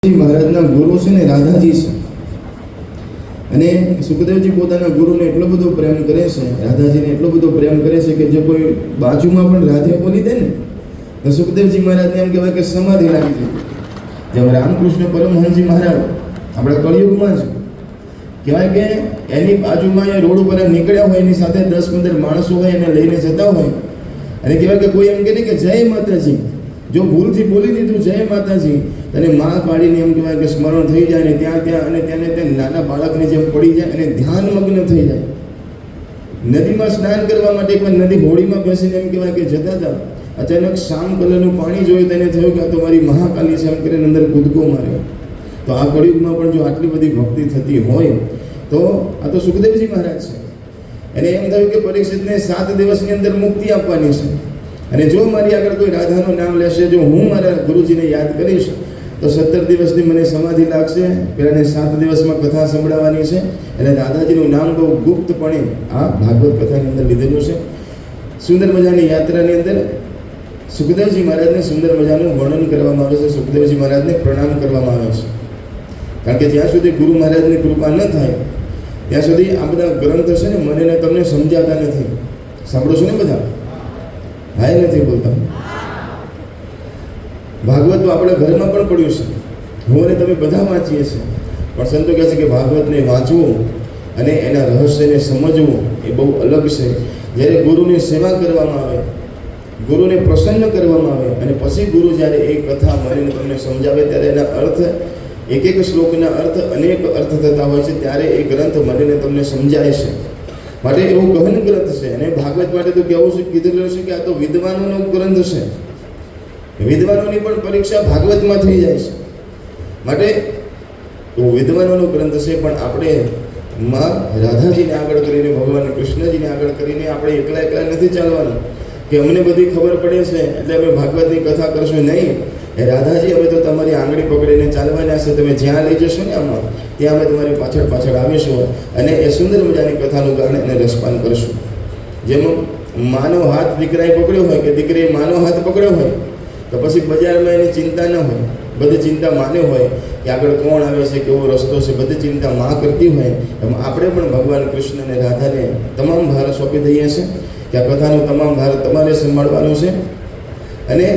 મહારાજના ગુરુ છે ને રાધાજી છે અને સુખદેવજી પોતાના ગુરુને એટલો બધો પ્રેમ કરે છે, રાધાજીને એટલો બધો પ્રેમ કરે છે કે જો કોઈ બાજુમાં પણ રાધે બોલી દે ને તો સુખદેવજી મહારાજને એમ કહેવાય કે સમાધિ લાગી જાય. જેમ રામકૃષ્ણ પરમહંસજી મહારાજ આપણા કળિયુગમાં છે, કહેવાય કે એની બાજુમાં એ રોડ ઉપર નીકળ્યા હોય, એની સાથે 10-15 માણસો હોય એને લઈને જતા હોય અને કહેવાય કે કોઈ એમ કહે ને કે જય માતાજી, જો ભૂલથી બોલી દીધું જય માતાજી, અને માં પાડીને એમ કહેવાય કે સ્મરણ થઈ જાય ને ત્યાં અને ત્યાં નાના બાળકની જેમ પડી જાય અને ધ્યાનમગ્ન થઈ જાય. નદીમાં સ્નાન કરવા માટે એકવાર નદી હોળીમાં બેસીને એમ કહેવાય કે જતા હતા, અચાનક શામ કલરનું પાણી જોયું તેને થયું કે આ તો મારી મહાકાલી છે એમ કરીને અંદર કૂદકો માર્યો. તો આ કળિયુગમાં પણ જો આટલી બધી ભક્તિ થતી હોય તો આ તો સુખદેવજી મહારાજ છે. એને એમ થયું કે પરીક્ષિતને 7 દિવસની અંદર મુક્તિ આપવાની છે અને જો મારી આગળ કોઈ રાધાનું નામ લેશે, જો હું મારા ગુરુજીને યાદ કરીશ તો 17 દિવસની મને સમાધિ લાગશે. પેલાને 7 દિવસમાં કથા સંભળાવવાની છે અને રાધાજીનું નામ બહુ ગુપ્તપણે આ ભાગવત કથાની અંદર લીધેલું છે. સુંદર મજાની યાત્રાની અંદર સુખદેવજી મહારાજને સુંદર મજાનું વર્ણન કરવામાં આવે છે, સુખદેવજી મહારાજને પ્રણામ કરવામાં આવે છે. કારણ કે જ્યાં સુધી ગુરુ મહારાજની કૃપા ન થાય ત્યાં સુધી આ બધા ગ્રંથ છે ને મને ને તમને સમજાતા નથી. સાંભળો છો ને બધા? હા, નથી બોલતા. ભાગવત તો આપણા ઘરમાં પણ પડ્યું છે, હું અને તમે બધા વાંચીએ છીએ, પણ સંતો કહે છે કે ભાગવતને વાંચવું અને એના રહસ્યને સમજવું એ બહુ અલગ છે. જ્યારે ગુરુની સેવા કરવામાં આવે, ગુરુને પ્રસન્ન કરવામાં આવે અને પછી ગુરુ જ્યારે એ કથા મને તમને સમજાવે ત્યારે એના અર્થ એક શ્લોકના અર્થ અનેક અર્થ થતા હોય છે, ત્યારે એ ગ્રંથ મને તમને સમજાય છે. માટે એવું ગહન ગ્રંથ છે અને ભાગવત માટે તો કહેવું છે, કીધેલું છે કે આ તો વિદ્વાનોનો ગ્રંથ છે. વિદ્વાનોની પણ પરીક્ષા ભાગવતમાં થઈ જાય છે. માટે તો વિદ્વાનોનો ગ્રંથ છે, પણ આપણે માં રાધાજીને આગળ કરીને, ભગવાન કૃષ્ણજીને આગળ કરીને આપણે એકલા નથી ચાલવાનું કે અમને બધી ખબર પડે છે એટલે અમે ભાગવતની કથા કરશું. નહીં, એ રાધાજી હવે તો તમારી આંગળી પકડીને ચાલવાના છે, તમે જ્યાં લઈ જશો ને આમાં ત્યાં અમે તમારી પાછળ આવીશું અને એ સુંદર મજાની કથાનું ગાન અને રસપાન કરશું. જેમ માનો હાથ દીકરાએ પકડ્યો હોય કે દીકરીએ માનો હાથ પકડ્યો હોય તો પછી બજારમાં એની ચિંતા ન હોય, બધી ચિંતા માને હોય કે આગળ કોણ આવે છે, કેવો રસ્તો છે, બધી ચિંતા માં કરતી હોય. એમ આપણે પણ ભગવાન કૃષ્ણ અને રાધાને તમામ ભાર સોંપી દઈએ છીએ કે આ કથાનું તમામ ભાર તમારે સંભાળવાનું છે અને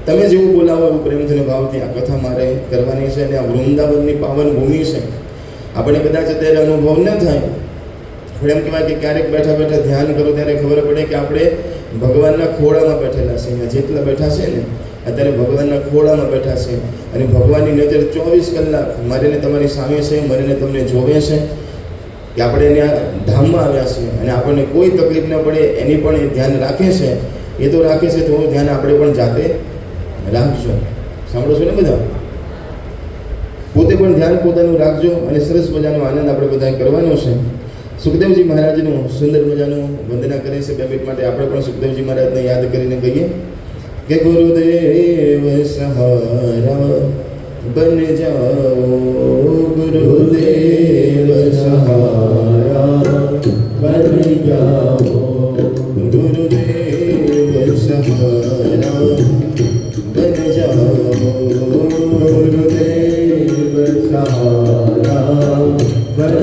તમે જેવું બોલાવો એવું પ્રેમથી ભાવથી આ કથા મારે કરવાની છે. અને આ વૃંદાવનની પાવન ભૂમિ છે. આપણે કદાચ અત્યારે અનુભવ ન થાય, પણ એમ કહેવાય કે ક્યારેક બેઠા ધ્યાન કરો ત્યારે ખબર પડે કે આપણે ભગવાનના ખોળામાં બેઠેલા છે. અહીંયા જેટલા બેઠા છે ને અત્યારે ભગવાનના ખોળામાં બેઠા છે અને ભગવાનની નજર 24 કલાક મારીને તમારી સામે છે, મારીને તમને જોવે છે કે આપણે એના ધામમાં આવ્યા છીએ અને આપણને કોઈ તકલીફ ન પડે એની પણ એ ધ્યાન રાખે છે. એ તો રાખે છે, થોડું ધ્યાન આપણે પણ જાતે રાખજો. સાંભળો છો ને બધા? પોતે પણ ધ્યાન પોતાનું રાખજો અને સરસ મજાનો આનંદ આપણે બધા કરવાનો છે. સુખદેવજી મહારાજનું સુંદર મજાનું વંદના કરે છે. 2 મિનિટ માટે આપણે પણ સુખદેવજી મહારાજને યાદ કરીને કહીએ કે ગુરુદેવ સહારા બન જાઓ, ગુરુદેવ સહારા બન જાઓ, ગુરુદેવ સહારા બન જાઓ, ગુરુદેવ સહારા બન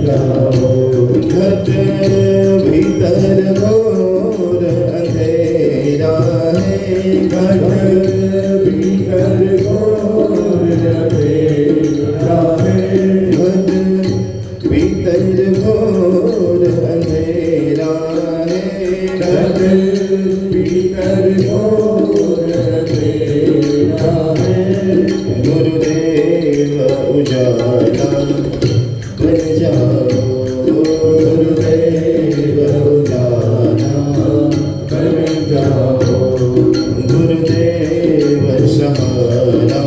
જાઓ. ઘટ ભીતર ઘોર અંધેરા હૈ, ઘટ ભીતર ઘોર અંધેરા હૈ, ઘટ ભીતર ઘોર અંધેરા હૈ, ઘટ ભીતર ઘોર અંધેરા હૈ, ગુરુદેવ ઉજાલા બન જાઓ, ગુરુદેવ ઉજાલા બન જાઓ, ગુરુદેવ સહારા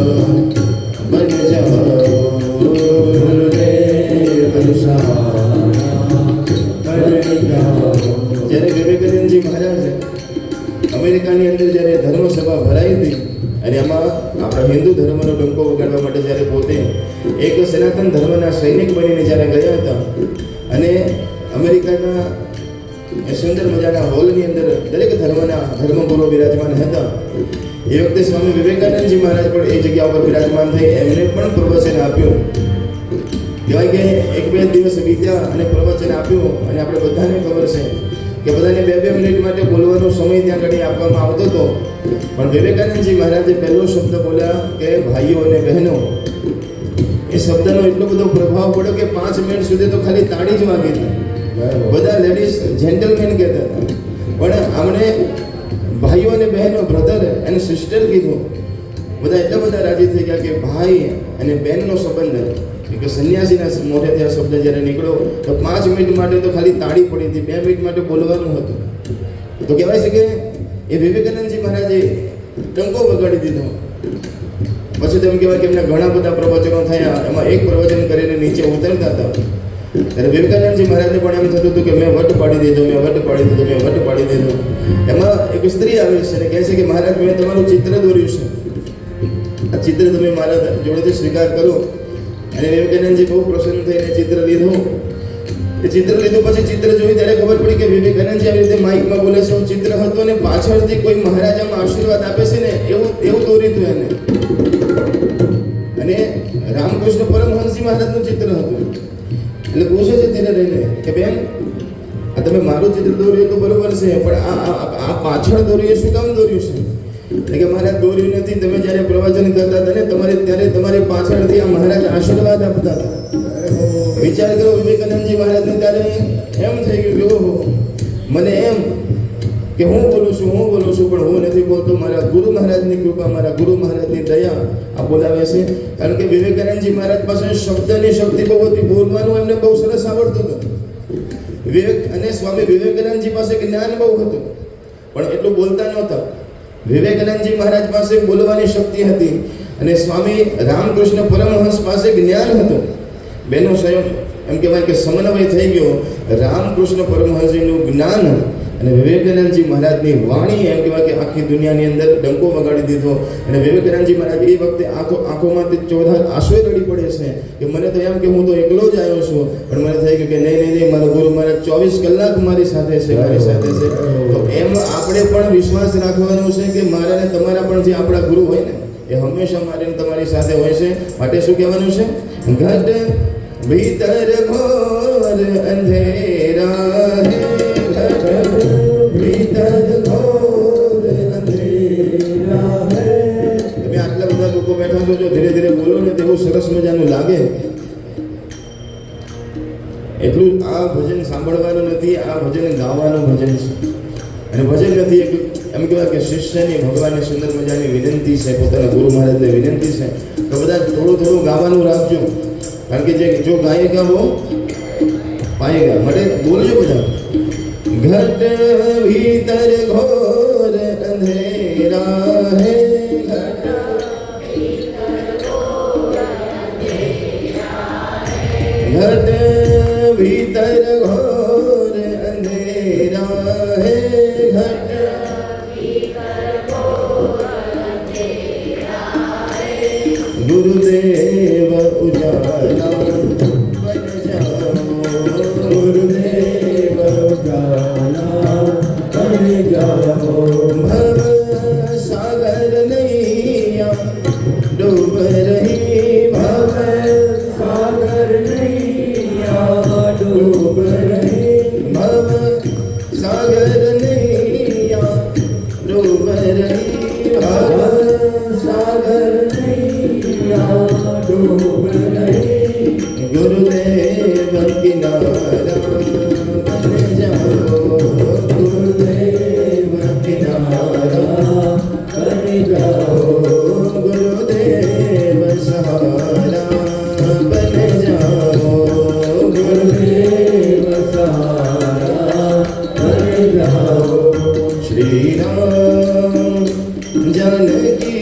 બન જાઓ, ગુરુદેવ સહારા બન જાઓ. જ્યારે વિવેકાનંદજી મહારાજ અમેરિકાની અંદર જ્યારે ધર્મસભા ભરાઈ હતી અને એમાં આપણા હિન્દુ ધર્મનો ડંકો વગાડવા માટે જ્યારે પોતે એક સનાતન ધર્મના સૈનિક બનીને જ્યારે ગયા હતા અને અમેરિકાના એ સુંદર મજાના હોલની અંદર દરેક ધર્મગુરુઓ બિરાજમાન હતા. એ વખતે સ્વામી વિવેકાનંદજી મહારાજ પણ એ જગ્યા ઉપર બિરાજમાન થઈ. એમને પણ પ્રવચન આપ્યું. કહેવાય કે 1-2 દિવસ વીત્યા અને પ્રવચન આપ્યું. અને આપણે બધાને ખબર છે કે બધાને 2-2 મિનિટ માટે બોલવાનો સમય ત્યાં આગળ આપવામાં આવતો હતો. પણ વિવેકાનંદજી મહારાજે પહેલો શબ્દ બોલ્યા કે ભાઈઓ અને બહેનો. એ શબ્દનો એટલો બધો પ્રભાવ પડ્યો કે 5 મિનિટ સુધી તો ખાલી તાળી જ વાગી હતી. બધા લેડીઝ જેન્ટલમેન કહેતા હતા, પણ આમણે ભાઈઓ અને બહેનો, બ્રધર અને સિસ્ટર કીધું. બધા એટલા બધા રાજી થઈ ગયા કે ભાઈ અને બહેનનો સંબંધ, કે સંન્યાસીના મોઢેથી આ શબ્દ જ્યારે નીકળ્યો તો 5 મિનિટ માટે તો ખાલી તાળી પડી હતી, 2 મિનિટ માટે બોલવાનું હતું. તો કહેવાય છે કે એ વિવેકાનંદજી મહારાજે ટંકો વગાડી દીધો. પછી તેમ કહેવાય કે એમના ઘણા બધા પ્રવચનો થયા. એમાં એક પ્રવચન કરીને નીચે ઉતરતા હતા ત્યારે વિવેકાનંદજી મહારાજને પણ એમ થતું હતું કે મેં વટ પાડી દીધો. એમાં એક સ્ત્રી આવે છે અને કહે છે કે મહારાજ, મેં તમારું ચિત્ર દોર્યું છે, આ ચિત્ર તમે મારા જોડેથી સ્વીકાર કરો. અને વિવેકાનંદજી બહુ પ્રસન્ન થઈને ચિત્ર લીધું. એ ચિત્ર લીધું પછી ચિત્ર જોઈ ત્યારે ખબર પડી કે વિવેકાનંદજી આવી રીતે માઇકમાં બોલે છે. ચિત્ર હતું અને પાછળથી કોઈ મહારાજામાં આશીર્વાદ આપે છે ને એવું દોર્યું હતું એને. અને રામકૃષ્ણ પરમહંસજી મહારાજનું ચિત્ર હતું. એટલે પૂછે છે તેને રહીને કે બેન, આ તમે મારું ચિત્ર દોર્યું તો બરોબર છે, પણ આ પાછળ દોર્યું શું કામ દોર્યું છે? એટલે કે મહારાજ દોર્યું નથી, તમે જ્યારે પ્રવચન કરતા હતા ને ત્યારે તમારી પાછળથી આ મહારાજ આશીર્વાદ આપતા હતા. વિચાર કરો, વિવેકાનંદજી મહારાજને ત્યારે એમ થઈ ગયું કે ઓહો, મને એમ કે હું બોલું છું પણ હું નથી બોલતો. મારા ગુરુ મહારાજની કૃપા, મારા ગુરુ મહારાજની દયા આ બોલાવે છે. કારણ કે વિવેકાનંદજી મહારાજ પાસે શબ્દની શક્તિ બહુ હતી, બોલવાનું એમને બહુ સરસ આવડતું હતું. અને સ્વામી વિવેકાનંદજી પાસે જ્ઞાન બહુ હતું, પણ એટલું બોલતા નહોતા. વિવેકાનંદજી મહારાજ પાસે બોલવાની શક્તિ હતી અને સ્વામી રામકૃષ્ણ પરમહંસ પાસે જ્ઞાન હતું. બેનો સંયોગ એમ કહેવાય કે સમન્વય થઈ ગયો. રામકૃષ્ણ પરમહંસજીનું જ્ઞાન અને વિવેકાનંદજી મહારાજની વાણી એમ કહેવાય કે આખી દુનિયાની અંદર ડંકો વગાડી દીધો. અને વિવેકાનંદજી મહારાજ એ વખતે આંખોમાંથી ચોધાર આંસુએ રડી પડે છે કે મને તો એમ કે હું તો એકલો જ આવ્યો છું, પણ મને થઈ ગયું કે નહીં, મારો ગુરુ મહારાજ 24 કલાક મારી સાથે છે. તો એમ આપણે પણ વિશ્વાસ રાખવાનો છે કે મારા ને તમારા પણ જે આપણા ગુરુ હોય ને એ હંમેશા મારી તમારી સાથે હોય છે. માટે શું કહેવાનું છે? ઘટ ભીતર ઘોર અંધેરા તમે આટલા બધા લોકો બેઠા છો, જો ધીરે ધીરે બોલો ને તેવું સરસ મજાનું લાગે. એટલું આ ભજન સાંભળવાનું નથી, આ ભજન ગાવાનું ભજન છે. અને ભજન નથી એમ કહેવાય કે શિષ્યની ભગવાનની સુંદર મજાની વિનંતી છે, પોતાના ગુરુ મહારાજને વિનંતી છે તો બધા થોડું ગાવાનું રાખજો. કારણ કે જો ગાયકા હો પાએગા. માટે બોલજો બધા. घट भीतर घोर अंधेरा है, घट भीतर घोर अंधेरा है, घट गुरुदेव उजाला बन जाओ, गुरुदेव उजाला बन जाओ। भव सागर नैया डूब रही, भव सागर नैया डूब रही, भव सागर नैया डूब रही, भव सागर डूब रही। गुरुदेव किनारा बन जाओ, गुरुदेव किनारा बन जाओ, गुरुदेव सहारा बन जाओ, गुरुदेव सहारा बन जाओ। श्री राम जानकी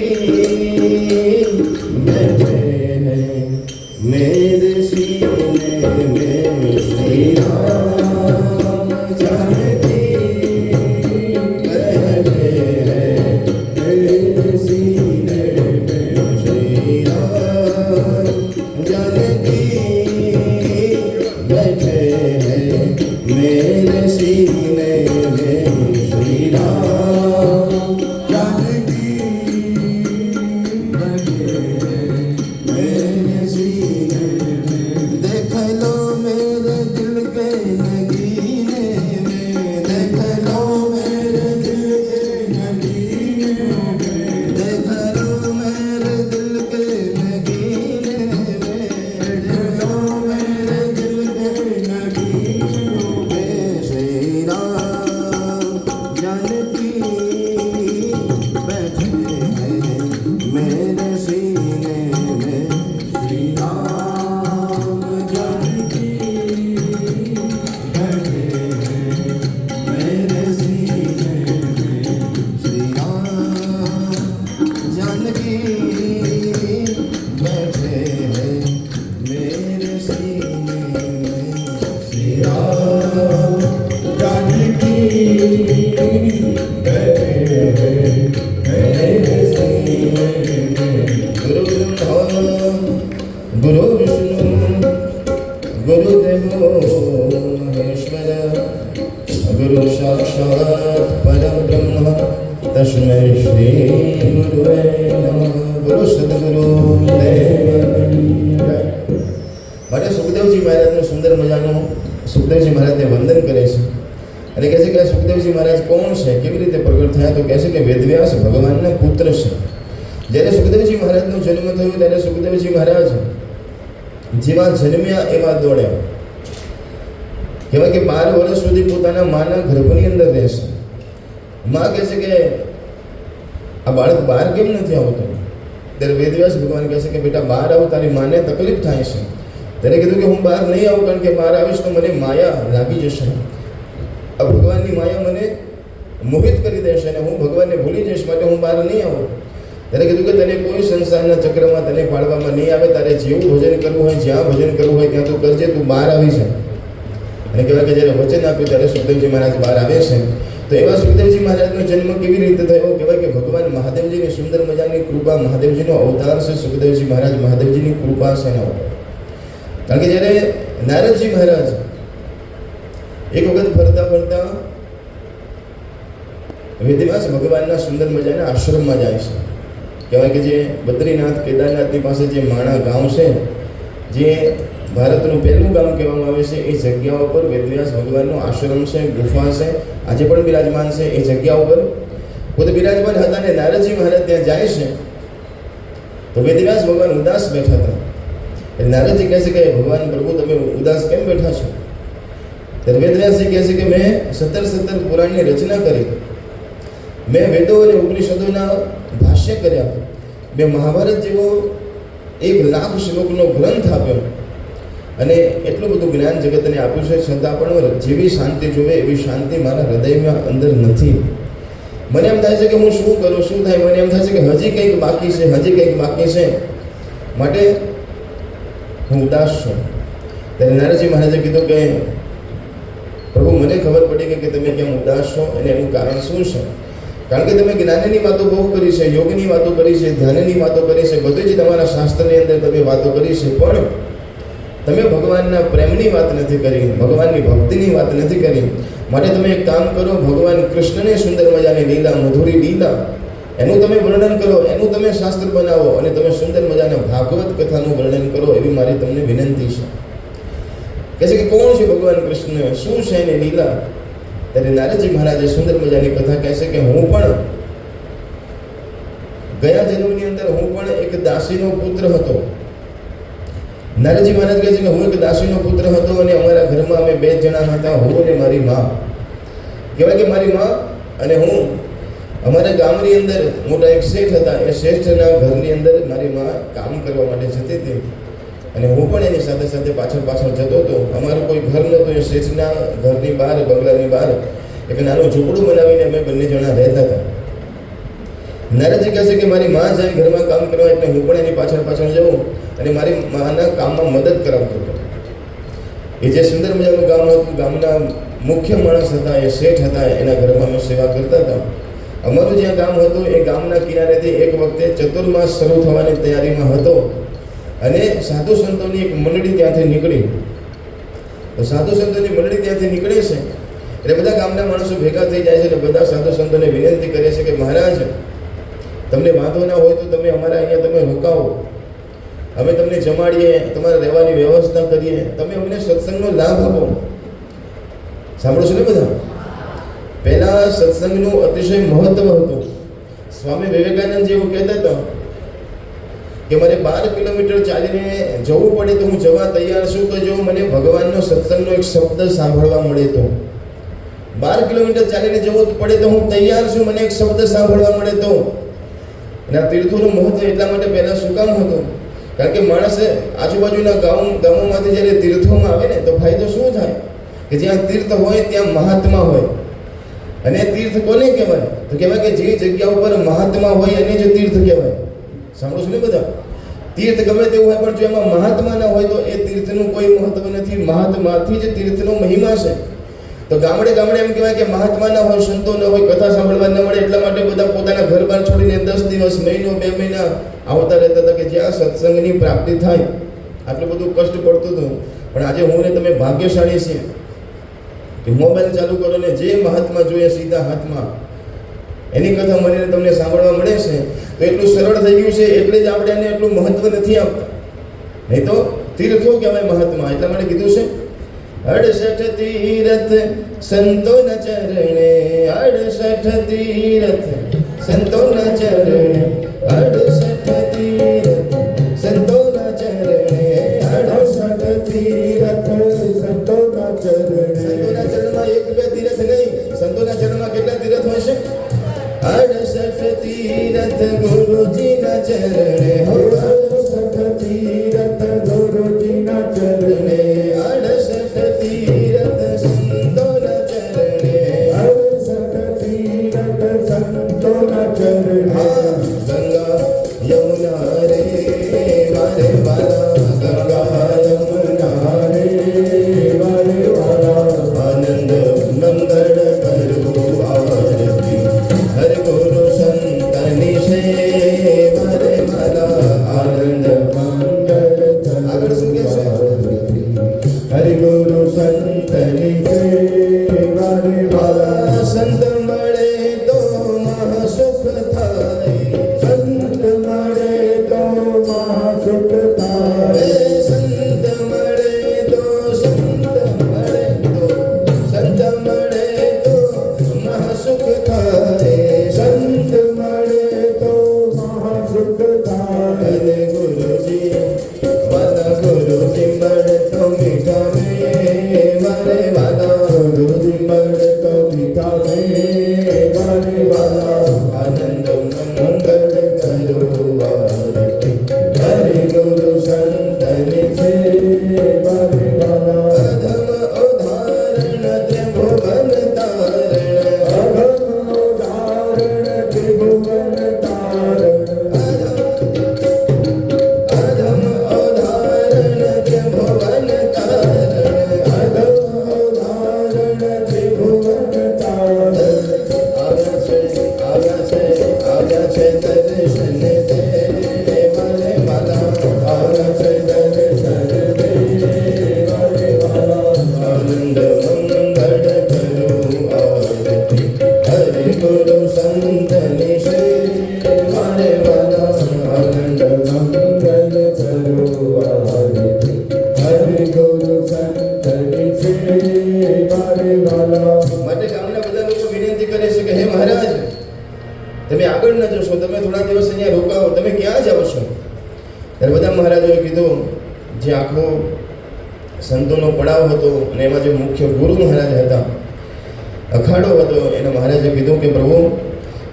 मेरे सीने में, श्री राम जानकी बैठे हैं मेरे सीने में, श्री राम जानकी बैठे हैं मेरे सीने ગુરુ વિષ્ણુ ગુરુદેવો મહેશ્વર ગુરુ સાક્ષાત પરબ્રહ્મ તસ્મૈ શ્રી ગુરુવે નમઃ. બોલો સદગુરુ દેવ. માટે સુખદેવજી મહારાજનું સુંદર મજાનું સુખદેવજી મહારાજને વંદન કરે છે અને કહે છે કે સુખદેવજી મહારાજ કોણ છે, કેવી રીતે પ્રગટ થયા? તો કહે છે કે વેદવ્યાસ ભગવાનના પુત્ર છે. જ્યારે સુખદેવજી મહારાજનો જન્મ થયો ત્યારે સુખદેવજી મહારાજ જેવા જન્મ્યા એવા દોડ્યા. કહેવાય કે 12 વર્ષ સુધી પોતાના માના ગર્ભની અંદર રહેશે. માં કહે છે કે આ બાળક બહાર કેમ નથી આવતો? ત્યારે વેદવ્યાસ ભગવાન કહે છે કે બેટા બહાર આવ, તારી માને તકલીફ થાય છે. ત્યારે કીધું કે હું બહાર નહીં આવું, કારણ કે બહાર આવીશ તો મને માયા લાગી જશે. આ ભગવાનની માયા મને મોહિત કરી દેશે અને હું ભગવાનને ભૂલી જઈશ, માટે હું બહાર નહીં આવું. ત્યારે કીધું કે તને કોઈ સંસારના ચક્રમાં તને પાડવામાં નહીં આવે. તારે જેવું ભજન કરવું હોય, જ્યાં ભજન કરવું હોય ત્યાં તું કરજે, તું બહાર આવી છે. અને કહેવાય કે જ્યારે વચન આપ્યું ત્યારે સુખદેવજી મહારાજ બહાર આવે છે. તો એવા સુખદેવજી મહારાજનો જન્મ કેવી રીતે થયો? કહેવાય કે ભગવાન મહાદેવજીની સુંદર મજાની કૃપા, મહાદેવજીનો અવતાર છે સુખદેવજી મહારાજ. મહાદેવજીની કૃપા છે એના ઉપર. કારણ કે જ્યારે નારદજી મહારાજ એક વખત ફરતા ફરતા વેદવ્યાસ ભગવાનના સુંદર મજાના આશ્રમમાં જાય છે. કહેવાય કે જે બદ્રીનાથ કેદારનાથની પાસે જે માણા ગામ છે, જે ભારતનું પહેલું ગામ કહેવામાં આવે છે, એ જગ્યા ઉપર વેદવ્યાસ ભગવાનનો આશ્રમ છે, ગુફા છે, આજે પણ બિરાજમાન છે. એ જગ્યા ઉપર ખુદ બિરાજમાન હતા અને નારદજી મહારાજ ત્યાં જાય છે. તો વેદવ્યાસ ભગવાન ઉદાસ બેઠા હતા. નારદજી કહે છે કે ભગવાન પ્રભુ તમે ઉદાસ કેમ બેઠા છો? ત્યારે વેદવ્યાસજી કહે છે કે મેં 17 પુરાણની રચના કરી, મેં વેદો અને ઉપનિષદોના ભાષ્ય કર્યા, મેં મહાભારત જેવો 1 લાખ શ્લોકનો ગ્રંથ આપ્યો અને એટલું બધું જ્ઞાન જગતને આપ્યું છે, છતાં પણ જેવી શાંતિ જોવે એવી શાંતિ મારા હૃદયમાં અંદર નથી. મને એમ થાય છે કે હું શું કરું, શું થાય? મને એમ થાય છે કે હજી કંઈક બાકી છે, હજી કંઈક બાકી છે, માટે હું ઉદાસ છું. ત્યારે નારદજી મહારાજે કીધું કે પ્રભુ મને ખબર પડી કે તમે કેમ ઉદાસ છો અને એનું કારણ શું છે. કારણ કે તમે જ્ઞાનની વાતો બહુ કરી છે, યોગની વાતો કરી છે, ધ્યાનની વાતો કરી છે, બધી જ તમારા શાસ્ત્રની અંદર તમે વાતો કરી છે, પણ તમે ભગવાનના પ્રેમની વાત નથી કરી, ભગવાનની ભક્તિની વાત નથી કરી. માટે તમે એક કામ કરો, ભગવાન કૃષ્ણની સુંદર મજાની લીલા, મધુરી લીલા, એનું તમે વર્ણન કરો, એનું તમે શાસ્ત્ર બનાવો અને તમે સુંદર મજાના ભાગવત કથાનું વર્ણન કરો, એવી મારી તમને વિનંતી છે. કહે છે કે કોણ છે ભગવાન કૃષ્ણ, શું છે એની લીલા? ત્યારે નારદજી મહારાજે સુંદર મજાની કથા કહે છે કે હું પણ ગયા જન્મની અંદર હું પણ એક દાસીનો પુત્ર હતો. નારદજી મહારાજ કહે છે કે હું એક દાસીનો પુત્ર હતો અને અમારા ઘરમાં અમે 2 જણા હતા, હું અને મારી મા. કહેવાય કે મારી મા અને હું અમારા ગામની અંદર મોટા એક શેઠ હતા, એ શેઠના ઘરની અંદર મારી મા કામ કરવા માટે જતી હતી અને હું પણ એની સાથે સાથે પાછળ જતો હતો. અમારું કોઈ ઘર નહોતું, એ શેઠના ઘરની બહાર, બંગલાની બહાર એક નાનું ઝૂંપડું બનાવીને અમે બંને જણા રહેતા હતા. નારદજી કહે છે કે મારી મા જાય ઘરમાં કામ કરવા એટલે હું પણ એની પાછળ જઉં અને મારી માના કામમાં મદદ કરાવતો હતો. એ જે સુંદર મજાનું ગામ હતું, ગામના મુખ્ય માણસ હતા, એ શેઠ હતા, એના ઘરમાં અમે સેવા કરતા હતા. અમારું જ્યાં ગામ હતું એ ગામના કિનારેથી એક વખતે ચતુર્માસ શરૂ થવાની તૈયારીમાં હતો અને સાધુ સંતોની એક મંડળી ત્યાંથી નીકળી. તો સાધુ સંતોની મંડળી ત્યાંથી નીકળે છે એટલે બધા ગામના માણસો ભેગા થઈ જાય છે અને બધા સાધુ સંતોને વિનંતી કરે છે કે મહારાજ, તમને વાંધો ના હોય તો તમે અમારા અહીંયા તમે રોકાવો, અમે તમને જમાડીએ, તમારા રહેવાની વ્યવસ્થા કરીએ, તમે અમને સત્સંગનો લાભ આપો. સાંભળો છો ને બધા? પહેલા સત્સંગનું અતિશય મહત્વ હતું. સ્વામી વિવેકાનંદ એવું કહેતા હતા કે મારે 12 કિલોમીટર ચાલીને જવું પડે તો હું જવા તૈયાર છું, તો જો મને ભગવાનનો સત્સંગનો એક શબ્દ સાંભળવા મળે તો. 12 કિલોમીટર ચાલીને જવું પડે તો હું તૈયાર છું, મને એક શબ્દ સાંભળવા મળે તો. અને આ તીર્થોનું મહત્વ એટલા માટે પહેલાં શું કામ હતું? કારણ કે માણસે આજુબાજુના ગામોમાંથી જ્યારે તીર્થોમાં આવે ને તો ફાયદો શું થાય કે જ્યાં તીર્થ હોય ત્યાં મહાત્મા હોય. અને તીર્થ કોને કહેવાય? તો કહેવાય કે જે જગ્યા ઉપર મહાત્મા હોય એને જ તીર્થ કહેવાય. સાંભળો છો ને બધા? તીર્થ ગમે તેવું હોય પણ જો એમાં મહાત્મા ના હોય તો એ તીર્થનું કોઈ મહત્વ નથી. મહાત્માથી જ તીર્થનો મહિમા છે. તો ગામડે એમ કહેવાય કે મહાત્મા ના હોય, સંતો ન હોય, કથા સાંભળવા ન મળે, એટલા માટે બધા પોતાના ઘર છોડીને 10 દિવસ, મહિનો, 2 મહિના આવતા રહેતા હતા કે જ્યાં સત્સંગની પ્રાપ્તિ થાય. આટલું બધું કષ્ટ પડતું હતું, પણ આજે હું ને તમે ભાગ્યશાળી છીએ કે મોબાઈલ ચાલુ કરો ને જે મહાત્મા જોઈએ સીધા હાથમાં એની કથા મને તમને સાંભળવા મળે છે. તો એટલું સરળ થઈ ગયું છે એટલે જ આપણે એને એટલું મહત્વ નથી આપતા. નહીં તો તીર્થો કહેવાય મહાત્મા. એટલા માટે કીધું છે 68 તીર્થ સંતોના ચરણે, 68 તીર્થ સંતોના ચરણે, 68 તીર્થ સંતોના ચરણે, 68 તીર્થ સંતોના ચરણે. સંતોના ચરણમાં એક બે તીર્થ નહીં, સંતોના ચરણમાં કેટલા તીર્થ હોય છે? 68 તીર્થ ગુરુજીના ચરણે, 68 તીર્થ ગુરુજીના ચરણે, 68 તીર્થ સંતોના ચરણે, 68 તીર્થ સંતોના ચરણે. ગંગા યમુના રે વારે વાલા, ગંગા યમુના રે વારે વાલા, આનંદ મંગળ કરું આવરતી, હર ગુરુ સંતની સેવા રે વાલા, આનંદ મંગળ. આગળ શું કહે છે? હરિ ગુરુ સંતની સેવા રે વાલા, સંત મળે તો મહાસુખ થાય, સંત મળે તો મહાસુખ થાય, સંત મળે તો સંત મળે તો સંત મળે તો મહાસુખ થાય, સંત મળે તો મહાસુખ થાય. અને ગુરુજી વાલા, ગુરુજી મળે તો મીઠા વારે વાલા, ગુરુજી મળે તો મીઠા વારે વાલા, આનંદ મંગળ કરું આરતી, હરિ ગુરુ સંતની સેવા રે વાલા. અધમ ઉદાહરણ ત્રિભુવન તારણ, અધમ ઉદાહરણ ત્રિભુવન તારણ, અધમ ઉદાહરણ ત્રિભુવન તારણ, અધમ ઉદાહરણ ત્રિભુવન તારણ. આવ્યા છે દર્શન દેવા રે વાલા, આવ્યા છે દર્શન દેવા રે વાલા, આનંદ મંગળ કરું આરતી, હરિ ગુરુ સંતની સેવા રે વાલા, આનંદ મંગળ કરું આરતી, હરિ ગુરુ સંતની સેવા રે વાલા. માટે ગામના બધા લોકો વિનંતી કરે છે કે હે મહારાજ, તમે આગળ ન જશો, તમે થોડા દિવસ અહીંયા રોકાવો, તમે ક્યાં જાઓ છો? ત્યારે બધા મહારાજોએ કીધું, જે આખો સંતોનો પડાવ હતો અને એમાં જે મુખ્ય ગુરુ મહારાજ હતા, અખાડો હતો, એના મહારાજે કીધું કે પ્રભુ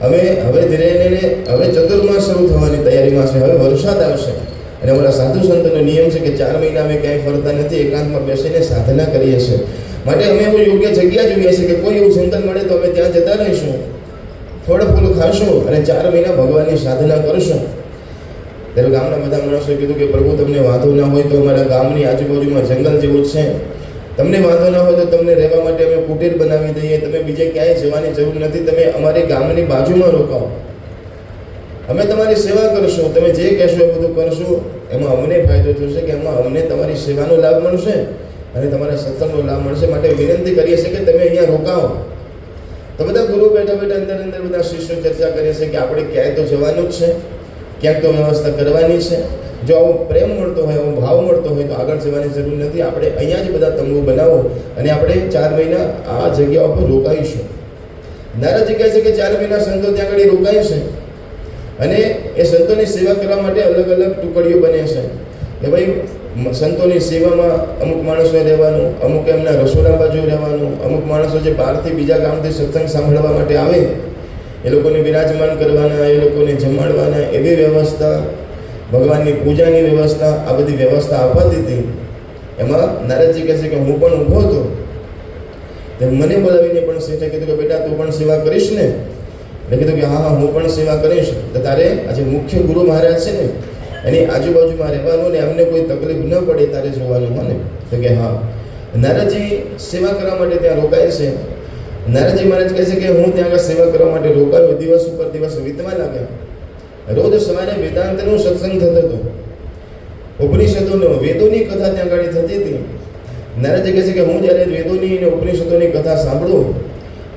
હવે ધીરે ધીરે હવે ચતુર્માસ શરૂ થવાની તૈયારીમાં છે, હવે વરસાદ આવશે અને અમારા સાધુ સંતોનો નિયમ છે કે 4 મહિના અમે ક્યાંય ફરતા નથી, એકાંતમાં બેસીને સાધના કરીએ છીએ. માટે અમે એવું યોગ્ય જગ્યા જોઈએ છે કે કોઈ એવું સંતન મળે તો અમે ત્યાં જતા રહીશું, ફળ ફૂલ ખાશું અને 4 મહિના ભગવાનની સાધના કરશું. ત્યારે ગામના બધા માણસોએ કીધું કે પ્રભુ તમને વાંધો ના હોય તો અમારા ગામની આજુબાજુમાં જંગલ જેવું જ છે, તમને વાંધો ના હોય તો તમને રહેવા માટે અમે કુટીર બનાવી દઈએ, તમે બીજે ક્યાંય જવાની જરૂર નથી, તમે અમારી ગામની બાજુમાં રોકાઓ, અમે તમારી સેવા કરશું, તમે જે કહેશો એ બધું કરશું. એમાં અમને ફાયદો થશે કે એમાં અમને તમારી સેવાનો લાભ મળશે અને તમારા સત્સંગનો લાભ મળશે. માટે વિનંતી કરીએ છીએ કે તમે અહીંયા રોકાઓ. તો બધા ગુરુ બેઠા બેઠા અંદર બધા શિષ્યો ચર્ચા કરે છે કે આપણે ક્યાંય તો જવાનું જ છે, ક્યાંક તો વ્યવસ્થા કરવાની છે. જો આવો પ્રેમ મળતો હોય, આવો ભાવ મળતો હોય તો આગળ જવાની જરૂર નથી, આપણે અહીંયા જ બધા તંબુ બનાવો અને આપણે 4 મહિના આ જગ્યા ઉપર રોકાઈશું. નારાજી કહે છે કે 4 મહિના સંતો ત્યાં આગળ રોકાય છે અને એ સંતોની સેવા કરવા માટે અલગ અલગ ટુકડીઓ બને છે કે ભાઈ સંતોની સેવામાં અમુક માણસોએ રહેવાનું, અમુક એમના રસોડા બાજુ રહેવાનું, અમુક માણસો જે બહારથી બીજા ગામથી સત્સંગ સાંભળવા માટે આવે એ લોકોને બિરાજમાન કરવાના, એ લોકોને જમાડવાના, એવી વ્યવસ્થા, ભગવાનની પૂજાની વ્યવસ્થા, આ બધી વ્યવસ્થા અપાતી હતી. એમાં નારદજી કહે છે કે હું પણ ઊભો હતો, તે મને બોલાવીને પણ શેઠે કીધું કે બેટા તું પણ સેવા કરીશ ને? એટલે કીધું કે હા હું પણ સેવા કરીશ. તો તારે આજે મુખ્ય ગુરુ મહારાજ છે ને એની આજુબાજુમાં રહેવાનું ને એમને કોઈ તકલીફ ન પડે તારે જોવાનું હોય ને? તો કે હા. નારદજી સેવા કરવા માટે ત્યાં રોકાય છે. નારદજી મહારાજ કહે છે કે હું ત્યાં આગળ સેવા કરવા માટે રોકાયો, દિવસ ઉપર દિવસ વીતવા લાગ્યા. રોજ સવારે વેદાંતનું સત્સંગ થતો હતો ઉપનિષદોનો વેદોની કથા ત્યાં આગળ થતી હતી. નારદજી કહે છે કે હું જ્યારે વેદોની અને ઉપનિષદોની કથા સાંભળું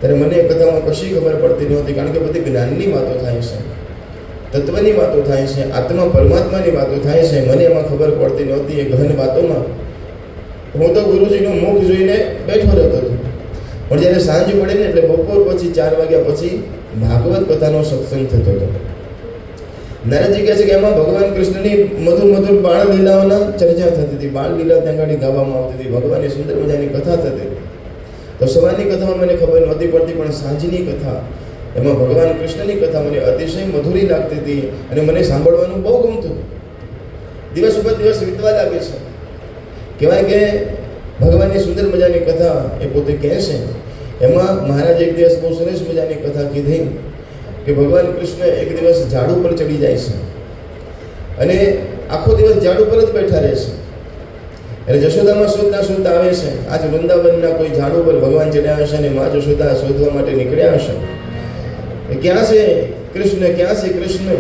ત્યારે મને એ કથામાં કશી ખબર પડતી નહોતી, કારણ કે બધી જ્ઞાનની વાતો થાય છે, તત્વની વાતો થાય છે, આત્મા પરમાત્માની વાતો થાય છે. મને એમાં ખબર પડતી નહોતી એ ગહન વાતોમાં. હું તો ગુરુજીનું મુખ જોઈને બેઠો રહેતો હતો. પણ જ્યારે સાંજ પડે ને એટલે બપોર પછી 4 વાગ્યા પછી ભાગવત કથાનો સત્સંગ થતો હતો. નારદજી કહે છે કે એમાં ભગવાન કૃષ્ણની મધુર બાળ લીલાઓના ચર્ચા થતી હતી. બાળ લીલા ત્યાં આગળ ગાવામાં આવતી હતી, ભગવાનની સુંદર મજાની કથા થતી. તો સવારની કથામાં મને ખબર નહોતી પડતી, પણ સાંજની કથા એમાં ભગવાન કૃષ્ણની કથા મને અતિશય મધુરી લાગતી હતી અને મને સાંભળવાનું બહુ ગમતું. દિવસ ઉપર દિવસ વીતવા લાગે છે. કહેવાય કે ભગવાનની સુંદર મજાની કથા એ પોતે કહે છે. એમાં મહારાજ એક દિવસ બહુ સરસ મજાની કથા કીધી કે ભગવાન કૃષ્ણ એક દિવસ ઝાડ ઉપર ચડી જાય છે અને આખો દિવસ ઝાડ ઉપર જ બેઠા રહે છે. અને જશોદામાં શોધતા આવે છે. આજ વૃંદાવનના કોઈ ઝાડ ઉપર ભગવાન ચડ્યા હશે અને મા જશોદા શોધવા માટે નીકળ્યા હશે. ક્યાં છે કૃષ્ણ, ક્યાં છે કૃષ્ણ?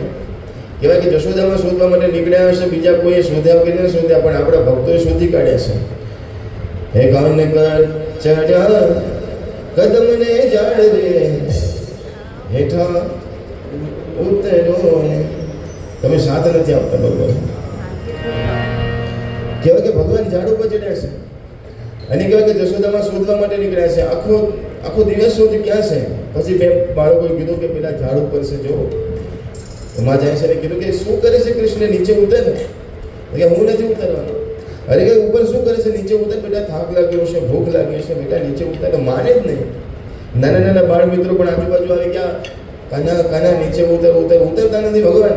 કહેવાય કે જશોદામાં શોધવા માટે નીકળ્યા હશે, બીજા કોઈએ શોધ્યા કે ન શોધ્યા, પણ આપણા ભક્તોએ શોધી કાઢ્યા છે. હે કાન કર ચડ્યા કદમને ઝાડ રે હેઠા ઉતરો. તમે સાથ નથી આપતા ભગવાન. કહેવાય કે ભગવાન ઝાડ ઉપર ચડ્યા છે અને કહેવાય કે જશોદામાં શોધવા માટે નીકળ્યા છે. આખો દિવસ શોધ ક્યાં છે? પછી 2 બાળકોએ કીધું કે પેલા ઝાડ ઉપર છે જો. તો મા જાય છે કીધું કે શું કરે છે કૃષ્ણ? નીચે ઉતર. કે હું નથી ઉતરવાનો. અરે કે ઉપર શું કરે છે? નીચે ઉતર બેટા, થાક લાગ્યો છે, ભૂખ લાગી છે બેટા, નીચે ઉતર. તો માને જ નહીં. નાના બાળ મિત્રો પણ આજુબાજુ આવી ગયા, કાના નીચે ઉતરતા નથી ભગવાન.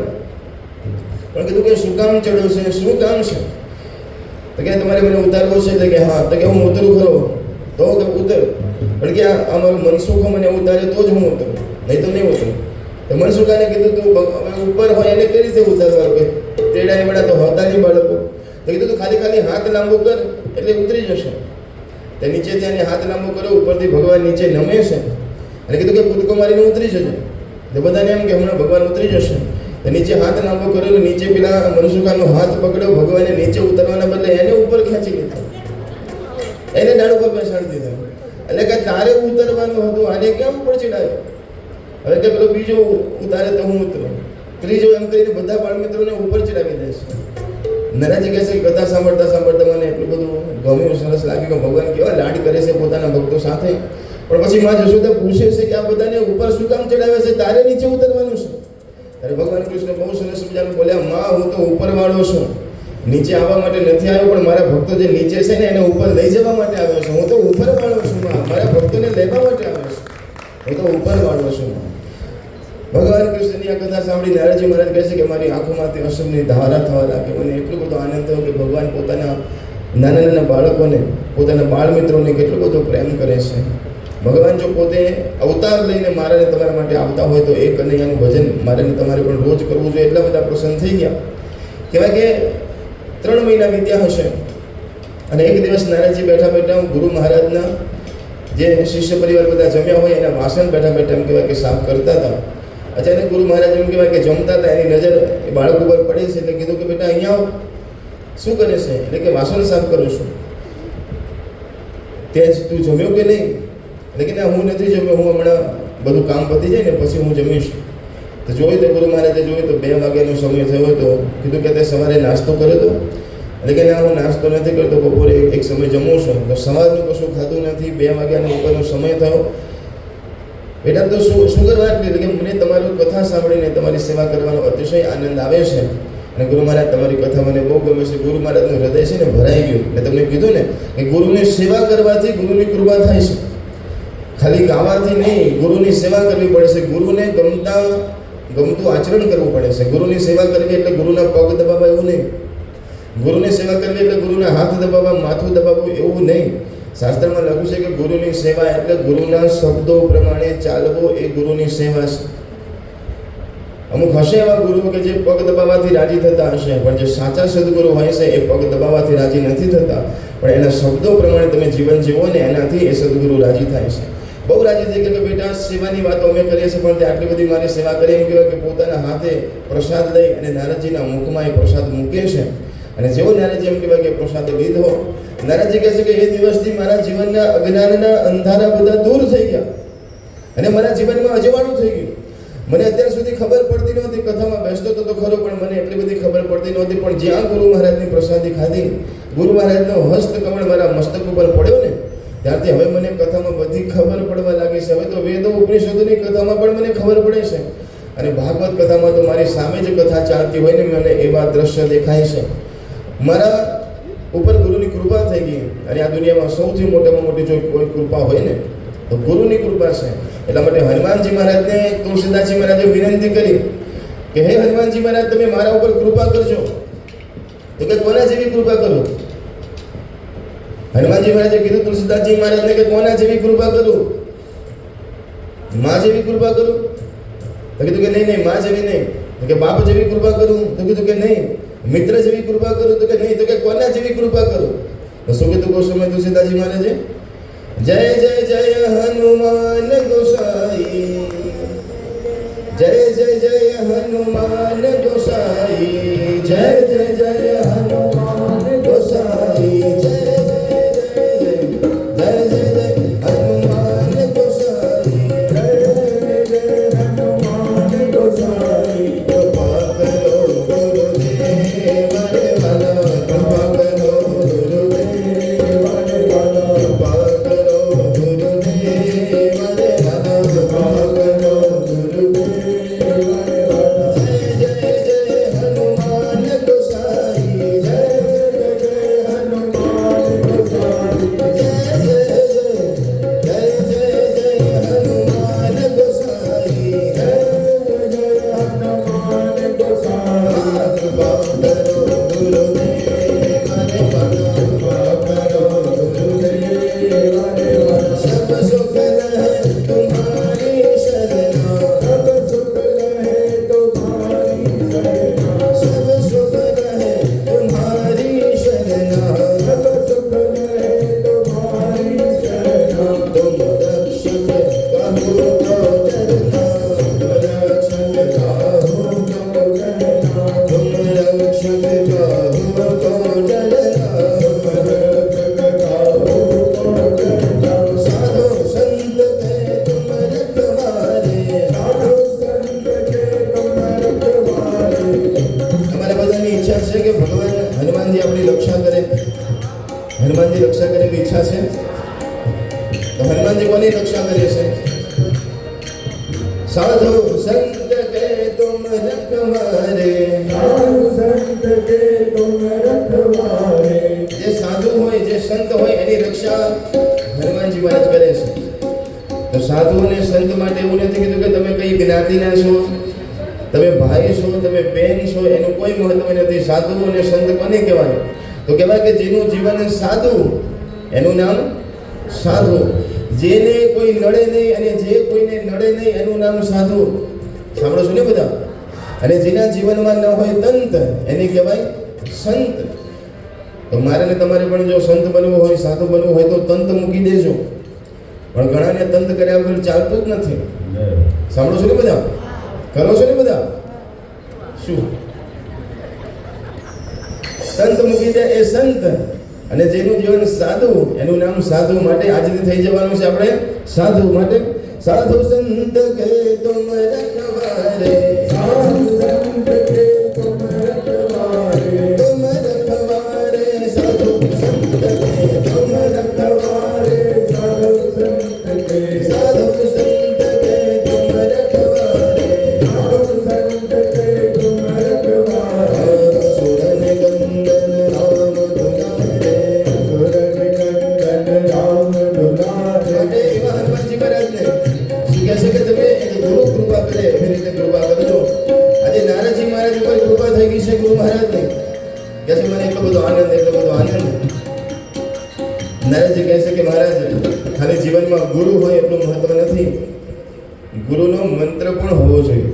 પણ કીધું કે શું કામ ચડ્યો છે, શું કામ છે? તો કે તમારે મને ઉતારવો છે. એટલે કે હા. તો કે હું ઉતરું ખરો. તો કે ઉતર. પણ કે અમારું મનસુખો મને ઉતારે તો જ હું ઉતરું, નહીં તો નહીં ઉતરું. તો મનસુખાને કીધું તું ઉપર હોય એને કઈ રીતે ઉતારવાનું? કે તેડા એવડા તો હોતા નહીં બાળકો. તો કીધું તું ખાલી હાથ લાંબો કર એટલે ઉતરી જશે. તે નીચે ત્યાં હાથ લાંબો કર્યો, ઉપરથી ભગવાન નીચે નમે છે અને કીધું કે કૂદકો મારીને ઉતરી જશે. તો બધાને એમ કે હમણાં ભગવાન ઉતરી જશે. તો નીચે હાથ લાંબો કર્યો, નીચે પેલા મનસુખાનો હાથ પકડ્યો, ભગવાને નીચે ઉતરવાના બદલે એને ઉપર ખેંચી લીધો, એને ડાળ ઉપર બેસાડી દીધો. એટલે કે તારે ઉતરવાનું હતું, આને કેમ ઉપર ચડાવ્યો? હવે કે પેલો બીજો ઉતારે તો હું ઉતરું, ત્રીજો એમ કરીને બધા બાળ મિત્રોને ઉપર ચડાવી દઈશ. નારાજી કહે છે કે કથા સાંભળતા મને એટલું બધું ગમ્યું, સરસ લાગ્યું કે ભગવાન કેવા લાડ કરે છે પોતાના ભક્તો સાથે. પણ પછી મા જશોદા પૂછે છે કે આ બધાને ઉપર શું કામ ચડાવે છે? તારે નીચે ઉતરવાનું છે. ત્યારે ભગવાન કૃષ્ણ બહુ સરસ મજાનું બોલ્યા, માં હું તો ઉપરવાળો છું, નીચે આવવા માટે નથી આવ્યો, પણ મારા ભક્તો જે નીચે છે ને એને ઉપર લઈ જવા માટે આવ્યો છું. હું તો ઉપરવાળો છું માં, મારા ભક્તોને લેવા માટે આવ્યો છું, હું તો ઉપરવાળો છું. ભગવાન કૃષ્ણની આ કથા સાંભળી નારદજી મહારાજ કહે છે કે મારી આંખોમાંથી અશ્રુની ધારા થવા લાગે. મને એટલો બધો આનંદ થયો કે ભગવાન પોતાના નાના બાળકોને, પોતાના બાળ મિત્રોને કેટલો બધો પ્રેમ કરે છે. ભગવાન જો પોતે અવતાર લઈને મારાને તમારા માટે આવતા હોય તો એ કનૈયાનું ભજન મારાને તમારે પણ રોજ કરવું જોઈએ. એટલા બધા પ્રસન્ન થઈ ગયા. કહેવાય કે 3 મહિના વીત્યા હશે અને એક દિવસ નારદજી બેઠા ગુરુ મહારાજના જે શિષ્ય પરિવાર બધા જમ્યા હોય એના વાસણ બેઠા એમ કહેવાય કે સાફ કરતા હતા. અચાનક ગુરુ મહારાજ એમ કહેવાય કે જમતા હતા, એની નજર બાળક ઉપર પડી છે. એટલે કીધું કે બેટા અહીંયા આવ. શું કરે છે? એટલે કે વાસણ સાફ કરું છું. ત્યાં તું જમ્યો કે નહીં? એટલે કે ના હું નથી જમ્યો, હું હમણાં બધું કામ પતી જાય ને પછી હું જમીશ. તો જોયું તો ગુરુ મહારાજે જોયું તો 2 વાગ્યાનો સમય થયો હતો. કીધું કે તે સવારે નાસ્તો કર્યો હતો? એટલે કે ના હું નાસ્તો નથી કરતો, બપોરે એક સમય જમું છું. તો સવારનું કશું ખાધું નથી, 2 વાગ્યાનો ઉપરનો સમય થયો. બેટા તો શું કરવા? એટલે કે મને તમારી કથા સાંભળીને તમારી સેવા કરવાનો અતિશય આનંદ આવે છે અને ગુરુ મહારાજ તમારી કથા મને બહુ ગમે છે. ગુરુ મહારાજનું હૃદય છે ને ભરાઈ ગયું. મેં તમને કીધું ને કે ગુરુની સેવા કરવાથી ગુરુની કૃપા થાય છે. ખાલી ગાવાથી નહીં, ગુરુની સેવા કરવી પડે છે. ગુરુને ગમતું આચરણ કરવું પડે છે. ગુરુની સેવા કરવી એટલે ગુરુના પગ દબાવવા એવું નહીં. ગુરુની સેવા કરવી એટલે ગુરુના હાથ દબાવવા, માથું દબાવવું એવું નહીં. શાસ્ત્રમાં લખ્યું છે કે ગુરુની સેવા એટલે ગુરુના શબ્દો પ્રમાણે ચાલવો એ ગુરુની સેવા છે. અમુક હશે એવા ગુરુ કે જે પગ દબાવવાથી રાજી થતા હશે, પણ જે સાચા સદગુરુ હોય છે એ પગ દબાવવાથી રાજી નથી થતા, પણ એના શબ્દો પ્રમાણે તમે જીવન જીવો ને એનાથી એ સદગુરુ રાજી થાય છે. બહુ રાજી થઈ ગયા કે બેટા સેવાની વાતો અમે કરીએ છીએ, પણ તે આટલી બધી મારી સેવા કરી. એમ કહેવાય કે પોતાના હાથે પ્રસાદ લઈ અને નારદજીના મુખમાં એ પ્રસાદ મૂકે છે અને જેવો નારદજી એમ કહેવાય કે પ્રસાદ લીધો, નારદજી કહે છે કે એ દિવસથી મારા જીવનના અજ્ઞાનના અંધારા બધા દૂર થઈ ગયા અને મારા જીવનમાં અજવાળું થઈ ગયું. મને અત્યાર સુધી ખબર પડતી નહોતી, કથામાં બેસતો તો ખરો, પણ મને એટલી બધી ખબર પડતી નહોતી. પણ જ્યાં ગુરુ મહારાજની પ્રસાદી ખાધી, ગુરુ મહારાજનો હસ્તકમળ મારા મસ્તક ઉપર પડ્યો ને, ત્યારથી હવે મને કથામાં બધી ખબર પડવા લાગી છે. હવે તો વેદો ઉપનિષદોની કથામાં પણ મને ખબર પડે છે, અને ભાગવત કથામાં તો મારી સામે જ કથા ચાલતી હોય ને મને એવા દ્રશ્ય દેખાય છે. મારા ઉપર ગુરુની કૃપા થઈ ગઈ, અને આ દુનિયામાં સૌથી મોટામાં મોટી જો કોઈ કૃપા હોય ને તો ગુરુની કૃપા છે. એટલા માટે હનુમાનજી મહારાજને તુલસીદાસજી મહારાજે વિનંતી કરી કે હે હનુમાનજી મહારાજ, તમે મારા ઉપર કૃપા કરજો. તો કે કોના જેવી કૃપા કરું? હનુમાનજી મહારાજે કીધું તુલસીદાસજી મહારાજને કે કોના જેવી કૃપા કરું? માં જેવી કૃપા કરું? તો કીધું કે નહીં, માં જેવી નહીં. તો કે બાપ જેવી કૃપા કરું? તો કીધું કે નહીં. મિત્ર જેવી કૃપા કરું? તો કે નહીં. તો કે કોના જેવી કૃપા કરું? તો શું કીધું ગોસ્વામી તુલસીદાસજી મહારાજે? જય જય જય હનુમાન ગોસાઈ, જય જય જય હનુમાન ગોસાઈ, જય જય જય હનુમાન ગોસાઈ, જય જય હનુમાનજી રક્ષા કરે એવી ઈચ્છા છે. તો હનુમાનજી કોની રક્ષા કરે છે? સાધુ સંત કે તુમ રખવારે, સાધુ સંત કે તુમ રખવારે. જે સાધુ હોય, જે સંત હોય એની રક્ષા હનુમાનજી મહારાજ કરે છે. તો સાધુ અને સંત માટે એવું નથી કીધું કે તમે કઈ જ્ઞાતિના છો, તમે ભાઈ છો, તમે બેન છો, એનું કોઈ મહત્વ નથી. સાધુ અને સંત કોને કહેવાય? તો કહેવાય કે જેનું જીવન સાદું એનું નામ સાધુ. જેને કોઈ નડે નહીં અને જે કોઈને નડે નહીં એનું નામ સાધુ. સાંભળો છો ને બધા? અને જેના જીવનમાં ન હોય તંત એને કહેવાય સંત. તો મારે ને તમારે પણ જો સંત બનવું હોય, સાધુ બનવું હોય તો તંત મૂકી દેજો. પણ ઘણાને તંત કર્યા વગર ચાલતું જ નથી. સાંભળો છો ને બધા? કરો છો ને બધા? શું સંત મૂકી દે એ સંત, અને જેનું જીવન સાધુ એનું નામ સાધુ. માટે આજથી થઈ જવાનું છે આપણે સાધુ. માટે સાધુ સંત કે તુમ રખવારે, સાધુ સંત કે તુમ રખવારે, તુમ રખવારે, સાધુ સંત કે તુમ રખવારે, સાધુ સંત કે, સાધુ સંત કે તુમ રખવારે, સાધુ સંત કે તુમ રખવારે. નારદજી કહે છે કે મહારાજ, ખાલી જીવનમાં ગુરુ હોય એટલું મહત્વ નથી, ગુરુનો મંત્ર પણ હોવો જોઈએ.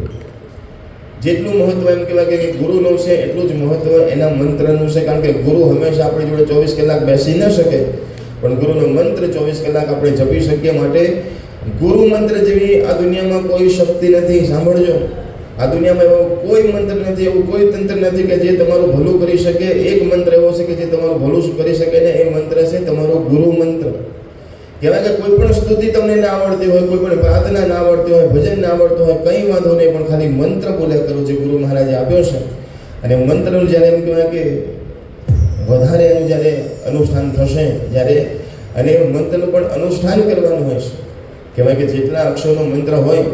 જેટલું મહત્વ એમ કહેવાય કે ગુરુનું છે એટલું જ મહત્વ એના મંત્રનું છે. કારણ કે ગુરુ હંમેશા આપણી જોડે 24 કલાક બેસી ન શકે, પણ ગુરુનો મંત્ર 24 કલાક આપણે જપી શકીએ. માટે ગુરુ મંત્ર જેવી આ દુનિયામાં કોઈ શક્તિ નથી. સાંભળજો, આ દુનિયામાં એવો કોઈ મંત્ર નથી, એવું કોઈ તંત્ર નથી કે જે તમારું ભલું કરી શકે. એક મંત્ર એવો છે કે જે તમારું ભલું કરી શકે ને એ મંત્ર છે તમારો ગુરુ મંત્ર. કહેવાય કે કોઈ પણ સ્તુતિ તમને ના આવડતી હોય, કોઈ પણ પ્રાર્થના ના આવડતી હોય, ભજન ના આવડતું હોય, કંઈ વાંધો નહીં, પણ ખાલી મંત્ર બોલ્યા કરો જે ગુરુ મહારાજે આપ્યો છે. અને મંત્રનું જ્યારે એમ કહેવાય કે વધારે એનું જ્યારે અનુષ્ઠાન થશે જ્યારે, અને મંત્રનું પણ અનુષ્ઠાન કરવાનું હોય છે. કહેવાય કે જેટલા અક્ષરનો મંત્ર હોય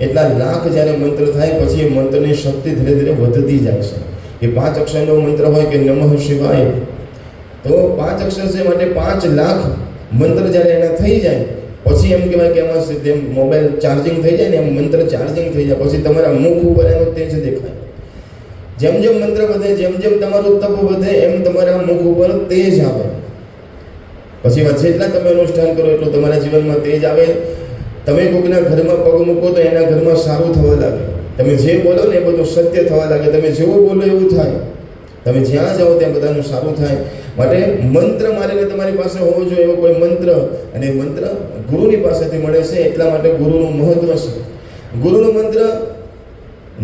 એટલા લાખ જ્યારે મંત્ર થાય પછી એ મંત્રની શક્તિ ધીરે ધીરે વધતી જાય છે. એ 5 અક્ષરનો મંત્ર હોય કે નમઃ શિવાય, તો 5 અક્ષર છે માટે 5 લાખ મંત્ર જ્યારે એના થઈ જાય પછી એમ કહેવાય કે એમાં જેમ મોબાઈલ ચાર્જિંગ થઈ જાય ને એમ મંત્ર ચાર્જિંગ થઈ જાય. પછી તમારા મુખ ઉપર એનો તેજ દેખાય. જેમ જેમ મંત્ર વધે, જેમ જેમ તમારું તપ વધે, એમ તમારા મુખ ઉપર તેજ આવે. પછી જેટલા તમે અનુષ્ઠાન કરો એટલું તમારા જીવનમાં તેજ આવે. તમે કોઈના ઘરમાં પગ મૂકો તો એના ઘરમાં સારું થવા લાગે. તમે જે બોલો ને એ બધું સત્ય થવા લાગે. તમે જેવું બોલો એવું થાય. તમે જ્યાં જાઓ ત્યાં બધાનું સારું થાય. માટે મંત્ર મારીને તમારી પાસે હોવો જોઈએ એવો કોઈ મંત્ર, અને મંત્ર ગુરુની પાસેથી મળે છે. એટલા માટે ગુરુનું મહત્વ છે. ગુરુનો મંત્ર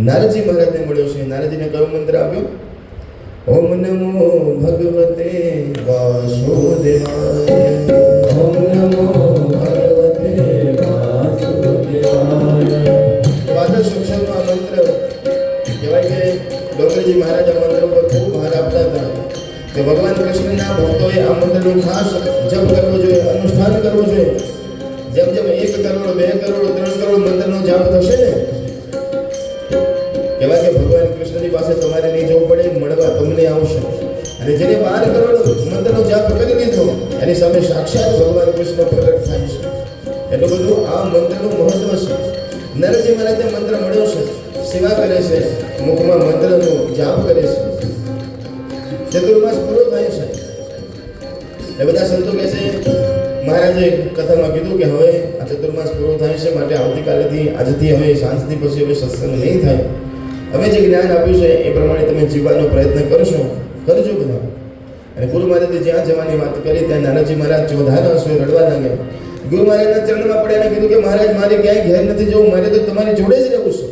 નારદજી મહારાજને મળ્યો છે. નારદજીને કયો મંત્ર આપ્યો? ઓમ નમો ભગવતે વાસુદેવાય, ઓમ નમો ભગવતે વાસુદેવાય. દ્વાદશ અક્ષરનો આ મંત્ર કહેવાય કે ડોંગરજી મહારાજ આ મંત્ર ઉપર ખૂબ ભાર આપતા હતા કે ભગવાન કૃષ્ણના ભક્તોએ આ મંત્રનું ખાસ જપ કરવો જોઈએ, અનુષ્ઠાન કરવું જોઈએ. જેમ જેમ 1 કરોડ 2 કરોડ 3 કરોડ મંત્રનો જાપ થશે ને, કહેવાય કે ભગવાન કૃષ્ણની પાસે તમારે નહીં જવું પડે, મળવા તમને આવશે. અને જેને 12 કરોડ મંત્રનો જાપ કરી લીધો એની સામે સાક્ષાત ભગવાન કૃષ્ણ પ્રગટ થાય છે. એટલું બધું આ મંત્રનું મહત્વ છે. નરસિંહ મહારાજને મંત્ર મળ્યો છે, સેવા કરે છે, મુખમાં મંત્રનો જાપ કરે છે. ચતુર્માસ પૂરો થાય છે. એ બધા સંતો કહે છે, મહારાજે કથામાં કીધું કે હવે આ ચતુર્માસ પૂરો થાય છે માટે આવતીકાલેથી, આજથી, હવે સાંજથી પછી હવે સત્સંગ નહીં થાય. હવે જે જ્ઞાન આપ્યું છે એ પ્રમાણે તમે જીવવાનો પ્રયત્ન કરજો બધા. અને ગુરુ મહારાજે જ્યાં જવાની વાત કરી ત્યાં નાનાજી મહારાજ ચોધારા હશે રડવા લાગ્યા. ગુરુ મહારાજના ચરણમાં પડ્યા અને કીધું કે મહારાજ મારે ક્યાંય ઘેર નથી જવું, મારે તો તમારી જોડે જ રહેવું છે.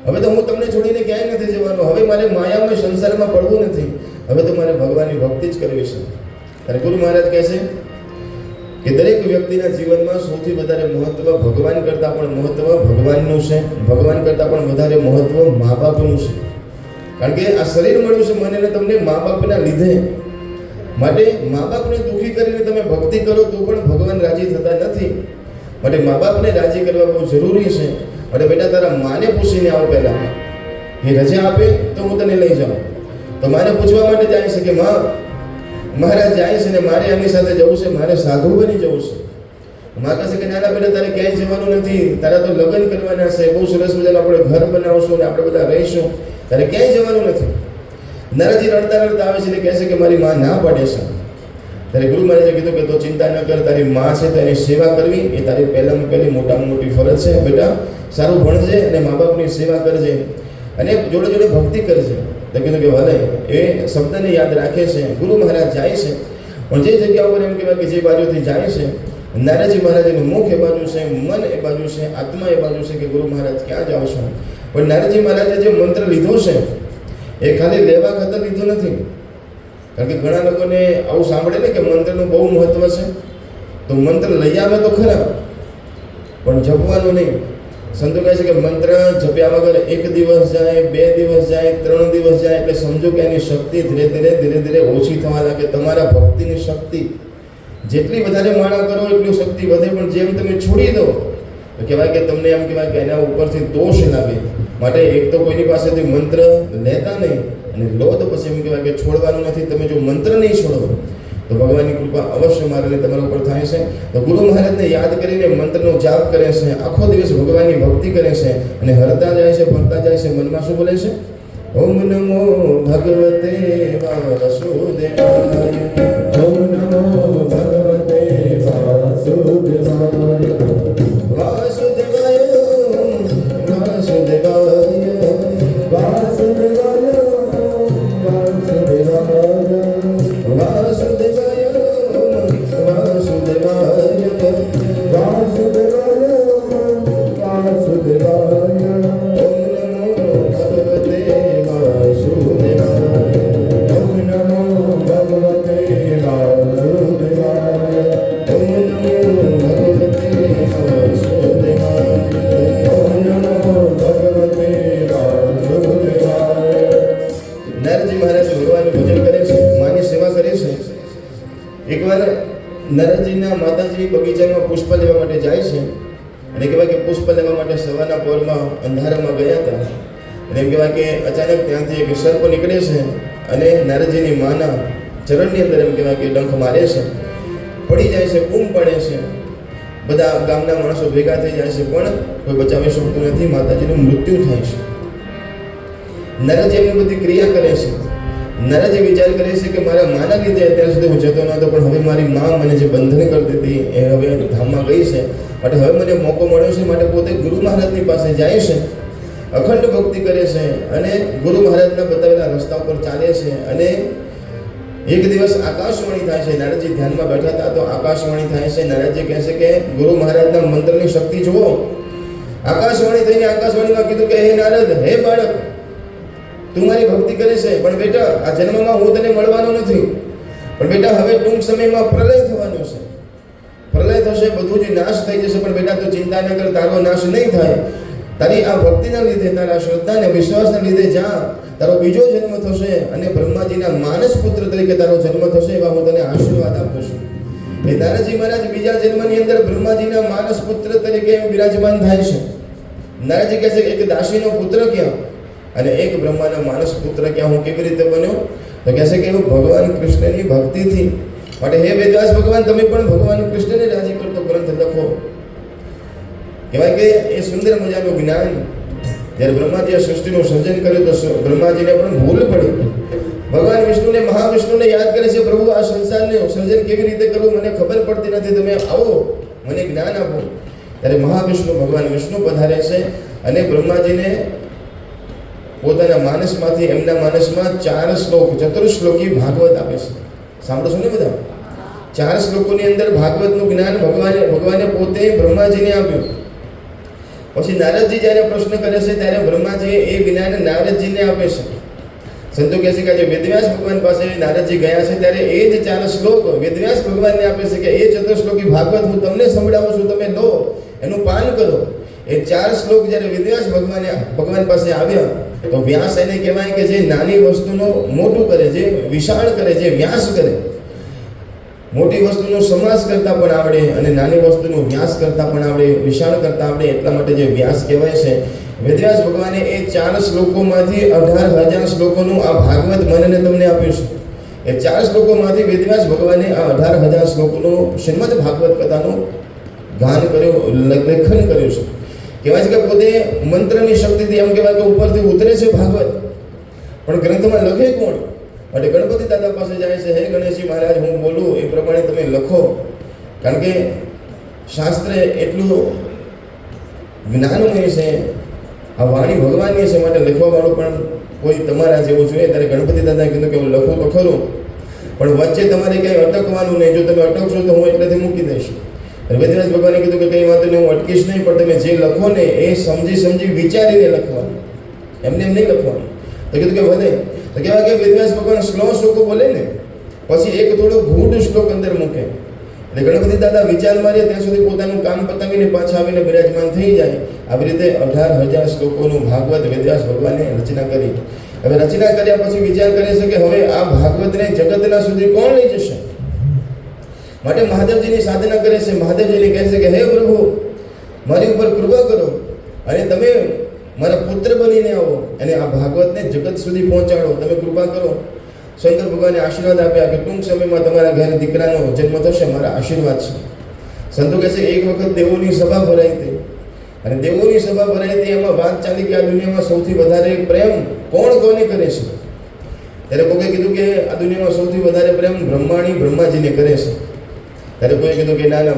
હવે તો હું તમને છોડીને ક્યાંય નથી જવાનું. હવે મારે માયામય સંસારમાં પડવું નથી. હવે તો મારે ભગવાનની ભક્તિ જ કરવી છે. અને ગુરુ મહારાજ કહે છે કે દરેક વ્યક્તિના જીવનમાં સૌથી વધારે મહત્વ ભગવાન કરતાં પણ મહત્વ ભગવાનનું છે. ભગવાન કરતાં પણ વધારે મહત્વ મા બાપનું છે. કારણ કે આ શરીર મળ્યું છે મને ને તમને મા બાપના લીધે. માટે મા બાપને દુઃખી કરીને તમે ભક્તિ કરો તો પણ ભગવાન રાજી થતા નથી. માટે મા બાપને રાજી કરવા બહુ જરૂરી છે. માટે બેટા તારા માને પૂછીને આવો. પહેલાં એ રજા આપે તો હું તને લઈ જાઉં. તો માને પૂછવા માટે જાય છે કે માં મહારાજ જાય છે ને મારે એમની સાથે જવું છે, મારે સાધુ બની જવું છે. માં કહે છે કે નાના બેટા તારે ક્યાંય જવાનું નથી, તારા તો લગ્ન કરવાના છે, બહુ સરસ મજાનું આપણે ઘર બનાવશું ને આપણે બધા રહીશું, તારે ક્યાંય જવાનું નથી. નારાજી રડતા રડતા આવે છે ને કહે છે કે મારી માં ના પાડે છે. ત્યારે ગુરુ મહારાજે કીધું કે તો ચિંતા ન કર, તારી માં છે તો એની સેવા કરવી એ તારી પહેલામાં પહેલી મોટામાં મોટી ફરજ છે. બેટા સારું ભણજે અને મા બાપની સેવા કરજે અને જોડે જોડે ભક્તિ કરજે. તો કીધું કે ભલે એ શબ્દને યાદ રાખે છે. ગુરુ મહારાજ જાય છે પણ જે જગ્યા ઉપર એમ કહેવાય કે જે બાજુથી જાય છે, નારાજી મહારાજનું મુખ એ બાજુ છે, મન એ બાજુ છે, આત્મા એ બાજુ છે કે ગુરુ મહારાજ ક્યાં જાઓ છો. પણ નારાજી મહારાજે જે મંત્ર લીધો છે એ ખાલી લેવા ખાતર લીધું નથી. કારણ કે ઘણા લોકોને આવું સાંભળે ને કે મંત્રનું બહુ મહત્વ છે, તો મંત્ર લઈ આવે તો ખરા પણ જપવાનું નહીં. સંતો કહે છે કે મંત્ર જપ્યા વગર 1 દિવસ જાય, 2 દિવસ જાય, 3 દિવસ જાય એટલે સમજો કે એની શક્તિ ધીરે ધીરે ઓછી થવા લાગે. તમારા ભક્તિની શક્તિ જેટલી વધારે માળા કરો એટલી શક્તિ વધે, પણ જેમ તમે છોડી દો તો કહેવાય કે તમને એમ કહેવાય કે એના ઉપરથી દોષ લાગે. માટે એક તો કોઈની પાસેથી મંત્ર લેતા નહીં, અને લો તો પછી એમ કહેવાય કે છોડવાનું નથી. તમે જો મંત્ર નહીં છોડો તો ભગવાનની કૃપા અવશ્ય મારાને તમારા ઉપર થાય છે. તો ગુરુ મહારાજને યાદ કરીને મંત્રનો જાપ કરે છે, આખો દિવસ ભગવાનની ભક્તિ કરે છે અને હરતા જાય છે, ફરતા જાય છે. મનમાં શું બોલે છે? ઓમ નમો ભગવતે વાસુદેવાય, ઓમ નમો ભગવતે વાસુદેવાય, વાસુદેવાય વાસુદેવાય વાસુદેવાય વાસુદેવાય વાસુદેવાય. એકવાર નારદજીના માતાજી બગીચામાં પુષ્પ લેવા માટે જાય છે અને કહેવાય કે પુષ્પ લેવા માટે સવારના પહોરમાં અંધારામાં ગયા હતા અને એમ કહેવાય કે અચાનક ત્યાંથી એક સર્પ નીકળે છે અને નારદજીની માના ચરણની અંદર એમ કહેવાય કે ડંખ મારે છે, પડી જાય છે, બૂમ પડે છે, બધા ગામના માણસો ભેગા થઈ જાય છે પણ કોઈ બચાવી શકતું નથી, માતાજીનું મૃત્યુ થાય છે. નારદજી એમની બધી ક્રિયા કરે છે. નારદજી વિચાર કરે છે કે મારા માના લીધે અત્યાર સુધી હું જતો નહોતો, પણ હવે મારી મા મને જે બંધન કરતી હતી એ હવે ધામમાં ગઈ છે, માટે હવે મને મોકો મળ્યો છે, માટે પોતે ગુરુ મહારાજની પાસે જાય છે, અખંડ ભક્તિ કરે છે અને ગુરુ મહારાજના બતાવેલા રસ્તા ઉપર ચાલે છે. અને એક દિવસ આકાશવાણી થાય છે. નારદજી ધ્યાનમાં બેઠા હતા તો આકાશવાણી થાય છે. નારદજી કહે છે કે ગુરુ મહારાજના મંત્રની શક્તિ જુઓ. આકાશવાણી થઈને આકાશવાણીમાં કીધું કે હે નારદ, હે બાળક, તું મારી ભક્તિ કરે છે, પણ બેટા આ જન્મમાં હું તને મળવાનો નથી, પણ બેટા હવે ટૂંક સમયમાં પ્રલય થવાનો છે, પ્રલય થશે, બધું જ નાશ થઈ જશે, પણ બેટા તું ચિંતા ન કર, તારો નાશ નહીં થાય. તારી આ ભક્તિના લીધે, તારા શ્રદ્ધા અને વિશ્વાસના લીધે જ્યાં તારો બીજો જન્મ થશે અને બ્રહ્માજીના માનસ પુત્ર તરીકે તારો જન્મ થશે, એવા હું તને આશીર્વાદ આપું છું. એ નારદજી મહારાજ બીજા જન્મની અંદર બ્રહ્માજીના માનસ પુત્ર તરીકે બિરાજમાન થાય છે. નારદજી કહે છે એક દાસીનો પુત્ર ક્યાં અને એક બ્રહ્માના માનસ પુત્ર ક્યાં, હું કેવી રીતે બન્યો? તો કહે છે કે એવું ભગવાન કૃષ્ણની ભક્તિથી. માટે હે વેદવ્યાસ ભગવાન, તમે પણ ભગવાન કૃષ્ણને રાજી કરતો ગ્રંથ લખો. કહેવાય કે એ સુંદર મજાનું જ્ઞાન જ્યારે બ્રહ્માજીએ સૃષ્ટિનું સર્જન કર્યું તો બ્રહ્માજીને પણ ભૂલ પડી. ભગવાન વિષ્ણુને, મહાવિષ્ણુને યાદ કરે છે, પ્રભુ આ સંસારનું સર્જન કેવી રીતે કરવું મને ખબર પડતી નથી, તમે આવો, મને જ્ઞાન આપો. ત્યારે મહાવિષ્ણુ, ભગવાન વિષ્ણુ પધારે છે અને બ્રહ્માજીને પોતાના માનસમાંથી, એમના માનસમાં 4 શ્લોક, ચતુર્શ્લોકી ભાગવત આપે છે. સાંભળો છો ને બધા? 4 શ્લોકોની અંદર ભાગવતનું જ્ઞાન ભગવાને પોતે બ્રહ્માજીને આપ્યું. પછી નારદજી જ્યારે પ્રશ્ન કરે છે ત્યારે બ્રહ્માજી એ જ્ઞાન નારદજીને આપે છે. સંતો કહે છે કે આજે વેદવ્યાસ ભગવાન પાસે નારદજી ગયા છે ત્યારે એ જ 4 શ્લોક વેદવ્યાસ ભગવાનને આપે છે કે એ ચતુર્શ્લોકી ભાગવત હું તમને સંભળાવું છું, તમે લો, એનું પાન કરો. એ 4 શ્લોક જ્યારે વેદવ્યાસ ભગવાન પાસે આવ્યા તો વ્યાસ એને કહેવાય કે જે નાની વસ્તુનો મોટું કરે, જે વિશાળ કરે, જે વ્યાસ કરે. મોટી વસ્તુનો સમાસ કરતા પણ આવડે અને નાની વસ્તુનો વ્યાસ કરતા પણ આવડે, વિશાળ કરતા આવડે, એટલા માટે જે વ્યાસ કહેવાય છે. વેદવ્યાસ ભગવાને એ 4 શ્લોકોમાંથી 18,000 શ્લોકોનું આ ભાગવત મનને તમને આપ્યું છે. એ 4 શ્લોકોમાંથી વેદવ્યાસ ભગવાને આ 18,000 શ્લોકોનું શ્રીમદ ભાગવત કથાનું ગાન કર્યું, લેખન કર્યું છે. કહેવાય છે કે પોતે મંત્રની શક્તિથી, એમ કહેવાય કે ઉપરથી ઉતરે છે ભાગવત, પણ ગ્રંથમાં લખે કોણ? માટે ગણપતિ દાદા પાસે જાય છે, હે ગણેશજી મહારાજ, હું બોલું એ પ્રમાણે તમે લખો. કારણ કે શાસ્ત્ર એટલું જ્ઞાનમય છે, આ વાણી ભગવાનની છે, માટે લખવાવાળું પણ કોઈ તમારા જેવું જોઈએ. ત્યારે ગણપતિ દાદાએ કીધું કે હું લખું તો ખરું, પણ વચ્ચે તમારે ક્યાંય અટકવાનું નહીં, જો તમે અટકશો તો હું એટલેથી મૂકી દઈશ. વેદવ્યાસ ભગવાને કીધું કે કંઈ વાંધો નહીં, હું અટકીશ નહીં, પણ તમે જે લખો ને એ સમજી વિચારીને લખવાનું, એમને એમ નહીં લખવાનું. તો કીધું કે ભલે. તો કહેવાય કે વેદવ્યાસ ભગવાન શ્લોકો બોલે ને પછી એક થોડો ગૂઢ શ્લોક અંદર મૂકે એટલે ગણપતિ દાદા વિચાર મારીએ ત્યાં સુધી પોતાનું કામ પતાવીને પાછા આવીને બિરાજમાન થઈ જાય. આવી રીતે 18,000 શ્લોકોનું ભાગવત વેદવ્યાસ ભગવાને રચના કરી. હવે રચના કર્યા પછી વિચાર કરે છે કે હવે આ ભાગવતને જગતના સુધી કોણ લઈ જશે? માટે મહાદેવજીની સાધના કરે છે. મહાદેવજીને કહે છે કે હે પ્રભુ, મારી ઉપર કૃપા કરો અને તમે મારા પુત્ર બનીને આવો અને આ ભાગવતને જગત સુધી પહોંચાડો, તમે કૃપા કરો. શંકર ભગવાને આશીર્વાદ આપ્યા કે ટૂંક સમયમાં તમારા ઘરે દીકરાનો જન્મ થશે, મારા આશીર્વાદ છે. સંતો કહે છે એક વખત દેવોની સભા ભરાઈ હતી અને દેવોની સભા ભરાઈ હતી, એમાં વાત ચાલી કે આ દુનિયામાં સૌથી વધારે પ્રેમ કોણ કોને કરે છે? ત્યારે કોઈએ કીધું કે આ દુનિયામાં સૌથી વધારે પ્રેમ બ્રહ્માજીને કરે છે. ત્યારે કોઈએ કીધું કે ના,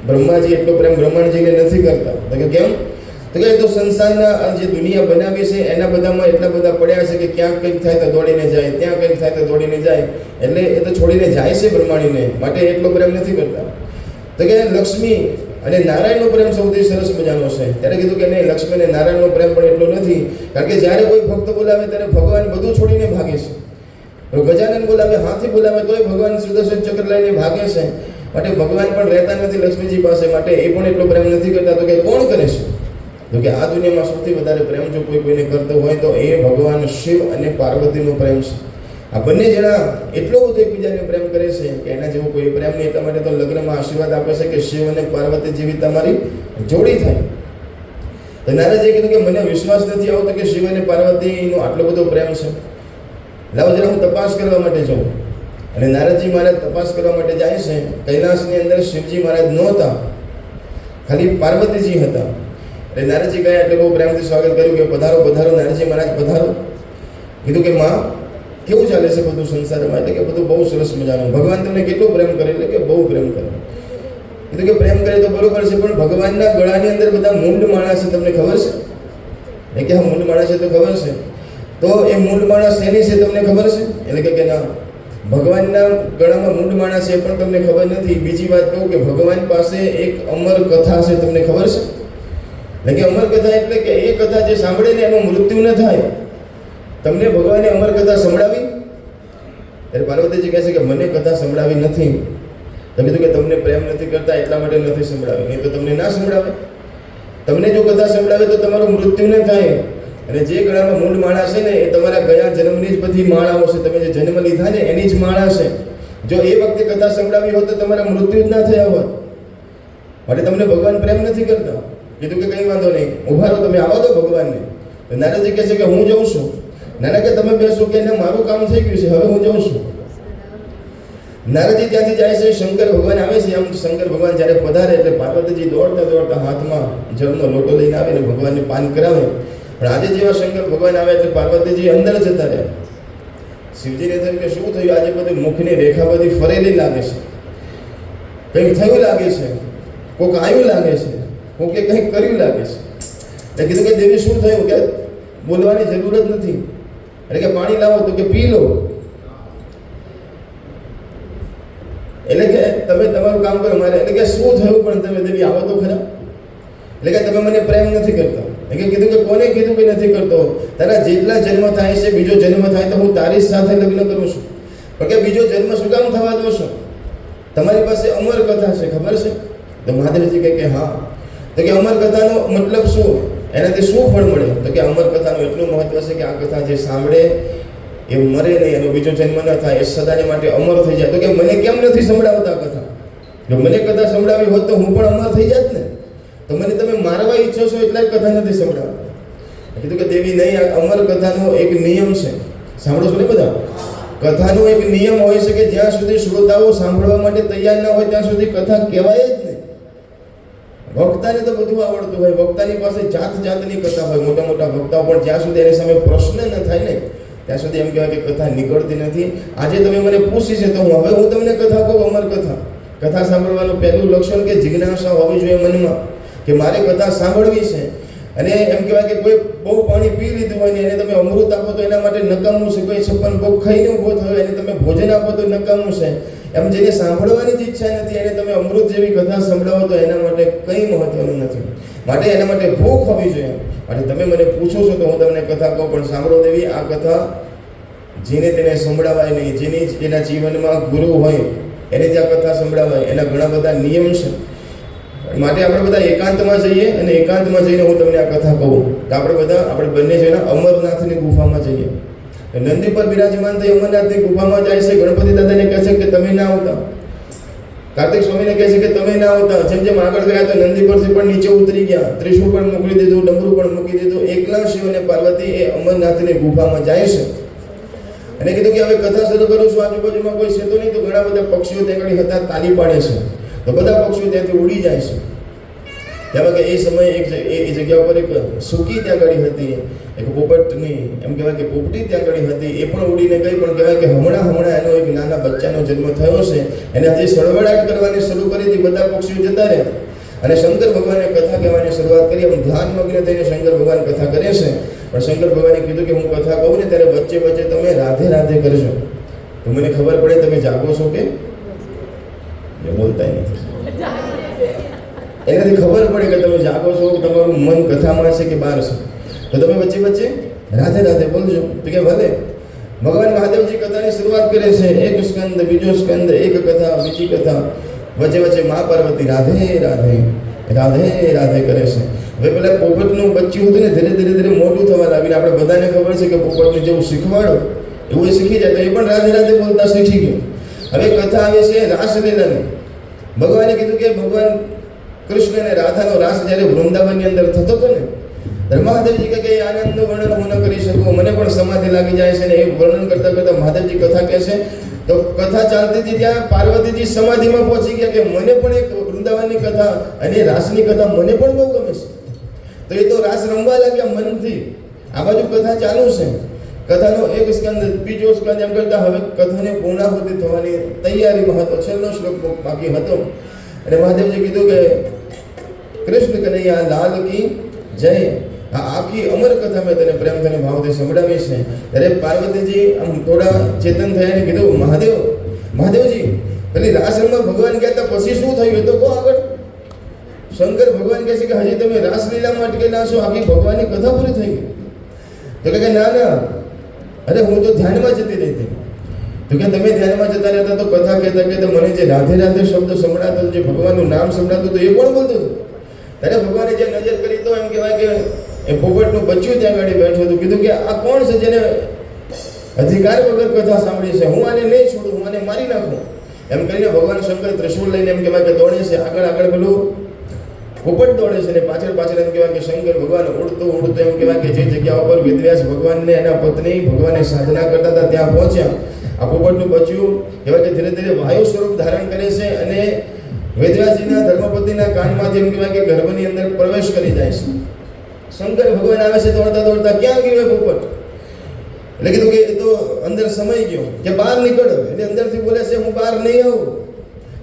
બ્રહ્માજી એટલો પ્રેમ બ્રહ્માંડજીને નથી કરતા. તો કે કેમ? તો કે તો સંસારના જે દુનિયા બનાવી છે એના બધામાં એટલા બધા પડ્યા છે કે ક્યાંક કંઈક થાય તો દોડીને જાય, ત્યાં કંઈક થાય તો દોડીને જાય, એટલે એ તો છોડીને જાય છે બ્રહ્માણીને, માટે એટલો પ્રેમ નથી કરતા. તો કે લક્ષ્મી અને નારાયણનો પ્રેમ સૌથી સરસ મજાનો છે. ત્યારે કીધું કે નહીં, લક્ષ્મી અને નારાયણનો પ્રેમ પણ એટલો નથી, કારણ કે જ્યારે કોઈ ભક્ત બોલાવે ત્યારે ભગવાન બધું છોડીને ભાગે છે. ગજાનન બોલાવે, હાથી બોલાવે તોય ભગવાન સુદર્શન ચક્ર લઈને ભાગે છે. માટે ભગવાન પણ રહેતા નથી લક્ષ્મીજી પાસે, માટે એ પણ એટલો પ્રેમ નથી કરતા. તો કે કોણ કરે છે? તો કે આ દુનિયામાં સૌથી વધારે પ્રેમ જો કોઈને કરતો હોય તો એ ભગવાન શિવ અને પાર્વતીનો પ્રેમ છે. આ બંને જણા એટલો બધો એકબીજાને પ્રેમ કરે છે કે એના જેવો કોઈ પ્રેમ નહીં. એટલા માટે તો લગ્નમાં આશીર્વાદ આપે છે કે શિવ અને પાર્વતી જેવી તમારી જોડી થાય. તો નારદજીએ કીધું કે મને વિશ્વાસ નથી આવતો કે શિવ અને પાર્વતીનો આટલો બધો પ્રેમ છે. લાવો જરા હું તપાસ કરવા માટે જાઉં. અને નારદજી મહારાજ તપાસ કરવા માટે જાય છે. કૈલાસની અંદર શિવજી મહારાજ નહોતા, ખાલી પાર્વતીજી હતા. એટલે નારદજી ગયા એટલે બહુ પ્રેમથી સ્વાગત કર્યું કે પધારો પધારો નારદજી મહારાજ પધારો. કીધું કે માં કેવું ચાલે છે બધું સંસારમાં? એટલે કે બધું બહુ સરસ મજાનું. ભગવાન તમને કેટલો પ્રેમ કરે? એટલે કે બહુ પ્રેમ કરે. કીધું કે પ્રેમ કરે તો બરોબર છે, પણ ભગવાનના ગળાની અંદર બધા મૂંડ માણસ છે, તમને ખબર છે? એ કે હા મૂંડ માણસ છે તો ખબર છે. તો એ મૂંડ માણસ શેની છે તમને ખબર છે? એટલે કે ના, ભગવાનના ગળામાં મૂંડ માણસ છે પણ તમને ખબર નથી. બીજી વાત કહું કે ભગવાન પાસે એક અમર કથા છે, તમને ખબર છે? એટલે કે અમર કથા એટલે કે એ કથા જે સાંભળે ને એનું મૃત્યુ ન થાય. તમને ભગવાને અમર કથા સંભળાવી? ત્યારે પાર્વતીજી કહે છે કે મને કથા સંભળાવી નથી. તમે કીધું કે તમને પ્રેમ નથી કરતા એટલા માટે નથી સંભળાવી, નહીં તો તમને ના સંભળાવે. તમને જો કથા સંભળાવે તો તમારું મૃત્યુ ન થાય. અને જે ગળામાં મૂળ માળા છે ને એ તમારા ગયા જન્મની જ બધી માળાઓ છે. તમે જે જન્મ લીધા ને એની જ માળા છે. જો એ વખતે કથા સંભળાવી હોત તો તમારા મૃત્યુ જ ના થયા હોત. માટે તમને ભગવાન પ્રેમ નથી કરતા. કીધું કે કંઈ વાંધો નહીં, ઉભા રહો, તમે આવવા દો ભગવાનને. નારદજી કહે છે કે હું જઉં છું. નાના કે તમે બેસો કે મારું કામ થઈ ગયું છે, હવે હું જઉં છું. નારદજી ત્યાંથી જાય છે. શંકર ભગવાન આવે છે. આમ શંકર ભગવાન જ્યારે પધારે એટલે પાર્વતીજી દોડતા દોડતા હાથમાં જળનો લોટો લઈને આવે ને ભગવાનને પાન કરાવે. પણ આજે જેવા શંકર ભગવાન આવે એટલે પાર્વતીજી અંદર જતા રહ્યા. શિવજીને થયું કે શું થયું? આજે બધી મુખની રેખા બધી ફરેલી લાગે છે, કંઈક થયું લાગે છે, કોઈક આવ્યું લાગે છે, કોઈકે કંઈક કર્યું લાગે છે. એટલે કીધું કે દેવી શું થયું? કે બોલવાની જરૂર જ નથી. એટલે કે પાણી લાવો તો કે પી લો. એટલે કે તમે તમારું કામ કરો મારે. એટલે કે શું થયું પણ તમે દેવી આવો તો ખરા? એટલે કે તમે મને પ્રેમ નથી કરતા. એટલે કીધું કે કોને કીધું કે નથી કરતો? તારા જેટલા જન્મ થાય છે, બીજો જન્મ થાય તો હું તારી સાથે લગ્ન કરું છું. પણ કે બીજો જન્મ શું કામ થવા દો છો? તમારી પાસે અમર કથા છે, ખબર છે? તો મહાદેવજી કહે કે હા. તો કે અમર કથાનો મતલબ શું? એનાથી શું ફળ મળે? તો કે અમર કથાનું એટલું મહત્વ છે કે આ કથા જે સાંભળે એ મરે નહીં, એનો બીજો જન્મ ન થાય, એ સદાને માટે અમર થઈ જાય. તો કે મને કેમ નથી સંભળાવતા કથા? જો મને કથા સંભળાવી હોત તો હું પણ અમર થઈ જાત ને. તો મને તમે મારવા ઈચ્છો છો એટલે કથા નથી સંભળાવતા. કીધું કે દેવી નહીં, આ અમર કથાનો એક નિયમ છે. સાંભળો છો ને બધા? કથાનો એક નિયમ હોય છે કે જ્યાં સુધી શ્રોતાઓ સાંભળવા માટે તૈયાર ના હોય ત્યાં સુધી કથા કહેવાય જ નહીં. વક્તાને તો બધું આવડતું હોય, વક્તાની પાસે જાત જાતની કથા હોય, મોટા મોટા વક્તાઓ, પણ જ્યાં સુધી એની સામે પ્રશ્ન ન થાય ને ત્યાં સુધી એમ કહેવાય કે કથા નીકળતી નથી. આજે તમે મને પૂછી છે તો હવે હું તમને કથા કહું, અમર કથા. કથા સાંભળવાનું પહેલું લક્ષણ કે જિજ્ઞાસા હોવી જોઈએ મનમાં કે મારે કથા સાંભળવી છે. અને એમ કહેવાય કે કોઈ બહુ પાણી પી લીધું હોય ને એને તમે અમૃત આપો તો એના માટે નકામું છે. કોઈ 56 ભોગ ખાઈને ઊભો થયો એને તમે ભોજન આપો તો નકામું છે. એમ જેને સાંભળવાની જ ઈચ્છા નથી એને તમે અમૃત જેવી કથા સંભળાવો તો એના માટે કંઈ મહત્વનું નથી. માટે એના માટે ભૂખ હોવી જોઈએ. માટે તમે મને પૂછો છો તો હું તમને કથા કહું, પણ સાંભળો દેવી, આ કથા જેને તેને સંભળાવાય નહીં, જેના જીવનમાં ગુરુ હોય એને જ આ કથા સંભળાવાય. એના ઘણા બધા નિયમ છે. માટે આપણે બધા એકાંતમાં જઈએ અને એકાંતમાં જઈને હું તમને આ કથા કહું. તો આપણે બંને જણા અમરનાથની ગુફામાં જઈએ. નંદી પર બિરાજમાન થઈ અમરનાથની ગુફામાં જાય છે. ગણપતિ દાદાને કહે છે કે તમે ના આવતા. કાર્તિક સ્વામીને કહે છે કે તમે ના આવતા. જેમ જેમ આગળ ગયા તો નંદી પરથી પણ નીચે ઉતરી ગયા, ત્રિશૂળ પણ મૂકી દીધું, ડમરું પણ મૂકી દીધું. એકલા શિવ અને પાર્વતી એ અમરનાથની ગુફામાં જાય છે. અને કીધું કે હવે કથા શરૂ કરું છું, આજુબાજુમાં કોઈ છે તો નહીં. તો ઘણા બધા પક્ષીઓ ત્યાં આગળ હતા, તાલી પાડે છે. તો બધા પક્ષીઓ ત્યાંથી ઉડી જાય છે. ત્યાં કે એ સમયે એ જગ્યા ઉપર એક સુકી ત્યાં આગળ હતી, એક પોપટની એમ કહેવાય કે પોપટી ત્યાં આગળ હતી. એ પણ ઉડીને ગઈ, પણ કહેવાય કે હમણાં એનો એક નાના બચ્ચાનો જન્મ થયો છે. એને હજી સળવળાટ કરવાની શરૂ કરી હતી. બધા પક્ષીઓ જતા રહ્યા અને શંકર ભગવાને કથા કહેવાની શરૂઆત કરી. આમ ધ્યાનમગ્ન થઈને શંકર ભગવાન કથા કરે છે. પણ શંકર ભગવાને કીધું કે હું કથા કહું ને ત્યારે વચ્ચે વચ્ચે તમે રાધે રાધે કરજો, તો મને ખબર પડે તમે જાગો છો કે બોલતા નથી. એનાથી ખબર પડે કે તમે જાગો છો, તમારું મન કથામાં છે કે બહાર છે. તો તમે વચ્ચે વચ્ચે રાધે રાધે બોલજો. તો કે ભલે. ભગવાન મહાદેવજી કથાની શરૂઆત કરે છે. એક સ્કંદ, બીજો સ્કંદ, એક કથા, બીજી કથા. વચ્ચે વચ્ચે મા પાર્વતી રાધે રાધે રાધે રાધે કરે છે. હવે પેલા પોપટનું બચ્ચું હતું ને ધીરે ધીરે મોટું થવા લાગ્યું. આપણે બધાને ખબર છે કે પોપટને જેવું શીખવાડો એવું એ શીખી જાય તો એ પણ રાધે રાધે બોલતા શીખી ગયો. હવે કથા આવે છે રાસલીલાની. ભગવાને કીધું કે ભગવાન કૃષ્ણ અને રાધાનો રાસ જ્યારે વૃંદાવનની અંદર થતો હતો ને, ત્યારે મહાદેવજી કે એ આનંદનું વર્ણન હું ન કરી શકું, મને પણ સમાધિ લાગી જાય છે. ને એ વર્ણન કરતા કરતા મહાદેવજી કથા કહે છે તો કથા ચાલતી હતી ત્યાં પાર્વતીજી સમાધિમાં પહોંચી ગયા કે મને પણ એક વૃંદાવનની કથા અને રાસની કથા મને પણ બહુ ગમે છે. તો એ તો રાસ રમવા લાગ્યા મનથી. આ બાજુ કથા ચાલુ છે, કથાનો એક સ્કંદ, બીજો સ્કંદ, એમ કરતા હવે કથાની પૂર્ણાહુતિ થવાની તૈયારીમાં હતો, છેલ્લો શ્લોક બાકી હતો. અને મહાદેવજી કીધું કે કૃષ્ણ કનૈયા લાલ કી જય. આ આખી અમર કથા મેં તને પ્રેમથી ભાવથી સંભળાવી છે. ત્યારે પાર્વતીજી આમ થોડા ચેતન થયા ને કીધું મહાદેવજી પેલી રાસરમમાં ભગવાન ગયા હતા પછી શું થયું એ તો કહો આગળ. શંકર ભગવાન કહે છે કે હજી તમે રાસલીલામાં અટકેલા છો, આખી ભગવાનની કથા પૂરી થઈ ગઈ. તો કે ના, અરે હું તો ધ્યાનમાં જતી રહી હતી. તો કે તમે ધ્યાનમાં જતા રહેતા તો કથા કહેતા કહેતા મને જે રાધે રાધે શબ્દ સંભળાતો, જે ભગવાનનું નામ સંભળાતું તો એ કોણ બોલતું હતું? ત્યારે ભગવાને જે નજર કરી તો એમ કહેવાય કે એ પોપટનું બચ્ચું ત્યાં આગળ બેઠું હતું. કીધું કે આ કોણ છે જેને અધિકાર વગર કથા સાંભળી છે? હું આને નહીં છોડું, હું આને મારી નાખું. એમ કરીને ભગવાન શંકર ત્રિશૂળ લઈને એમ કહેવાય કે દોડે છે. આગળ પેલું પોપટ દોડે છે ને પાછળ એમ કહેવાય કે શંકર ભગવાન ઉડતો એમ કહેવાય કે જે જગ્યા ઉપર વેદવ્યાસ ભગવાનને એના પત્ની ભગવાને સાધના કરતા હતા ત્યાં પહોંચ્યા. આ પોપટનું બચ્ચું કહેવાય કે ધીરે ધીરે વાયુ સ્વરૂપ ધારણ કરે છે અને વેદવ્યાસજીના ધર્મપતિના કાનમાંથી એમ કહેવાય કે ગર્ભની અંદર પ્રવેશ કરી જાય છે. શંકર ભગવાન આવે છે દોડતા, ક્યાં ગયો પોપટ? એટલે કીધું કે એ તો અંદર સમય ગયો કે બહાર નીકળ. એટલે અંદરથી બોલે છે હું બહાર નહીં આવું.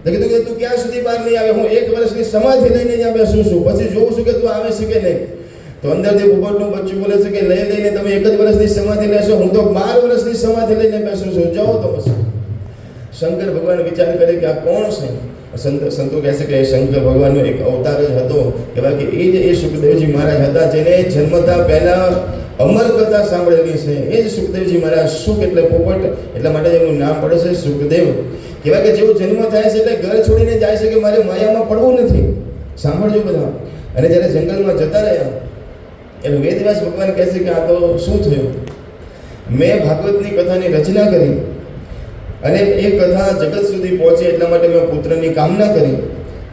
તો કીધું કે તું ક્યાં સુધી બહાર નહીં આવે? હું 1 વર્ષની સમાધિ લઈને ત્યાં બેસું છું, પછી જોઉં છું કે તું આવે છે કે નહીં. તો અંદરથી પોપટનું બચ્ચું બોલે છે કે લઈને તમે 1 જ વર્ષની સમાધિ લેશો, હું તો 12 વર્ષની સમાધિ લઈને બેસું છું, જાઓ તો પછી. શંકર ભગવાન વિચાર કરે કે આ કોણ છે? સંતો કહે છે કે શંકર ભગવાનનો એક અવતાર જ હતો. કહેવાય કે એ સુખદેવજી મહારાજ હતા જેને જન્મતા પહેલા અમર કથા સાંભળેલી છે. એ જ સુખદેવજી મહારાજ. સુખ એટલે પોપટ, એટલા માટે એનું નામ પડે છે સુખદેવ. કહેવાય કે જેવો જન્મ થાય છે એટલે ઘર છોડીને જાય છે કે મારે માયામાં પડવું નથી. સાંભળજો બધા. અને જ્યારે જંગલમાં જતા રહ્યા એટલે વેદવ્યાસ ભગવાન કહે છે કે આ તો શું થયું? મેં ભાગવતની કથાની રચના કરી અને એ કથા જગત સુધી પહોંચે એટલા માટે મેં પુત્રની કામના કરી.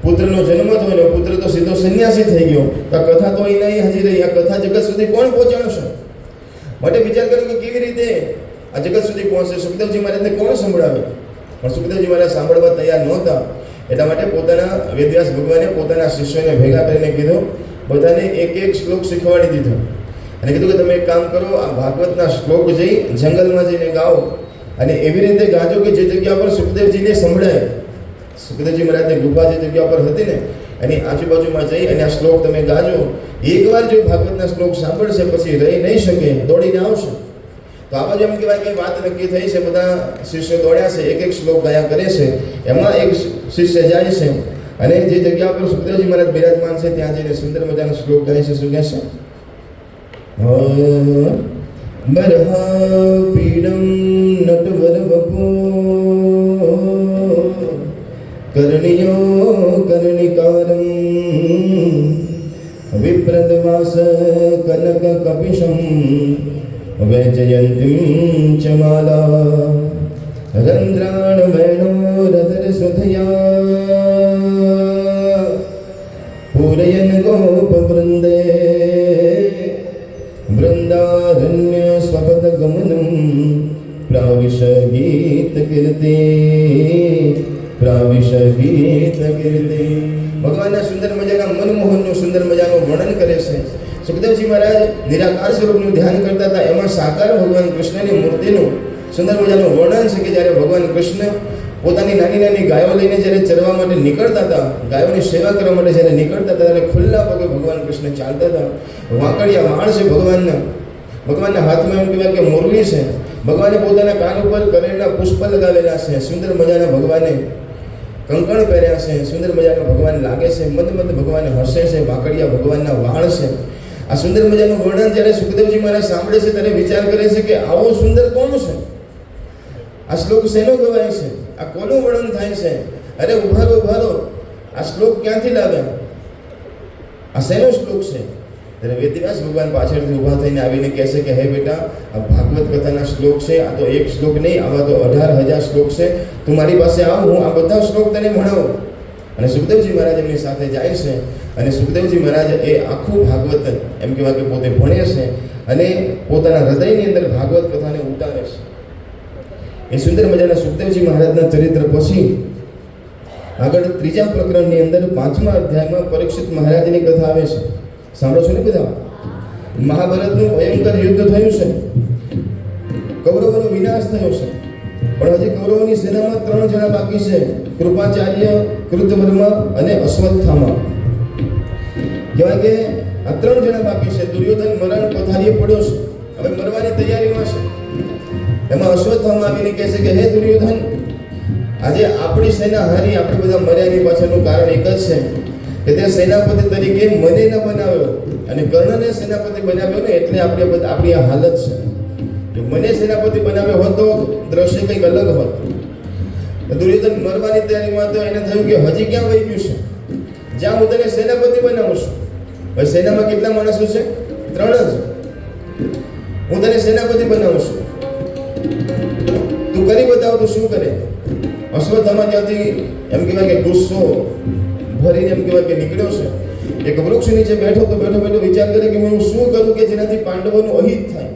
પુત્રનો જન્મ થયો ને પુત્ર તો સીધો સંન્યાસી થઈ ગયો. તો આ કથા તો અહીં નહીં હજી રહી. આ કથા જગત સુધી કોણ પહોંચાડશે? માટે વિચાર કર્યો કે કેવી રીતે આ જગત સુધી પહોંચશે? સુખદેવજી મહારાજને કોણ સંભળાવે? પણ સુખદેવજી મહારાજ સાંભળવા તૈયાર નહોતા. એટલા માટે પોતાના વેદવ્યાસ ભગવાને પોતાના શિષ્યોને ભેગા કરીને કીધું, બધાને એક શ્લોક શીખવાડી દીધો. અને કીધું કે તમે એક કામ કરો, આ ભાગવતના શ્લોક જઈ જંગલમાં જઈને ગાઓ અને એવી રીતે ગાજો કે જે જગ્યા પર સુખદેવજીને સંભળાય. સુખદેવજી મહારાજની ગુફા જે જગ્યા પર હતી ને એની આજુબાજુમાં જઈ અને આ શ્લોક તમે ગાજો. એકવાર જો ભાગવતના શ્લોક સાંભળશે પછી રહી નહીં શકે, દોડીને આવશે. તો આ બાજુ એમ કહેવાય કે વાત નક્કી થઈ છે. બધા શિષ્યો દોડ્યા છે, એક શ્લોક ગાયા કરે છે. એમાં એક શિષ્ય જાય છે અને જે જગ્યા પર સુખદેવજી મહારાજ બિરાજમાન છે ત્યાં જઈને સુંદર મજાનો શ્લોક ગાય છે. શું કહે છે? બરહાપીડમ નટવર વપો કર્ણિયો કર્ણિકારમ વિપ્રદવાસ કનક કપિશમ વૈજયંતીમ ચ માલા રંદ્રાણ વેણો રધર સુધયા પૂરયન ગોપ વૃંદે વૃંદારણ્ય સ્વપદ ગમનમ પ્રાવિશ ગીત કીર્તિ ભગવાનના સુંદર મજાના મનમોહનનું સુંદર મજાનું વર્ણન કરે છે. સુખદેવજી મહારાજ નિરાકાર સ્વરૂપનું ધ્યાન કરતા હતા. એમાં સાકાર ભગવાન કૃષ્ણની મૂર્તિનું સુંદર મજાનું વર્ણન છે કે જ્યારે ભગવાન કૃષ્ણ પોતાની નાની નાની ગાયો લઈને જ્યારે ચરવા માટે નીકળતા હતા, ગાયોની સેવા કરવા માટે જ્યારે નીકળતા હતા ત્યારે ખુલ્લા પગે ભગવાન કૃષ્ણ ચાલતા હતા. વાંકડિયા વાળ છે ભગવાનના હાથમાં એમ કહેવાય કે મુરલી છે. ભગવાને પોતાના કાન ઉપર કરેલા પુષ્પ લગાવેલા છે. સુંદર મજાના ભગવાને કંકણ પહેર્યા છે. સુંદર મજાના ભગવાન લાગે છે. મદ ભગવાન હસે છે. વાંકડિયા ભગવાનના વાળ છે. આ સુંદર મજાનું વર્ણન જ્યારે સુખદેવજી મહારાજ સાંભળે છે ત્યારે વિચાર કરે છે કે આવો સુંદર કોણ છે? આ શ્લોક શેનો ગવાય છે? આ કોનું વર્ણન થાય છે? અરે ઉભારો આ શ્લોક ક્યાંથી લાવ્યા? આ શેનો શ્લોક છે? ત્યારે વેદવ્યાસ ભગવાન પાછળથી ઊભા થઈને આવીને કહેશે કે હે બેટા, આ ભાગવત કથાના શ્લોક છે, આ તો એક શ્લોક નહીં, આવા તો 18,000 શ્લોક છે, તું મારી પાસે આવ, હું આ બધા શ્લોક તને ભણાવું. અને સુખદેવજી મહારાજ એમની સાથે જાય છે અને સુખદેવજી મહારાજ એ આખું ભાગવત એમ કહેવાય કે પોતે ભણે છે અને પોતાના હૃદયની અંદર ભાગવત કથાને ઉતારે છે. એ સુંદર મજાના સુખદેવજી મહારાજના ચરિત્ર પછી આગળ 3જા પ્રકરણની અંદર 5મા અધ્યાયમાં પરીક્ષિત મહારાજની કથા આવે છે. સાંભળો છો ને બધા? મહાભારતનું ભયંકર યુદ્ધ થયું છે, કૌરવોનો વિનાશ થયો છે, પણ હજી કૌરવોની સેનામાં 3 જણા બાકી છે, કૃપાચાર્ય, કૃતવર્મા અને અશ્વત્થામા. કહેવાય કે આ 3 જણા બાકી છે. દુર્યોધન મરણ પથારીએ પડ્યો છે, હવે મરવાની તૈયારીમાં છે. એમાં અશ્વત્થામા આવીને કહે છે કે હે દુર્યોધન, આજે આપણી સેના હારી, આપણે બધા મર્યાની પાછળનું કારણ એક જ છે કે તે સેનાપતિ તરીકે મને ન બનાવ્યો અને કર્ણને સેનાપતિ બનાવ્યો ને એટલે આપણી આ હાલત છે. જો મને સેનાપતિ બનાવ્યો હોત તો દ્રશ્ય કંઈક અલગ હોત. દુર્યોધન મરવાની તૈયારીમાં તો એને થયું કે હજી ક્યાં વહી ગયું છે, જ્યાં હું તને સેનાપતિ બનાવું છું. હવે સેનામાં કેટલા માણસો છે? 3 જ. હું તને સેનાપતિ બનાવું છું, તું કરી બતાવ તો શું કરે? અશ્વત્થામા ત્યાંથી એમ કહેવાય કે ગુસ્સો ભરીને એમ કહેવાય કે નીકળ્યો છે. એક વૃક્ષ નીચે બેઠો તો બેઠો વિચાર કરે કે હું શું કરું કે જેનાથી પાંડવોનું અહિત થાય.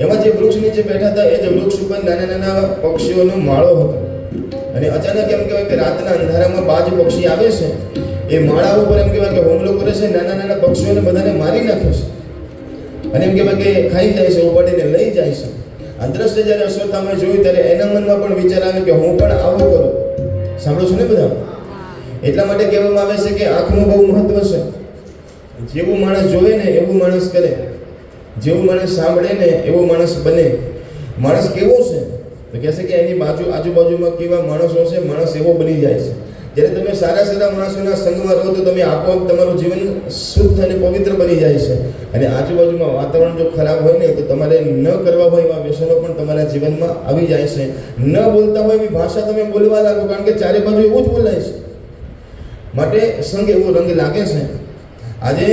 એમાં જે વૃક્ષ નીચે બેઠા હતા એ જ વૃક્ષ ઉપર નાના પક્ષીઓનો માળો હતો અને અચાનક એમ કહેવાય કે રાતના અંધારામાં બાજ પક્ષી આવે છે, એ માળા ઉપર એમ કહેવાય કે હુમલો કરે છે, નાના પક્ષીઓને બધાને મારી નાખે છે અને એમ કહેવાય કે ખાઈ જાય છે, ઉપાડીને લઈ જાય છે. આ દ્રશ્ય જ્યારે અશ્વત્થામાએ જોયું ત્યારે એના મનમાં પણ વિચાર આવ્યો કે હું પણ આવું કરું. સાંભળો છો ને બધા? એટલા માટે કહેવામાં આવે છે કે આંખનું બહુ મહત્વ છે. જેવું માણસ જોવે ને એવું માણસ કરે, જેવું માણસ સાંભળે ને એવો માણસ બને. માણસ કેવો છે તો કહેશે કે એની આજુબાજુમાં કેવા માણસો છે, માણસ એવો બની જાય છે. જ્યારે તમે સારા માણસોના સંગમાં રહો તો તમે આપોઆપ તમારું જીવન શુદ્ધ અને પવિત્ર બની જાય છે. અને આજુબાજુમાં વાતાવરણ જો ખરાબ હોય ને તો તમારે ન કરવા હોય એવા વ્યસનો પણ તમારા જીવનમાં આવી જાય છે. ન બોલતા હોય એવી ભાષા તમે બોલવા લાગો, કારણ કે ચારે બાજુ એવું જ બોલાય છે. માટે સંગ એવો રંગ લાગે છે. આજે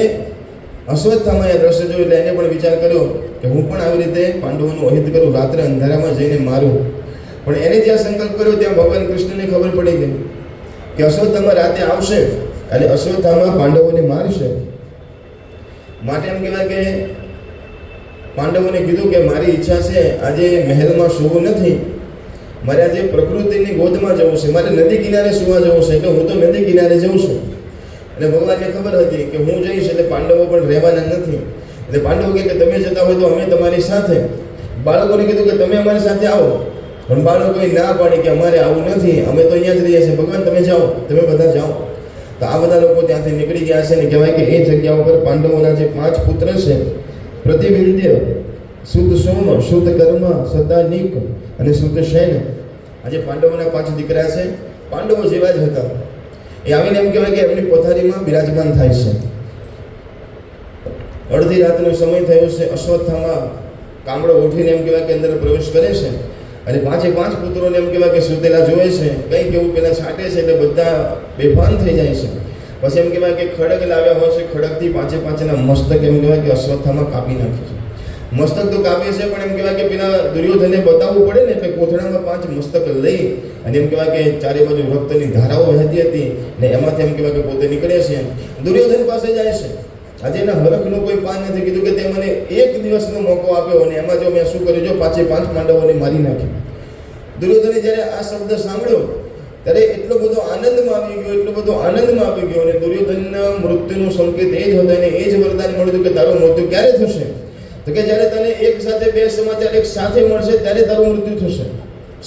અશ્વત્થામાએ દ્રશ્ય જોયું એટલે એને પણ વિચાર કર્યો કે હું પણ આવી રીતે પાંડવોનું અહિત કરું, રાત્રે અંધારામાં જઈને મારું. પણ એને જ્યાં સંકલ્પ કર્યો ત્યાં ભગવાન કૃષ્ણને ખબર પડી ગઈ કે અશ્વત્થામા રાતે આવશે અને અશ્વત્થામા પાંડવોને મારશે. માટે એમ કહેવાય કે પાંડવોને કીધું કે મારી ઈચ્છા છે આજે મહેલમાં સૂવું નથી, મારે આજે પ્રકૃતિની ગોદમાં જવું છે, મારે નદી કિનારે સૂવા જવું છે, એટલે હું તો નદી કિનારે જઉં છું. અને ભગવાનને ખબર હતી કે હું જઈશ એટલે પાંડવો પણ રહેવાના નથી. એટલે પાંડવો કહે કે તમે જતા હોય તો અમે તમારી સાથે. બાળકોને કીધું કે તમે અમારી સાથે આવો, પણ બાળકોએ ના પાડી કે અમારે આવું નથી, અમે તો અહીંયા જ રહીએ છીએ. ભગવાન તમે જાઓ, તમે બધા જાઓ. તો આ બધા લોકો ત્યાંથી નીકળી ગયા છે ને કહેવાય કે એ જગ્યા ઉપર પાંડવોના જે 5 પુત્ર છે, પ્રતિવિંધ્ય, શુદ્ધ સોમ, શુદ્ધ કર્મ, સદાનિક અને શુદ્ધ શૈન, આજે પાંડવોના 5 દીકરા છે. પાંડવો જેવા જ હતા. એ આવીને એમ કહેવાય કે એમની પથારીમાં બિરાજમાન થાય છે. અડધી રાતનો સમય થયો છે. અશ્વત્થામા કામડો ઉઠીને એમ કહેવાય કે અંદર પ્રવેશ કરે છે અને 5 પુત્રોને એમ કહેવાય કે સુતેલા જોવે છે. કંઈક એવું પેલા છાંટે છે એટલે બધા બેભાન થઈ જાય છે. પછી એમ કહેવાય કે ખડગ લાવ્યા હોય છે, ખડગથી 5ના મસ્તક એમ કહેવાય કે અશ્વત્થામા કાપી નાખે છે. મસ્તક તો કાપે છે પણ એમ કહેવાય કે પેલા દુર્યોધનને બતાવવું પડે ને, એટલે કોથળામાં 5 મસ્તક લઈ અને એમ કહેવાય કે ચારે બાજુ રક્તની ધારાઓ વહેતી હતી ને એમાંથી એમ કહેવાય કે પોતે નીકળે છે. દુર્યોધન પાસે જાય છે. આજે એના હરખનો કોઈ પાન નથી. કીધું કે તે મને 1 દિવસનો મોકો આપ્યો અને એમાં જો મેં શું કર્યું, જો 5 પાંડવોને મારી નાખ્યા. દુર્યોધને જ્યારે આ શબ્દ સાંભળ્યો ત્યારે એટલો બધો આનંદમાં આવી ગયો અને દુર્યોધનના મૃત્યુનો સંકેત એ જ હતો અને એ જ વરદાન મળ્યું કે તારું મૃત્યુ ક્યારે થશે? તો કે જ્યારે તને એક સાથે 2 સમાચાર એક સાથે મળશે ત્યારે તારું મૃત્યુ થશે.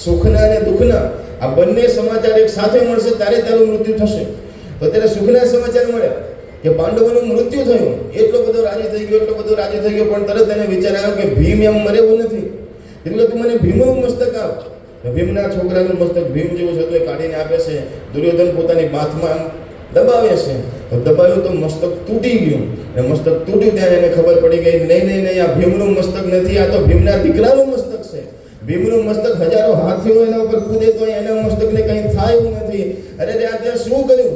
સુખના અને દુઃખના આ બંને સમાચાર એક સાથે મળશે ત્યારે તારું મૃત્યુ થશે. તો ત્યારે સુખના સમાચાર મળ્યા કે પાંડવોનું મૃત્યુ થયું. એટલો બધો રાજી થઈ ગયો પણ તરત એને વિચાર આવ્યો કે ભીમ એમ મરેવું નથી, એટલે તું મને ભીમનું મસ્તક આપ. ભીમના છોકરાનું મસ્તક ભીમ જેવું છે તો એ કાઢીને આપે છે. દુર્યોધન પોતાની બાથમાં દબાવે છે તો દબાવ્યું તો મસ્તક તૂટી ગયું. અને મસ્તક તૂટ્યું ત્યાં એને ખબર પડી ગઈ નહીં આ ભીમનું મસ્તક નથી, આ તો ભીમના દીકરાનું મસ્તક છે. ભીમનું મસ્તક હજારો હાથીઓ એના ઉપર કૂદે તો એના મસ્તકને કંઈ થાય એવું નથી. અરે આ ત્યાં શું કર્યું?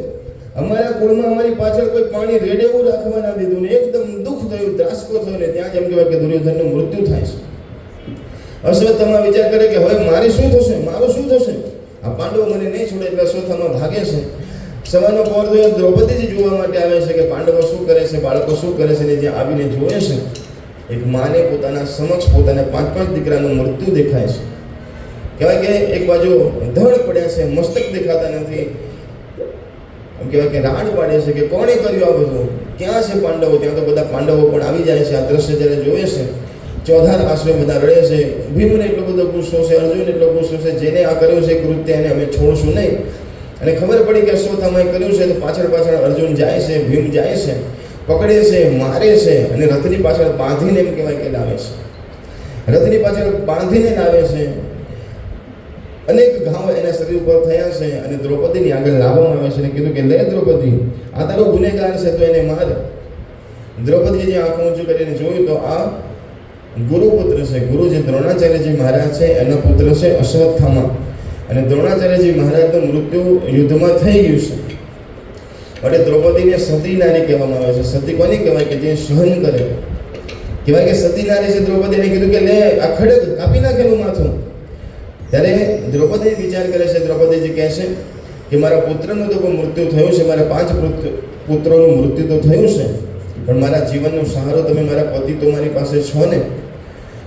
અમારા કુળમાં અમારી પાછળ કોઈ પાણી રેડેવું રાખવા ના દીધું ને એકદમ દુઃખ થયું, ત્રાસકો થયો ને ત્યાં જ એમ કહેવાય કે દુર્યોધનનું મૃત્યુ થાય છે. અશ્વત્થામા વિચાર કરે કે હવે મારી શું થશે, મારું શું થશે, આ પાંડવો મને નહીં છોડે, એટલે અશ્વત્થામા ભાગે છે. સવારનો પહોર થયો, દ્રૌપદીજી જોવા માટે આવે છે કે પાંડવો શું કરે છે, બાળકો શું કરે છે, ને જ્યાં આવીને જોવે છે એક માને પોતાના સમક્ષ પોતાના 5 દીકરાનું મૃત્યુ દેખાય છે. કહેવાય કે એક બાજુ ધડ પડ્યા છે, મસ્તક દેખાતા નથી, એમ કહેવાય કે રાડ પાડે છે કે કોણે કર્યું આ બધું, ક્યાં છે પાંડવો. ત્યાં તો બધા પાંડવો પણ આવી જાય છે. આ દ્રશ્ય જ્યારે જોવે છે, ચોધાર આંસુએ બધા રડે છે. ભીમને એટલો બધો ગુસ્સો છે, અર્જુન એટલો ગુસ્સો છે, જેને આ કર્યું છે કૃત્ય એને અમે છોડશું નહીં. અને ખબર પડી કે અશ્વત્થામાએ કર્યું છે, તો પાછળ પાછળ અર્જુન જાય છે, ભીમ જાય છે, પકડે છે, મારે છે અને રથની પાછળ બાંધીને એમ કહેવાય કે લાવે છે. રથની પાછળ બાંધીને લાવે છે. અનેક ઘાવ એના શરીર ઉપર થયા છે અને દ્રૌપદીની આગળ લાવવામાં આવે છે અને કીધું કે લે દ્રૌપદી, આ તારો ગુનેગાર છે તો એને માર. દ્રૌપદીએ જે આંખો ઊંચું કરીને જોયું તો આ ગુરુપુત્ર છે. ગુરુ જે દ્રોણાચાર્યજી મહારાજ છે એના પુત્ર છે અશ્વત્થામા. અને દ્રોણાચાર્યજી મહારાજનું મૃત્યુ યુદ્ધમાં થઈ ગયું છે. એટલે દ્રૌપદીને સતી નારી કહેવામાં આવે છે. સતી કોની કહેવાય કે જે સહન કરે, કહેવાય કે સતી નારી છે. દ્રૌપદીને કીધું કે લે આ ખડગ કાપી નાખેલું માથું. ત્યારે દ્રૌપદી વિચાર કરે છે. દ્રૌપદીજી કહે છે કે મારા પુત્રનું તો મૃત્યુ થયું છે, મારા 5 પુત્રોનું મૃત્યુ તો થયું છે, પણ મારા જીવનનો સહારો તમે મારા પતિ તો મારી પાસે છો ને.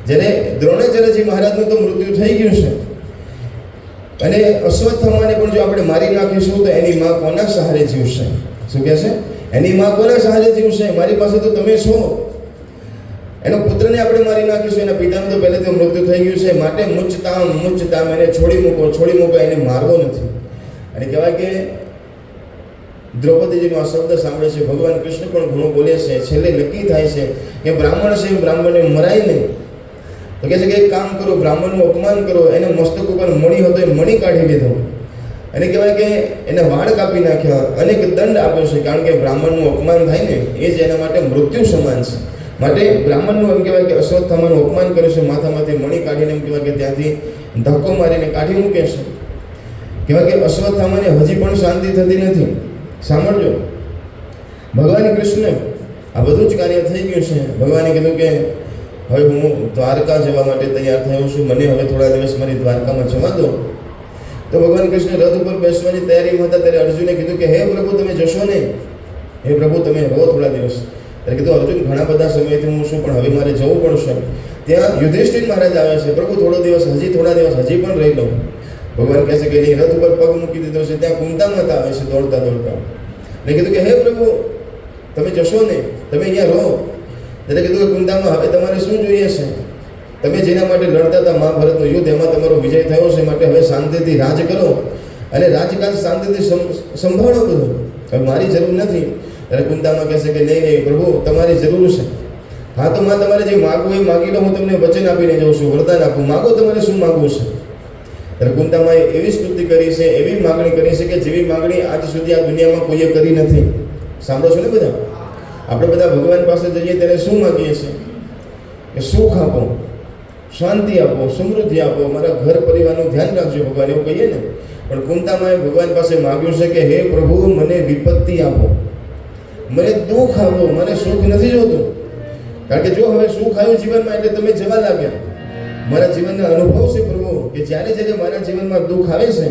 જ્યારે દ્રોણાચાર્યજી મહારાજનું તો મૃત્યુ થઈ ગયું છે અને અશ્વત્થામાને પણ જો આપણે મારી નાખીશું તો એની માં કોના સહારે જીવશે? શું કહે છે? એની માં કોના સહારે જીવશે? મારી પાસે તો તમે છો. એનો પુત્રને આપણે મારી નાખીશું, એના પિતાનું તો પહેલેથી મૃત્યુ થઈ ગયું છે, માટે મુચતામ એને છોડી મૂકો, એને મારવો નથી. અને કહેવાય કે દ્રૌપદીજીનો આ શબ્દ સાંભળે છે. ભગવાન કૃષ્ણ પણ ઘણું બોલે છે. છેલ્લે નક્કી થાય છે કે બ્રાહ્મણ છે, બ્રાહ્મણને મરાય નહીં. તો કહે છે કે એક કામ કરો, બ્રાહ્મણનું અપમાન કરો, એને મસ્તક ઉપર મણી હતો એ મણી કાઢી લીધો અને કહેવાય કે એને વાળ કાપી નાખ્યા, અનેક દંડ આપ્યો છે. કારણ કે બ્રાહ્મણનું અપમાન થાય ને એ જ એના માટે મૃત્યુ સમાન છે. માટે બ્રાહ્મણનું એમ કહેવાય કે અશ્વત્થામાનું અપમાન કરે છે, માથામાંથી મણી કાઢીને એમ કહેવાય કે ત્યાંથી ધક્કો મારીને કાઢી મૂકે છે. કહેવાય કે અશ્વત્થામાને હજી પણ શાંતિ થતી નથી. સાંભળજો, ભગવાન કૃષ્ણ આ બધું જ કાર્ય થઈ ગયું છે. ભગવાને કીધું કે હવે હું દ્વારકા જવા માટે તૈયાર થયો છું, મને હવે થોડા દિવસ મારી દ્વારકામાં જવા દો. તો ભગવાન કૃષ્ણ રથ ઉપર બેસવાની તૈયારીમાં હતા ત્યારે અર્જુને કીધું કે હે પ્રભુ તમે જશો નહીં, હે પ્રભુ તમે રહો થોડા દિવસ. ત્યારે કીધું અર્જુન ઘણા બધા સમયથી હું છું પણ હવે મારે જવું પડશે. ત્યાં યુધિષ્ઠિર મહારાજ આવે છે. પ્રભુ થોડો દિવસ હજી પણ રહી લઉં. ભગવાન કહે છે કે નહીં, રથ ઉપર પગ મૂકી દીધો છે. ત્યાં કુંતા માતા આવે છે દોડતા. એટલે કીધું કે હે પ્રભુ તમે જશો નહીં, તમે અહીંયા રહો. એટલે કીધું કે કુંતામાં હવે તમારે શું જોઈએ છે? તમે જેના માટે લડતા હતા મહાભારતનું યુદ્ધ, એમાં તમારો વિજય થયો છે, માટે હવે શાંતિથી રાજ કરો અને રાજકાજ શાંતિથી સંભાળો બધું. હવે મારી જરૂર નથી. ત્યારે કુંતામાં કહે છે કે નહીં પ્રભુ તમારી જરૂર છે. હા તો માં તમારે જે માગવું એ માગી લો, હું તમને વચન આપીને જાઉં છું, વરદાન આપું, માગો તમારે શું માગવું છે. ત્યારે કુંતામાએ એવી સ્તુતિ કરી છે, એવી માગણી કરી છે કે જેવી માગણી આજ સુધી આ દુનિયામાં કોઈએ કરી નથી. સાંભળો છો ને બધા? આપણે બધા ભગવાન પાસે જઈએ ત્યારે શું માગીએ છીએ? કે સુખ આપો, શાંતિ આપો, સમૃદ્ધિ આપો, મારા ઘર પરિવારનું ધ્યાન રાખજો ભગવાન, એવું કહીએ ને. પણ કુંતામાએ ભગવાન પાસે માગ્યું છે કે હે પ્રભુ મને વિપત્તિ આપો, મને દુઃખ આપો, મને સુખ નથી જોતું. કારણ કે જો હવે સુખ આવ્યું જીવનમાં એટલે તમે જવા લાગ્યા. મારા જીવનનો અનુભવ છે પ્રભુ કે જ્યારે મારા જીવનમાં દુઃખ આવે છે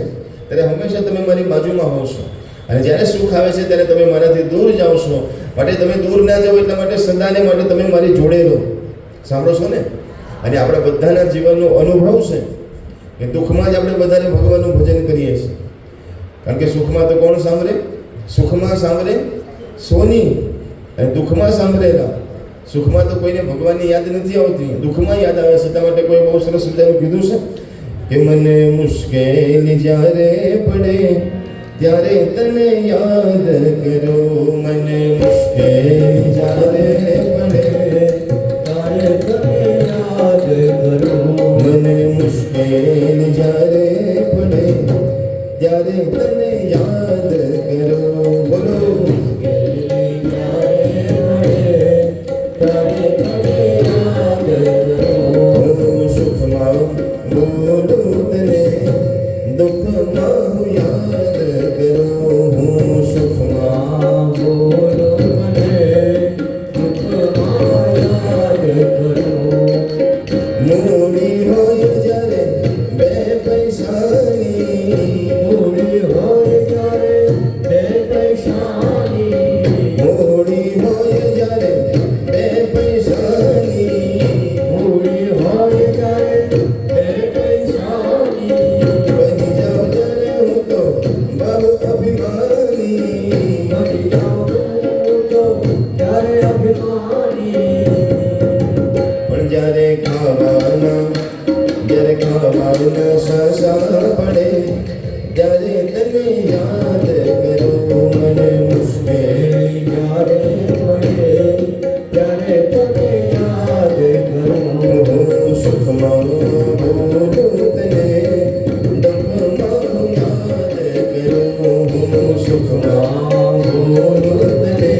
ત્યારે હંમેશા તમે મારી બાજુમાં હોવ છો, અને જ્યારે સુખ આવે છે ત્યારે તમે મારાથી દૂર જાઓ છો. માટે તમે દૂર ના જાઓ એટલા માટે સદાને માટે તમે મારી જોડે રહો. સાંભળો છો ને? અને આપણા બધાના જીવનનો અનુભવ છે કે દુઃખમાં જ આપણે બધાને ભગવાનનું ભજન કરીએ છીએ. કારણ કે સુખમાં તો કોણ સાંભળે? સુખમાં સાંભળે સોની, અને દુઃખમાં સાંભળેલા. સુખમાં તો કોઈને ભગવાનની યાદ નથી આવતી, દુઃખમાં યાદ આવે છે. એટલા માટે કોઈ બહુ સરસ શબ્દનું કીધું છે કે મને મુશ્કેલી જ્યારે પડે ત્યારે તને યાદ કરો, મને મુશ્કેલી જ્યારે પડે ત્યારે તને યાદ કરો, મને મુશ્કેલી જ્યારે પડે ત્યારે તને યાદ કરો. બોલો દુઃખમાં યાદ કરો, હું સુખમાં સુખમાં બોલો મને દુઃખમાં યાદ કરો. મૂડી હોય જ્યારે બે પૈસાની, મૂડી હોય ત્યારે બે પૈસાની, મૂડી હોય જ્યારે બે પૈસાની, મૂડી હોય ત્યારે બે પૈસાની, બની જાઉં ત્યારે હું તો બહુ અભિમાની. બની જાઉં તો ત્યારે અભિમાની. પણ જ્યારે ખાવાના સસા પડે ત્યારે તને યાદ કરું. મને મુશ્કેલી જ્યારે પડે ત્યારે તને યાદ કરું. હું સુખમાં બોલું તને, દુઃખમાં યાદ કરું. હું સુખમાં બોલું તને,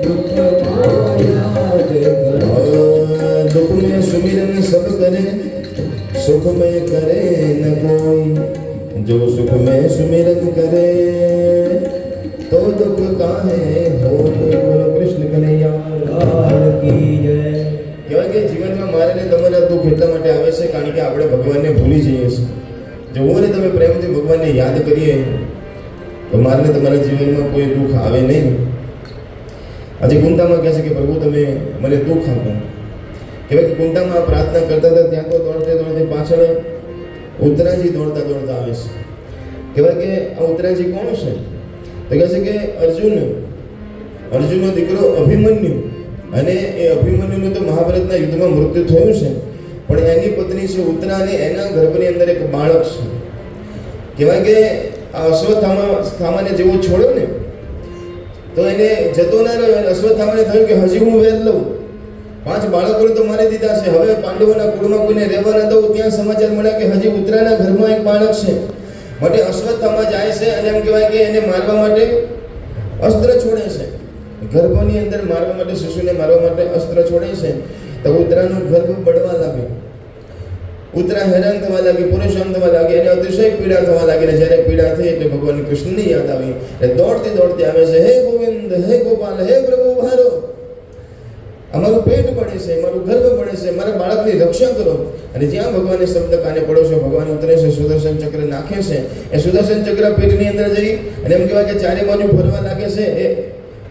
દુઃખમાં યાદ કરું. दुख में सुमिरन सब करे, सुख में करे न कोई. जो सुख में सुमिरन करे तो दुख काहे हो. बोलो कृष्ण कन्हैया લાલ કી જય. કહેવાય કે જીવનમાં મારે ને તમારા દુઃખ એટલા માટે આવે છે કારણ કે આપણે ભગવાનને ભૂલી જઈએ છીએ. જો હું ને તમે પ્રેમથી ભગવાનને યાદ કરીએ તો મારે ને તમારા જીવનમાં કોઈ દુઃખ આવે નહીં. આજે કુંતામાં કહે છે કે પ્રભુ તમે મને દુઃખ આપો. કહેવાય કે કુંતામાં પ્રાર્થના કરતા હતા ત્યાં તો દોડતે પાછળ ઉત્તરાજી દોડતા આવે છે. કહેવાય કે આ ઉત્તરાજી કોણ છે? તો કહે છે કે અર્જુનનો દીકરો અભિમન્યુ. અને એ અભિમન્યુનું તો મહાભારતના યુદ્ધમાં મૃત્યુ થયું છે, પણ એની પત્ની છે ઉત્તરા અને એના ગર્ભની અંદર એક બાળક છે. કહેવાય કે આ અશ્વત્થામાને જેવો છોડ્યો ને તો એને જતો ના રહ્યો. અશ્વત્થામાને થયું કે હજી હું વેર લઉં, 5 બાળકોને તો મારી દીધા છે, હવે પાંડવોના કુળમાં કોઈને રહેવા ન દઉં. ત્યાં સમાચાર મળ્યા કે હજી ઉત્તરાના ઘરમાં એક બાળક છે. માટે અશ્વત્થામા જાય છે અને એમ કહેવાય કે એને મારવા માટે અસ્ત્ર છોડે છે. ગર્ભની અંદર મારવા માટે, શિશુને મારવા માટે અસ્ત્ર છોડે છે. તો ઉત્તરાનું ગર્ભ બળવા લાગ્યું. ઉત્તરા હેરાન થવા લાગી, પરેશાન થવા લાગી, એને અતિશય પીડા થવા લાગી. ને જ્યારે પીડા થઈ એટલે ભગવાન કૃષ્ણની યાદ આવી. એટલે દોડતી આવે છે, હે ગોવિંદ, હે ગોપાલ, હે પ્રભુ ભારો, અમારું પેટ પડે છે, મારું ગર્ભ પડે છે, મારા બાળકની રક્ષા કરો. અને જ્યાં ભગવાનને શબ્દ કાને પડો છો, ભગવાન ઉતરે છે, સુદર્શન ચક્ર નાખે છે. એ સુદર્શન ચક્ર પેટની અંદર જઈ અને એમ કહેવાય કે ચારે બાજુ ફરવા લાગે છે. એ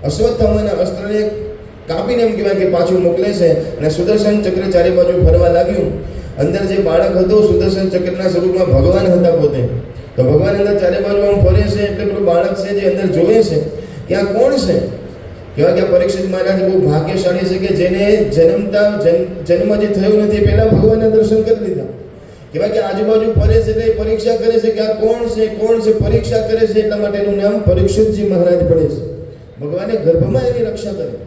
અશ્વત્થામાના અસ્ત્રને કાપીને એમ કહેવાય કે પાછું મોકલે છે અને સુદર્શન ચક્ર ચારે બાજુ ફરવા લાગ્યું. અંદર જે બાળક હતો સુદર્શન ચક્રના સ્વરૂપમાં ભગવાન હતા પોતે. તો ભગવાન અંદર ચારે બાજુ આમ ફરે છે એટલે પેલું બાળક છે જે અંદર જોવે છે કે આ કોણ છે. કહેવાય કે પરીક્ષિત મહારાજ બહુ ભાગ્યશાળી છે કે જેને જન્મ જે થયું નથી પહેલા ભગવાનના દર્શન કરી લીધા. કહેવાય કે આજુબાજુ ફરે છે એટલે પરીક્ષા કરે છે કે આ કોણ છે, પરીક્ષા કરે છે. એટલા માટે એનું નામ પરીક્ષિતજી મહારાજ પડે છે. ભગવાને ગર્ભમાં એની રક્ષા કરી.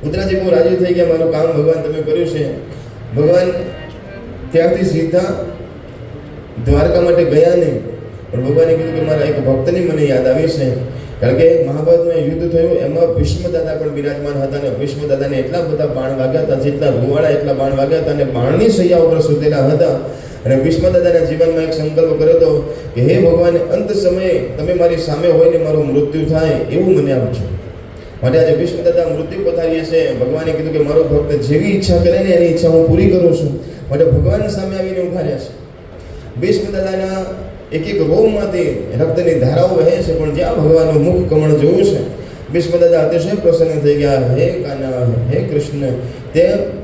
ઉત્તરાજી બહુ રાજી થઈ ગયા, મારું કામ ભગવાન તમે કર્યું છે. ભગવાન ત્યાંથી સીધા દ્વારકા માટે ગયા નહીં, પણ ભગવાને કીધું કે મારા એક ભક્તની મને યાદ આવી છે. કારણ કે મહાભારતનું યુદ્ધ થયું એમાં ભીષ્મ દાદા પણ બિરાજમાન હતા. અને ભીષ્મ દાદાને એટલા બધા બાણ વાગ્યા હતા, જેટલા રૂવાડા એટલા બાણ વાગ્યા હતા, અને બાણની સૈયા ઉપર સુતેલા હતા. અને ભીષ્મ દાદાના જીવનમાં એક સંકલ્પ કર્યો હતો કે હે ભગવાન, અંત સમયે તમે મારી સામે હોય ને મારું મૃત્યુ થાય એવું મને આપજો. માટે આજે ભીષ્મ દાદા મૃત્યુ પથારીએ છે. ભગવાને કીધું કે મારો ભક્ત જેવી ઈચ્છા કરે ને એની ઈચ્છા હું પૂરી કરું છું. માટે ભગવાન સામે આવીને ઉભા રહ્યા છે. ભીષ્મ દાદાના એક રોમમાંથી રક્તની ધારાઓ વહે છે, પણ જ્યાં ભગવાનનું મુખ કમળ જોયું છે ભીષ્મ દાદા અતિશય પ્રસન્ન થઈ ગયા. હે કાના, હે કૃષ્ણ, તે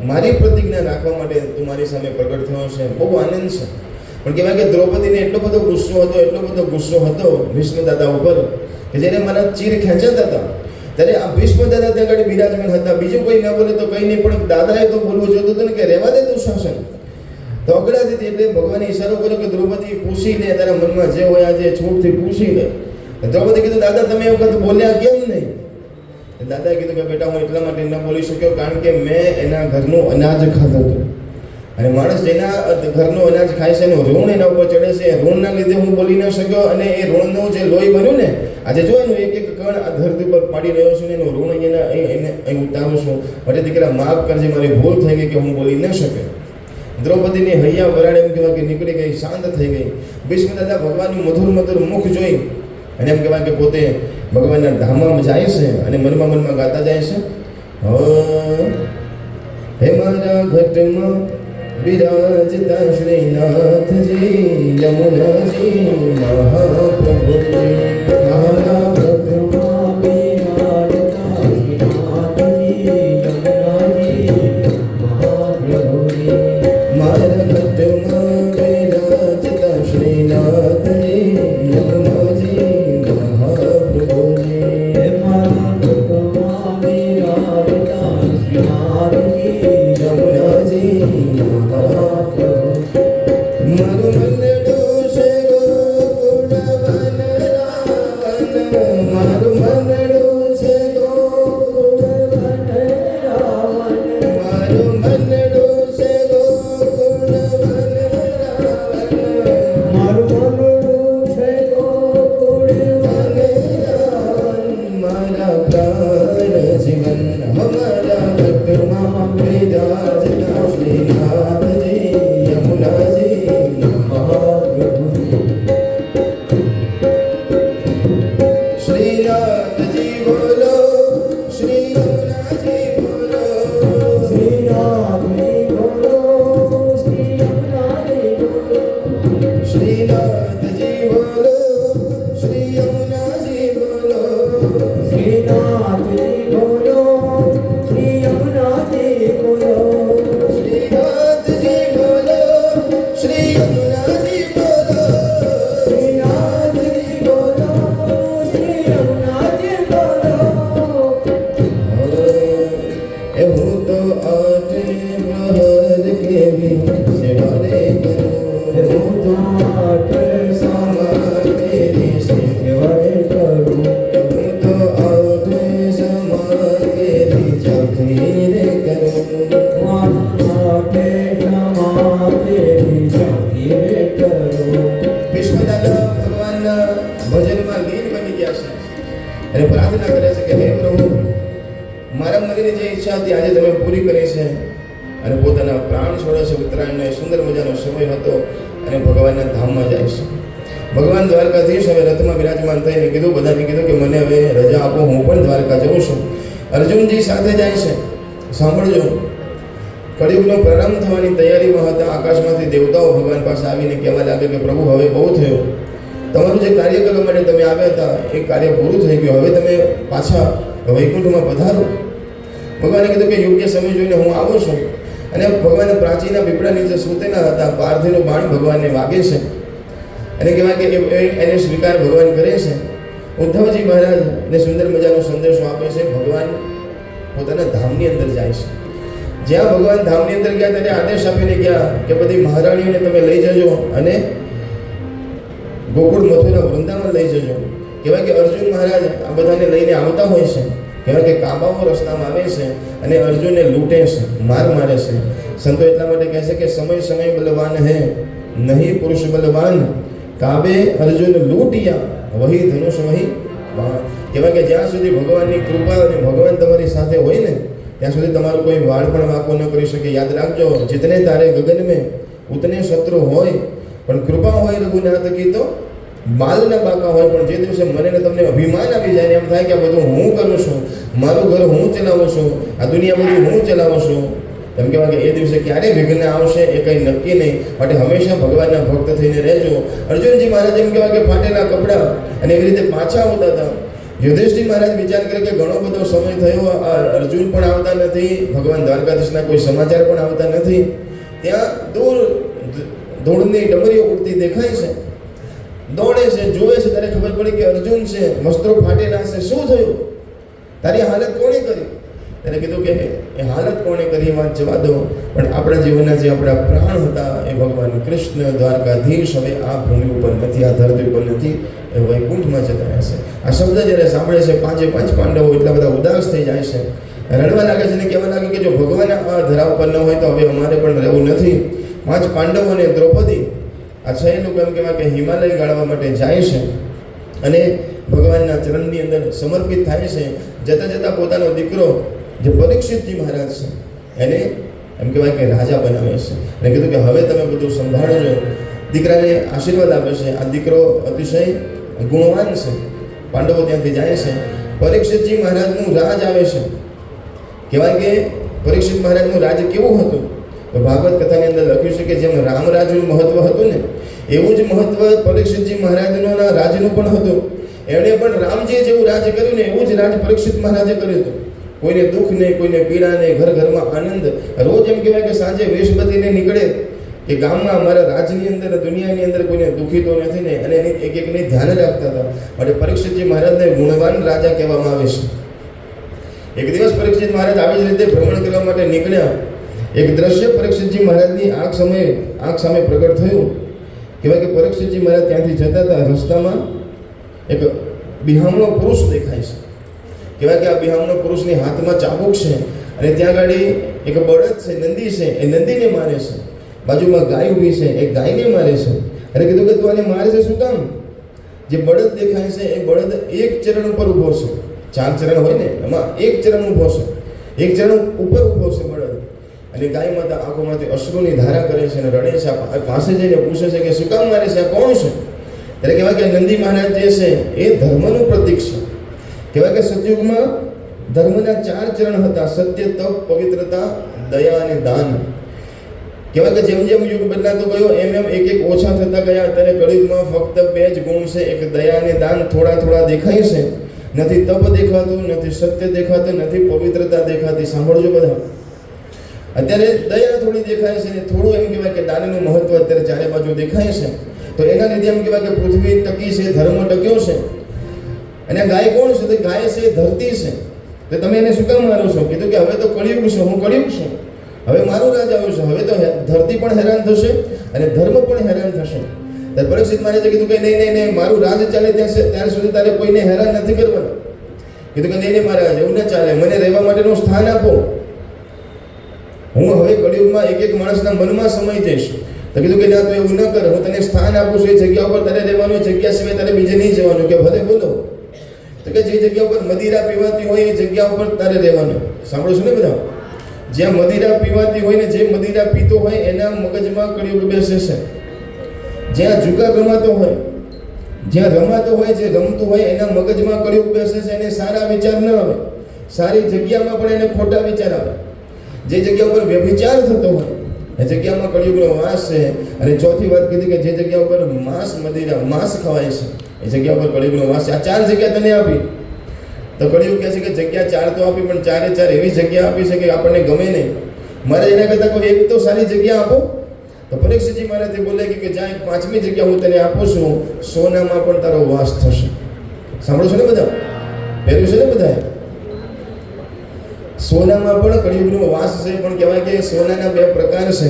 મારી પ્રતિજ્ઞા રાખવા માટે તું મારી સામે પ્રગટ થયો છે, બહુ આનંદ છે. પણ કહેવાય કે દ્રૌપદીને એટલો બધો ગુસ્સો હતો ભીષ્મ દાદા ઉપર કે જ્યારે મારા ચીર ખેંચાતા હતા ત્યારે આ ભીષ્મ દાદા ત્યાં આગળ બિરાજમાન હતા. બીજું કોઈ ના બોલે તો કંઈ નહીં, પણ દાદાએ તો બોલવું જોતું હતું ને કે રહેવા દે તું શાસન. તો અગડાથી એટલે ભગવાને ઈશારો કર્યો કે દ્રૌપદી પૂછી લે, તારા મનમાં જે હોય આજે છૂટથી પૂછી લે. દ્રૌપદી કીધું દાદા તમે એ વખત બોલ્યા કેમ નહીં? દાદાએ કીધું કે બેટા હું એટલા માટે ન બોલી શક્યો કારણ કે મેં એના ઘરનું અનાજ ખાધું હતું. અને માણસ જેના ઘરનું અનાજ ખાય છે એનું ઋણ એના ઉપર ચડે છે. ઋણના લીધે હું બોલી ન શક્યો. અને એ ઋણનું જે લોહી બન્યું ને આજે જો એનું એક કણ આ ધરતી પર પાડી રહ્યો છું ને એનું ઋણ એને ઉતારું છું. માટે દીકરા માફ કરજે, મારી ભૂલ થઈ ગઈ કે હું બોલી ન શક્યો. દ્રૌપદીની હૈયા વરાળ એમ કહેવાય કે નીકળી ગઈ, શાંત થઈ ગઈ. ભીષ્મ દાદા ભગવાનનું મધુર મુખ જોઈ અને એમ કહેવાય કે પોતે ભગવાનના ધામમાં જાય છે અને મનમાં ગાતા જાય છે, હે મારા ઘટમાં વિરાજતા શ્રીનાથજી યમુનાજી મહાપ્રભુજી, મારા ઘટમાં બિરાજતા શ્રીનાથજી યમુનાજી મહાપ્રભુજી, મારા ઘટમાં વિરાજતા શ્રીનાથજી યમુનાજી મહાપ્રભુજી, હે મારા ઘટમાં બિરાજતા શ્રીનાથજી યમુનાજી મહાપ્રભુજી. મારું મંદડું છે ગોકુળ વનરાવન, મારું મંદડું છે ગોકુળ વનરાવન, મારું મંદડું છે ગોકુળ વનરાવન, મારું મનડું છે ગોકુળ વનરાવન, મારા પ્રાણ જીવન હમારા ભક્તમાં વિરાજતા શ્રીનાથજી યમુનાજી મહાપ્રભુજી. શ્રીનાથજી બોલો, શ્રી યમુનાજી બોલો, શ્રીનાથજી બોલો, શ્રી યમુનાજી બોલો, શ્રીનાથજી બોલો, શ્રી યમુનાજી બોલો, શ્રીનાથજી બોલો, શ્રી યમુનાજી બોલો, શ્રીનાથજી બોલો, શ્રી યમુનાજી બોલો, શ્રીનાથજી બોલો, શ્રી યમુનાજી બોલો. એ હું તો આઠે પ્રહર કેવી સેવા રે કરું, હું તો આઠ સમા તેરી સેવા વડે કરું, હું તો આઠે સમા તેરી ચાકરી રે કરું, આઠે ક્ષમા તેરી જાગીરે કરું. વિશ્વદાદા ભગવાનના ભજનમાં લીન બની ગયા છે અને પ્રાર્થના કરે છે કે હે પ્રભુ, મારા મનની જે ઈચ્છા હતી આજે તમે પૂરી કરી છે અને પોતાના પ્રાણ છોડે છે. ઉત્તરાયણનો એ સુંદર મજાનો સમય હતો અને ભગવાનના ધામમાં જાય છે. ભગવાન દ્વારકાધીશ હવે રથમાં બિરાજમાન થઈને કીધું, બધાને કીધું કે મને હવે રજા આપો, હું પણ દ્વારકા જઉં છું. અર્જુનજી સાથે જાય છે. સાંભળજો, કળિયુગનો પ્રારંભ થવાની તૈયારીમાં હતા. આકાશમાંથી દેવતાઓ ભગવાન પાસે આવીને કહેવા લાગે કે પ્રભુ હવે બહુ થયું, તમારું જે કાર્ય કરવા માટે તમે આવ્યા હતા એ કાર્ય પૂરું થઈ ગયું, હવે તમે પાછા વૈકુંઠમાં પધારો. ભગવાને કીધું કે યોગ્ય સમય જોઈને હું આવું છું. અને ભગવાન પ્રાચીના પીપળા નીચે સૂતેલા હતા. પાર્થીનું બાણ ભગવાનને વાગે છે અને કહેવાય કે એને સ્વીકાર ભગવાન કરે છે. ઉદ્ધવજી મહારાજ ને સુંદર મજાનો સંદેશો આપે છે. ભગવાન પોતાના ધામની અંદર જાય છે. જ્યાં ભગવાન ધામની અંદર ગયા ત્યારે આદેશ આપીને ગયા કે બધી મહારાણીઓને તમે લઈ જજો અને ગોકુળ મથુરા વૃંદાવન લઈ જજો. કહેવાય કે અર્જુન મહારાજ આ બધાને લઈને આવતા હોય છે. કહેવાય કે કાબાઓ રસ્તામાં આવે છે અને અર્જુનને લૂંટે છે, માર મારે છે. સંતો એટલા માટે કહે છે કે સમય સમય બલવાન હે નહીં પુરુષ બલવાન, કાબે અર્જુન લૂંટિયા વહી ધનુષ વહી બાણ. કહેવાય કે જ્યાં સુધી ભગવાનની કૃપા અને ભગવાન તમારી સાથે હોય ને ત્યાં સુધી તમારો કોઈ વાળ પણ વાંકો ન કરી શકે. યાદ રાખજો, જીતને તારે ગગન મેં ઉતને શત્રુ હોય, પણ કૃપા હોય રઘુનાથ કી તો બાલના બાકા હોય. પણ જે દિવસે મને ને તમને અભિમાન આવી જાય ને એમ થાય કે આ બધું હું કરું છું, મારું ઘર હું ચલાવું છું, આ દુનિયા બધું હું ચલાવું છું, એમ કહેવાય કે એ દિવસે ક્યારે વિઘ્ન આવશે એ કંઈ નક્કી નહીં. માટે હંમેશા ભગવાનના ભક્ત થઈને રહેજો. અર્જુનજી મહારાજ એમ કહેવાય કે ફાટેલા કપડાં અને એવી રીતે પાછા આવતા હતા. યુધિષ્ઠિર મહારાજ વિચાર કરે કે ઘણો બધો સમય થયો, આ અર્જુન પણ આવતા નથી, ભગવાન દ્વારકાધીશના કોઈ સમાચાર પણ આવતા નથી. ત્યાં દૂર ધૂળની ડમરીઓ ઉડતી દેખાય છે. દોડે છે, જોવે છે, ત્યારે ખબર પડી કે અર્જુન છે, વસ્ત્રો ફાટેલા છે. શું થયું? તારી હાલત કોણે કરી? ત્યારે કીધું કે એ હાલત કોણે કરી વાત જવા દો, પણ આપણા જીવનના જે આપણા પ્રાણ હતા એ ભગવાન કૃષ્ણ દ્વારકાધીશ હવે આ ભૂમિ ઉપર નથી, આ ધરતી ઉપર નથી, એ વૈકુંઠમાં જતા રહેશે. આ શબ્દ જ્યારે સાંભળે છે પાંચે પાંચ પાંડવો એટલા બધા ઉદાસ થઈ જાય છે, રડવા લાગે છે ને કહેવા લાગે કે જો ભગવાન આ ધરા ઉપર ન હોય તો હવે અમારે પણ રહેવું નથી. પાંચ પાંડવો અને દ્રૌપદી આ છ લોકો એમ કહેવાય કે હિમાલય ગાળવા માટે જાય છે અને ભગવાનના ચરણની અંદર સમર્પિત થાય છે. જતાં જતાં પોતાનો દીકરો જે પરીક્ષિતજી મહારાજ છે એને એમ કહેવાય કે રાજા બનાવે છે અને કીધું કે હવે તમે બધું સંભાળજો. દીકરાને આશીર્વાદ આપે છે. આ દીકરો અતિશય ગુણવાન છે, પાંડવો ત્યાંથી જાય છે. પરીક્ષિતજી મહારાજનું રાજ આવે છે. કહેવાય કે પરીક્ષિત મહારાજનું રાજ કેવું હતું? તો ભાગવત કથાની અંદર લખ્યું છે કે જેમ રામ રાજનું મહત્વ હતું ને એવું જ મહત્વ પરીક્ષિતજી મહારાજનું રાજનું પણ હતું. એમણે પણ રામજીએ જેવું રાજ કર્યું ને એવું જ રાજ પરીક્ષિત મહારાજે કર્યું હતું. કોઈને દુઃખ નહીં, કોઈને પીડા નહીં, ઘર ઘરમાં આનંદ. રોજ એમ કહેવાય કે સાંજે વેશ બદલીને નીકળે કે ગામમાં અમારા રાજની અંદર, દુનિયાની અંદર કોઈને દુઃખી તો નથી ને, અને એની એક એકની ધ્યાન રાખતા હતા. માટે પરીક્ષિતજી મહારાજને ગુણવાન રાજા કહેવામાં આવે છે. એક દિવસ પરીક્ષિત મહારાજ આવી જ રીતે ભ્રમણ કરવા માટે નીકળ્યા. એક દ્રશ્ય પરીક્ષિતજી મહારાજની આંખ સામે પ્રગટ થયું. કહેવાય કે પરીક્ષિતજી મહારાજ ત્યાંથી જતા હતા, રસ્તામાં એક બિહામણો પુરુષ દેખાય છે. કહેવાય કે આ બિહામણો પુરુષની હાથમાં ચાબુક છે, અને ત્યાં આગળ એક બળદ છે, નંદી છે, એ નંદીને મારે છે. બાજુમાં ગાય ઊભી છે, એ ગાયને મારે છે. અને કીધું કે તું આને મારે છે શું કામ? જે બળદ દેખાય છે એ બળદ એક ચરણ ઉપર ઊભો છે. 4 ચરણ હોય ને, એમાં એક ચરણ ઊભો છે, એક ચરણ ઉપર ઊભો છે બળદ. અને ગાય માતા આંખોમાંથી અશ્રુની ધારા કરે છે અને રડે છે. પાસે જઈને પૂછે છે કે શું કામ મારે છે, આ કોણ છે? ત્યારે કહેવાય કે નંદી મહારાજ જે છે એ ધર્મનું પ્રતીક છે. કહેવાય કે સતયુગમાં ધર્મના 4 ચરણ હતા: સત્ય, તપ, પવિત્રતા, દયા અને દાન. કહેવાય કે જેમ જેમ યુગ બદલાતો ગયો એમ એમ એક એક ઓછા થતા ગયા. અત્યારે કળિયુગમાં ફક્ત 2 જ ગુણ છે, એક દયા અને દાન થોડા થોડા દેખાય છે. નથી તપ દેખાતું, નથી સત્ય દેખાતું, નથી પવિત્રતા દેખાતી. સાંભળજો બધા, અત્યારે દયા થોડી દેખાય છે ને થોડું એમ કહેવાય કે દાનનું મહત્વ અત્યારે ચારે બાજુ દેખાય છે. તો એના લીધે એમ કહેવાય કે પૃથ્વી ટકી છે, ધર્મ ટક્યો છે. અને ગાય કોણ છે? તો ગાય છે ધરતી છે. તો તમે એને શું કામ મારો છો? કીધું કે હવે તો કળિયુગ છે, હું કળિયુગ છું, હવે મારું રાજ આવ્યું છે, હવે તો ધરતી પણ હેરાન થશે અને ધર્મ પણ હેરાન થશે. ત્યારે પરીક્ષિત મહારાજે કીધું કે નહીં નહીં નહીં, મારું રાજ ચાલે ત્યાં સુધી તારે કોઈને હેરાન નથી કરવાનું. કીધું કે નહીં નહીં મહારાજ, એવું ન ચાલે, મને રહેવા માટેનું સ્થાન આપો. હું હવે કળિયુગમાં એક એક માણસના મનમાં સમય જઈશ. તો કીધું કે ના, તું એવું ન કર, હું તને સ્થાન આપું છું, એ જગ્યા ઉપર તારે રહેવાનું, જગ્યા સિવાય તારે બીજે નહીં જવાનું. કે ભલે બોલો. તો કે જે જગ્યા ઉપર મદિરા પીવાતી હોય એ જગ્યા ઉપર તારે રહેવાનું. સાંભળો છો ને બધા? જ્યાં મદિરા પીવાતી હોય ને જે મદિરા પીતો હોય એના મગજમાં કળિયુગ બેસે છે. જ્યાં જુગાર રમાતો હોય, જ્યાં રમાતો હોય, જે રમતું હોય એના મગજમાં કળિયુગ બેસે છે. એને સારા વિચાર ન આવે, સારી જગ્યામાં પણ એને ખોટા વિચાર આવે. જે જગ્યા ઉપર વ્યભિચાર થતો હોય એ જગ્યામાં કળિયુગનો વાસ છે. અને ચોથી વાત કીધી કે જે જગ્યા ઉપર માંસ ખવાય છે એ જગ્યા ઉપર કળિયુગનો વાસ છે. આ 4 જગ્યા તને આપી. તો કળિયુગ કહે છે કે જગ્યા 4 તો આપી, પણ 4 એવી જગ્યા આપી છે કે આપણને ગમે નહીં. મારે એના કરતાં કોઈ એક તો સારી જગ્યા આપો. તો પરીક્ષિતજી મહારાજે બોલે કે જ્યાં એક 5મી જગ્યા હું તને આપું છું, સોનામાં પણ તારો વાસ થશે. સાંભળો છો ને બધા? પહેર્યું છે ને બધાએ? સોનામાં પણ કળિયુગનો વાસ છે. પણ કહેવાય કે સોનાના 2 પ્રકાર છે.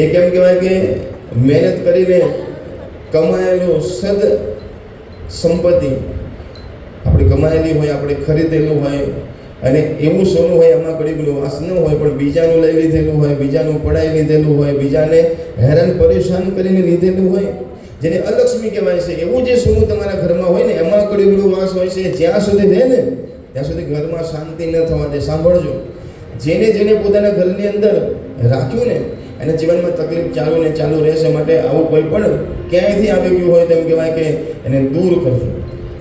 એક એમ કહેવાય કે મહેનત કરીને કમાયેલું સદ સંપત્તિ, આપણે કમાયેલી હોય, આપણે ખરીદેલું હોય, અને એવું સોનું હોય એમાં કળિયુગનો વાસ ન હોય. પણ બીજાનું લઈ લીધેલું હોય, બીજાનું પડાઈ લીધેલું હોય, બીજાને હેરાન પરેશાન કરીને લીધેલું હોય, જેને અલક્ષ્મી કહેવાય છે, એવું જે સોનું તમારા ઘરમાં હોય ને એમાં કળિયુગનો વાસ હોય છે. જ્યાં સુધી રહે ને ત્યાં સુધી ઘરમાં શાંતિ ન થવા દે. સાંભળજો, જેને જેને પોતાના ઘરની અંદર રાખ્યું ને એના જીવનમાં તકલીફ ચાલુ રહેશે. માટે આવું કોઈ પણ ક્યાંયથી આવી ગયું હોય તેમ કહેવાય કે એને દૂર કરજો.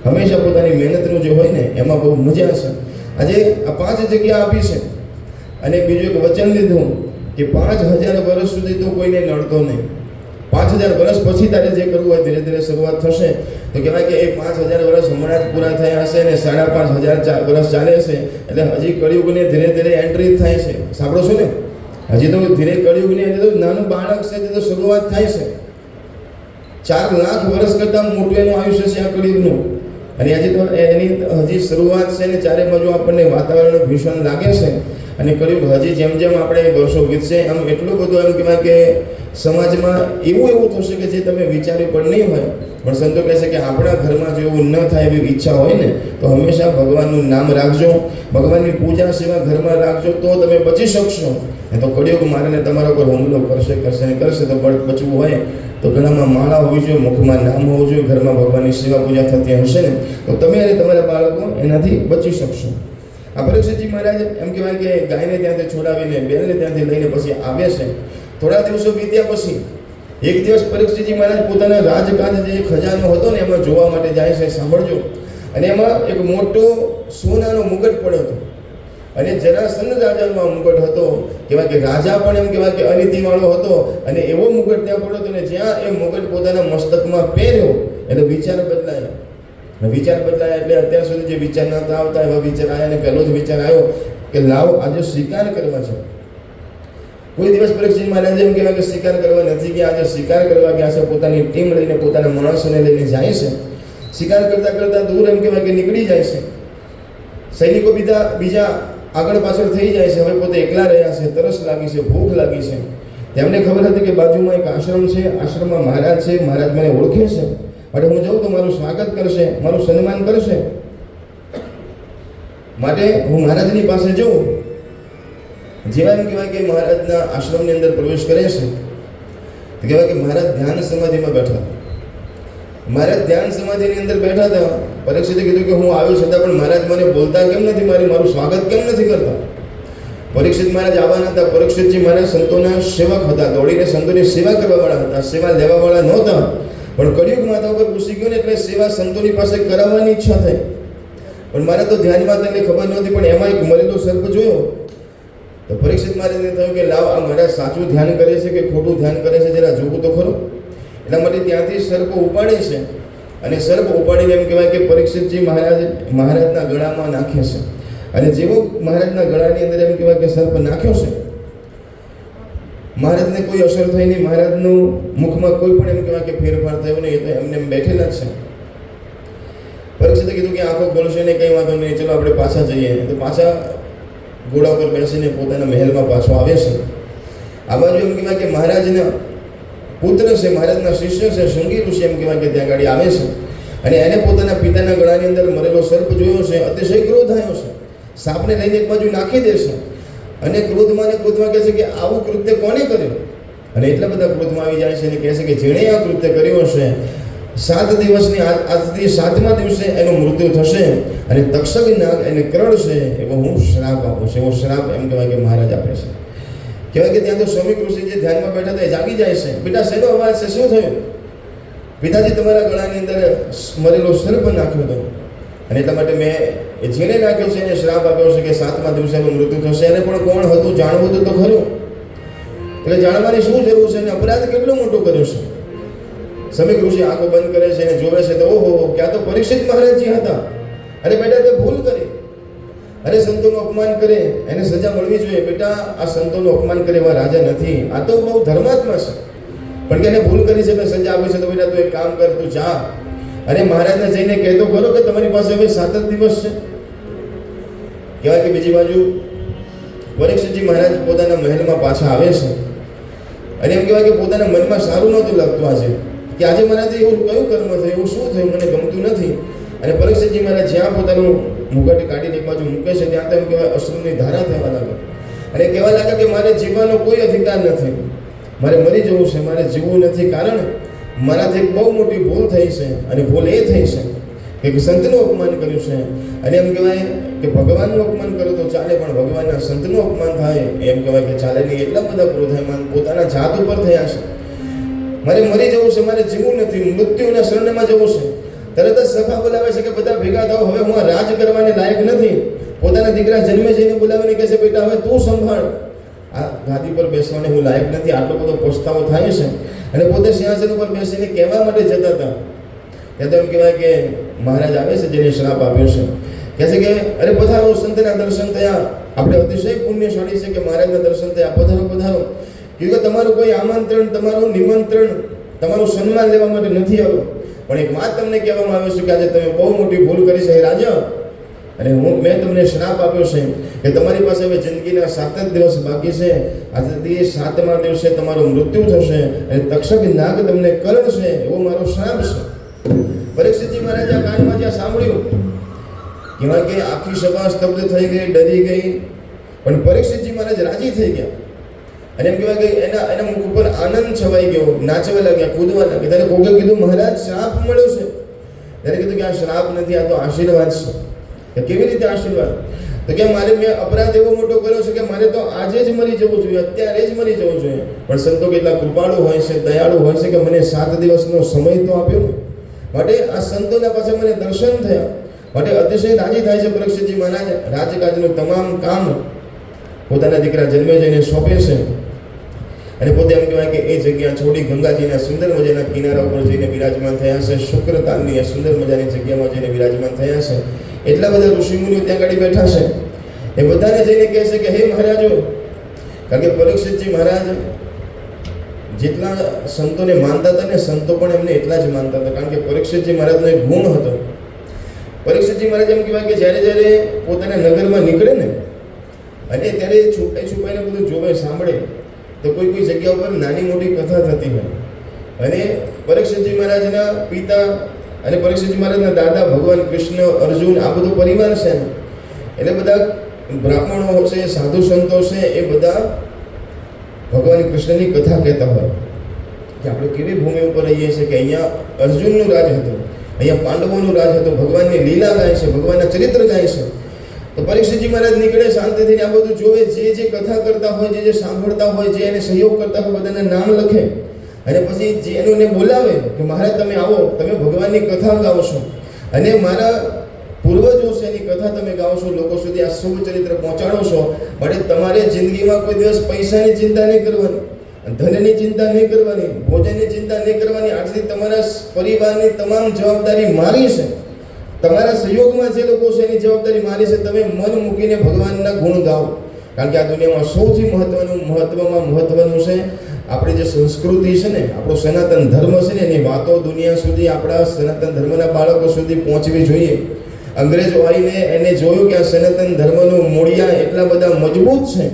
હંમેશા પોતાની મહેનતનું જે હોય ને એમાં બહુ મજા છે. આજે આ 5 જગ્યા આપી છે. અને બીજું એક વચન લીધું કે 5000 વર્ષ સુધી તો કોઈને નડતો નહીં. 5000 વર્ષ પછી તારે જે કરવું હોય ધીરે ધીરે શરૂઆત થશે. તો કહેવાય કે એ 5000 વર્ષ હમણાં જ પૂરા થયા હશે ને 5500 વર્ષ ચાલે છે. એટલે હજી કળિયુગને ધીરે ધીરે એન્ટ્રી થાય છે. સાંભળો છો ને? હજી તો ધીરે કળિયુગની અંદર તો નાનું બાળક છે તે તો શરૂઆત થાય છે. 4 લાખ વર્ષ કરતાં મોટું એનું આયુષ્ય છે આ કળિયુગનું. અને હજી તો એની હજી શરૂઆત છે ને ચારે બાજુ આપણને વાતાવરણ ભીષણ લાગે છે. અને કળિયુગ હજી જેમ જેમ આપણે વર્ષો વીતશે એમ એટલું બધું એમ કહેવાય કે સમાજમાં એવું થશે કે જે તમે વિચાર્યું પણ નહીં હોય. પણ સંતો કહે છે કે આપણા ઘરમાં જો એવું ન થાય એવી ઈચ્છા હોય ને તો હંમેશા ભગવાનનું નામ રાખજો, ભગવાનની પૂજા સેવા ઘરમાં રાખજો, તો તમે બચી શકશો. એ તો કળિયુગ મારીને તમારા ઉપર હુમલો કરશે. તો બચવું હોય તો ગળામાં માળા હોવી જોઈએ, મુખમાં નામ હોવું જોઈએ, ઘરમાં ભગવાનની સેવા પૂજા થતી હશે ને તો તમે અને તમારા બાળકો એનાથી બચી શકશો. આ પરીક્ષિતજી મહારાજ એમ કહેવાય કે ગાયને ત્યાંથી છોડાવીને બેલને ત્યાંથી લઈને પછી આવે છે. થોડા દિવસો વીત્યા પછી એક દિવસ પરીક્ષિતજી મહારાજ પોતાના રાજકાજ જે ખજાનો હતો ને એમાં જોવા માટે જાય છે, સાંભળજો. અને એમાં એક મોટો સોનાનો મુગટ પડ્યો હતો અને જરાસંધ રાજાનો આ મુગટ હતો. કહેવાય કે રાજા પણ એમ કહેવાય કે અનીતિવાળો હતો અને એવો મુગટ ત્યાં પડ્યો હતો ને જ્યાં એ મુગટ પોતાના મસ્તકમાં પહેર્યો એટલે વિચાર બદલાયો. વિચાર બદલાયા એટલે અત્યાર સુધી જે વિચાર નહોતા આવતા એવા વિચાર આવ્યા અને પહેલો જ વિચાર આવ્યો કે લાવ આજે શિકાર કરવા છે. કોઈ દિવસ પરીક્ષિત મહારાજ એમ કહેવાય કે શિકાર કરવા નથી ગયા, આજે શિકાર કરવા ગયા છે. પોતાની ટીમ લઈને, પોતાના માણસોને લઈને જાય છે. શિકાર કરતા કરતા દૂર એમ કહેવાય કે નીકળી જાય છે. સૈનિકો બીજા આગળ પાછળ થઈ જાય છે. હવે પોતે એકલા રહ્યા છે, તરસ લાગી છે, ભૂખ લાગી છે. તેમને ખબર હતી કે બાજુમાં એક આશ્રમ છે, આશ્રમમાં મહારાજ છે, મહારાજ મને ઓળખે છે, માટે હું જાઉં તો મારું સ્વાગત કરશે, મારું સન્માન કરશે, માટે હું મહારાજની પાસે જઉં. જેવા એમ કહેવાય કે મહારાજના આશ્રમની અંદર પ્રવેશ કરે છે તો કહેવાય કે મહારાજ ધ્યાન સમાધિમાં બેઠા. મહારાજ ધ્યાન સમાધિની અંદર બેઠા હતા. પરીક્ષિતે કીધું કે હું આવ્યો છતાં પણ મહારાજ મને બોલતા કેમ નથી, મારું સ્વાગત કેમ નથી કરતા? પરીક્ષિત મહારાજ આવવાના હતા. પરીક્ષિતજી મહારાજ સંતોના સેવક હતા, દોડીને સંતોની સેવા કરવાવાળા હતા, સેવા લેવાવાળા નહોતા. પણ કળિયુગ માથા ઉપર ઘૂસી ગયો ને એટલે સેવા સંતોની પાસે કરાવવાની ઈચ્છા થઈ. પણ મારે તો ધ્યાનમાં તેને ખબર નહોતી, પણ એમાં એક મરેલો સર્પ જોયો તો પરીક્ષિત મહારાજને થયું કે લાવ આ મહારાજ સાચું ધ્યાન કરે છે કે ખોટું ધ્યાન કરે છે, જરા જોવું તો ખરો. એટલા માટે ત્યાંથી સર્પ ઉપાડે છે અને સર્પ ઉપાડીને એમ કહેવાય કે પરીક્ષિતજી મહારાજના ગળામાં નાખે છે. અને જેવો મહારાજના ગળાની અંદર એમ કહેવાય કે સર્પ નાખ્યો છે, મહારાજને કોઈ અસર થઈ નહીં. મહારાજનું મુખમાં કોઈ પણ એમ કહેવાય કે ફેરફાર થયો નહીં, એ તો એમને બેઠેલા જ છે. પરીક્ષિતે કીધું કે આંખો ખોલશે ને કંઈ વાંધો નહીં, ચલો આપણે પાછા જઈએ. તો પાછા ઘોડા ઉપર બેસીને પોતાના મહેલમાં પાછો આવે છે. આ બાજુ એમ કહેવાય કે મહારાજના પુત્ર છે, મહારાજના શિષ્ય છે, શૃંગી ઋષિ એમ કહેવાય કે ત્યાં ગાડી આવે છે અને એને પોતાના પિતાના ગળાની અંદર મરેલો સર્પ જોયો છે. અતિશય ક્રોધ આવ્યો છે, સાપને લઈને એક બાજુ નાખી દેશે અને ક્રોધમાં કહે છે કે આવું કૃત્ય કોને કર્યું? અને એટલા બધા ક્રોધમાં આવી જાય છે અને કહે છે કે જેણે આ કૃત્ય કર્યું હશે 7 દિવસની આજથી 7મા દિવસે એનું મૃત્યુ થશે અને તક્ષક નાગ એને કરડશે, એવો હું શ્રાપ આપું છું. એવો શ્રાપ એમ કહેવાય કે મહારાજ આપે છે. કહેવાય કે ત્યાં તો સ્વામી ઋષિ જે ધ્યાનમાં બેઠા હતા એ જાગી જાય છે. બેટા શેનો અવાજ છે, શું થયું? પિતાજી તમારા ગળાની અંદર મરેલો સર્પ નાખ્યો હતો અને એટલા માટે મેં એ જેને નાખ્યો છે એને શ્રાપ આપ્યો છે કે 7મા દિવસે એનું મૃત્યુ થશે. એને પણ કોણ હતું જાણવું હતું તો ખરું. એટલે જાણવાની શું જરૂર છે? એને અપરાધ કેટલો મોટો કર્યો છે? સમીક ઋષિ આંખો બંધ કરે છે અને જોવે છે તો ઓહો, ક્યાં તો પરીક્ષિત મહારાજજી હતા. અરે બેટા તે ભૂલ કરી, અરે સંતોનું અપમાન કરે એને સજા મળવી જોઈએ. બેટા આ સંતોનું અપમાન કરે એવા રાજા નથી, આ તો બહુ ધર્માત્મા છે, પણ કે એને ભૂલ કરી છે એટલે સજા આપી છે. તો બેટા તું એક કામ કર, તું જા અને મહારાજને જઈને કહેતો ખરો કે તમારી પાસે હવે 7 જ દિવસ છે. કહેવાય કે બીજી બાજુ પરીક્ષિતજી મહારાજ પોતાના મહેલમાં પાછા આવે છે અને એમ કહેવાય કે પોતાના મનમાં સારું નહોતું લાગતું આજે કે આજે મારાથી એવું કયું કર્મ થયું, એવું શું થયું, મને ગમતું નથી. અને પરીક્ષિતજી મહારાજ જ્યાં પોતાનું મુગટ કાઢીને એક બાજુ મૂકે છે ત્યાં તો એમ કહેવાય અશ્રુની ધારા થવા લાગે અને કહેવા લાગે કે મારે જીવવાનો કોઈ અધિકાર નથી, મારે મરી જવું છે, મારે જીવવું નથી. કારણ મારાથી એક બહુ મોટી ભૂલ થઈ છે અને ભૂલ એ થઈ છે કે સંતનું અપમાન કર્યું છે. અને એમ કહેવાય કે ભગવાનનું અપમાન કરો તો ચાલે, પણ ભગવાનના સંતનું અપમાન થાય એમ કહેવાય કે ચાલે નહીં. એટલા બધા ક્રોધાયમાન પોતાના જાત ઉપર થયા છે. મારે મરી જવું છે, મારે જીવવું નથી, મૃત્યુના શરણમાં જવું છે. તરત જ સભા બોલાવે છે કે બધા ભેગા થાઓ, હવે હું આ રાજ કરવાને લાયક નથી. પોતાના દીકરા જન્મે જઈને બોલાવીને કહે છે બેટા હવે તું સંભાળ, આ ગાદી પર બેસવાને હું લાયક નથી. આટલો બધો પસ્તાવો થાય છે અને પોતે સિંહાસન ઉપર બેસીને કહેવા માટે જતા હતા. ત્યાં તો એમ કહેવાય કે મહારાજ આવે છે જેને શ્રાપ આપ્યો છે. કહે છે કે અરે પધારો, સંતના દર્શન થયા, આપણે અતિશય પુણ્યશાળી છે કે મહારાજના દર્શન થયા, પધારો પધારો. કે તમારું કોઈ આમંત્રણ, તમારું નિમંત્રણ, તમારું સન્માન લેવા માટે નથી આવ્યો, પણ એક વાત તમને કહેવામાં આવે છે કે આજે તમે બહુ મોટી ભૂલ કરી છે રાજા, અને મેં તમને શ્રાપ આપ્યો છે કે તમારી પાસે હવે જિંદગીના 7 જ દિવસ બાકી છે. આજથી 7મા દિવસે તમારું મૃત્યુ થશે અને તક્ષક નાગ તમને કરડશે, એવો મારો શ્રાપ છે. પરીક્ષિતજી મહારાજા કાનમાં જ્યાં સાંભળ્યું કહેવાય કે આખી સભા સ્તબ્ધ થઈ ગઈ, ડરી ગઈ, પણ પરીક્ષિતજી મહારાજ રાજી થઈ ગયા અને એમ કહેવાય કે એના મુખ ઉપર આનંદ છવાઈ ગયો, નાચવા લાગ્યા, કૂદવા લાગ્યા. ત્યારે કોકે કીધું મહારાજ શ્રાપ મળ્યો છે. ત્યારે કીધું કે આ શ્રાપ નથી, આ તો આશીર્વાદ છે. કેવી રીતે આશીર્વાદ? તો કે મારે મેં અપરાધ એવો મોટો કર્યો છે કે મારે તો આજે જ મરી જવું જોઈએ, અત્યારે જ મરી જવું જોઈએ. પણ સંતો કેટલા કૃપાળુ હોય છે, દયાળુ હોય છે કે મને 7 દિવસનો સમય તો આપ્યો ને. માટે આ સંતોના પાસે મને દર્શન થયા. માટે અતિશય રાજી થાય છે પરીક્ષિતજી મહારાજ. રાજકાજનું તમામ કામ પોતાના દીકરા જન્મેજયને સોંપે છે અને પોતે એમ કહેવાય કે એ જગ્યા છોડી ગંગાજીના સુંદર મજાના કિનારા ઉપર જઈને બિરાજમાન થયા છે. શુક્રતાલની આ સુંદર મજાની જગ્યામાં જઈને બિરાજમાન થયા છે. એટલા બધા ઋષિમુનિઓ ત્યાં આગળ બેઠા છે. એ બધાને જઈને કહે છે કે હે મહારાજો, કારણ કે પરીક્ષિતજી મહારાજ જેટલા સંતોને માનતા હતા ને, સંતો પણ એમને એટલા જ માનતા હતા. કારણ કે પરીક્ષિતજી મહારાજનો એક ગુણ હતો. પરીક્ષિતજી મહારાજ એમ કહેવાય કે જ્યારે પોતાના નગરમાં નીકળે ને અને ત્યારે છુપાઈને બધું જોવે, સાંભળે, તો કોઈ જગ્યા ઉપર નાની મોટી કથા થતી હોય અને પરીક્ષિતજી મહારાજના પિતા અને પરીક્ષિતજી મહારાજના દાદા ભગવાન કૃષ્ણ, અર્જુન, આ બધો પરિવાર છે ને, એટલે બધા બ્રાહ્મણો છે, સાધુ સંતો છે, એ બધા ભગવાન કૃષ્ણની કથા કહેતા હોય કે આપણે કેવી ભૂમિ ઉપર રહીએ છીએ કે અહીંયા અર્જુનનું રાજ હતું, અહીંયા પાંડવોનું રાજ હતું, ભગવાનની લીલા ગાય છે, ભગવાનના ચરિત્ર ગાય છે. તો પરીક્ષિતજી મહારાજ નીકળે શાંતિથી, આ બધું જોવે, જે કથા કરતા હોય, જે સાંભળતા હોય, જે એને સહયોગ કરતા હોય, બધાના નામ લખે અને પછી જે એનું બોલાવે કે મહારાજ તમે આવો, તમે ભગવાનની કથા ગાઓ છો અને મારા પૂર્વજો છે એની કથા તમે ગાઓ છો, લોકો સુધી આ શુભ ચરિત્ર પહોંચાડો છો. માટે તમારે જિંદગીમાં કોઈ દિવસ પૈસાની ચિંતા નહીં કરવાની, ધનની ચિંતા નહીં કરવાની, ભોજનની ચિંતા નહીં કરવાની. આજથી તમારા પરિવારની તમામ જવાબદારી મારી છે. તમારા સહયોગમાં જે લોકો છે એની જવાબદારી મારી છે. તમે મન મૂકીને ભગવાનના ગુણ ગાઓ. કારણ કે આ દુનિયામાં સૌથી મહત્વનું છે આપણી જે સંસ્કૃતિ છે ને, આપણો સનાતન ધર્મ છે ને, એની વાતો દુનિયા સુધી, આપણા સનાતન ધર્મના બાળકો સુધી પહોંચવી જોઈએ. અંગ્રેજો આવીને એને જોયું કે આ સનાતન ધર્મનું મૂળિયા એટલા બધા મજબૂત છે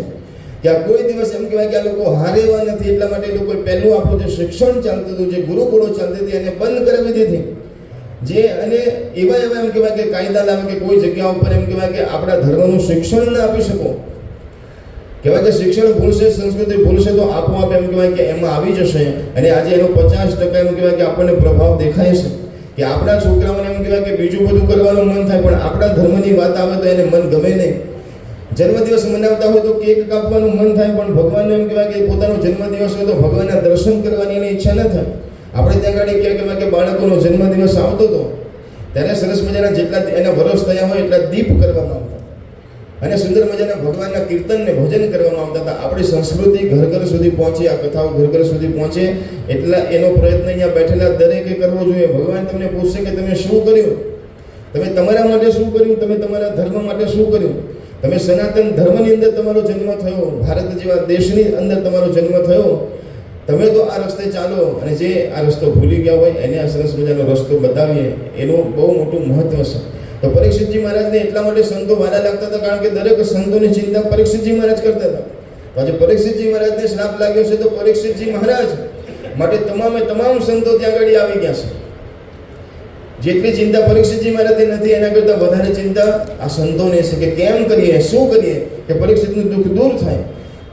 કે આ કોઈ દિવસ એમ કહેવાય કે આ લોકો હારેવા નથી. એટલા માટે એ લોકોએ પહેલું આપણું જે શિક્ષણ ચાલતું હતું, જે ગુરુકુળો ચાલતી હતી, એને બંધ કરાવી દીધી. અને એવા એમ કહેવાય કે કાયદા લાવે કે કોઈ જગ્યા ઉપર એમ કહેવાય કે આપણા ધર્મનું શિક્ષણ ના આપી શકો. કહેવાય કે શિક્ષણ ભૂલશે, સંસ્કૃતિ ભૂલશે તો આપોઆપ એમ કહેવાય કે એમાં આવી જશે. અને આજે એનો 50% એમ કહેવાય કે આપણને પ્રભાવ દેખાય છે કે આપણા છોકરાઓને એમ કહેવાય કે બીજું બધું કરવાનું મન થાય, પણ આપણા ધર્મની વાત આવે તો એને મન ગમે નહીં. જન્મદિવસ મનાવતા હોય તો કેક કાપવાનું મન થાય, પણ ભગવાનને એમ કહેવાય કે પોતાનો જન્મદિવસ હોય તો ભગવાનના દર્શન કરવાની એની ઈચ્છા ન થાય. આપણે ત્યાં આગળ કહેવાય કે બાળકોનો જન્મદિવસ આવતો હતો ત્યારે સરસ મજાના જેટલા એના વર્ષ થયા હોય એટલા દીપ કરવામાં આવતા અને સુંદર મજાના ભગવાનના કીર્તનને ભજન કરવામાં આવતા હતા. આપણી સંસ્કૃતિ ઘર ઘર સુધી પહોંચે, આ કથાઓ ઘર ઘર સુધી પહોંચે, એટલા એનો પ્રયત્ન અહીંયા બેઠેલા દરેકે કરવો જોઈએ. ભગવાન તમને પૂછશે કે તમે શું કર્યું, તમે તમારા માટે શું કર્યું, તમે તમારા ધર્મ માટે શું કર્યું. તમે સનાતન ધર્મની અંદર તમારો જન્મ થયો, ભારત જેવા દેશની અંદર તમારો જન્મ થયો, તમે તો આ રસ્તે ચાલો. અને જે આ રસ્તો ભૂલી ગયા હોય એને આ સરસ મજાનો રસ્તો બતાવીએ, એનું બહુ મોટું મહત્વ છે. તો પરીક્ષિતજી મહારાજને એટલા માટે સંતો વાલા લાગતા હતા કારણ કે દરેક સંતોની ચિંતા પરીક્ષિતજી મહારાજ કરતા હતા. તો આજે પરીક્ષિતજી મહારાજને શ્રાપ લાગ્યો છે તો પરીક્ષિતજી મહારાજ માટે તમામ સંતો ત્યાં આગળ આવી ગયા છે. જેટલી ચિંતા પરીક્ષિતજી મહારાજની નથી એના કરતાં વધારે ચિંતા આ સંતોને છે કે કેમ કરીએ, શું કરીએ કે પરીક્ષિતનું દુઃખ દૂર થાય.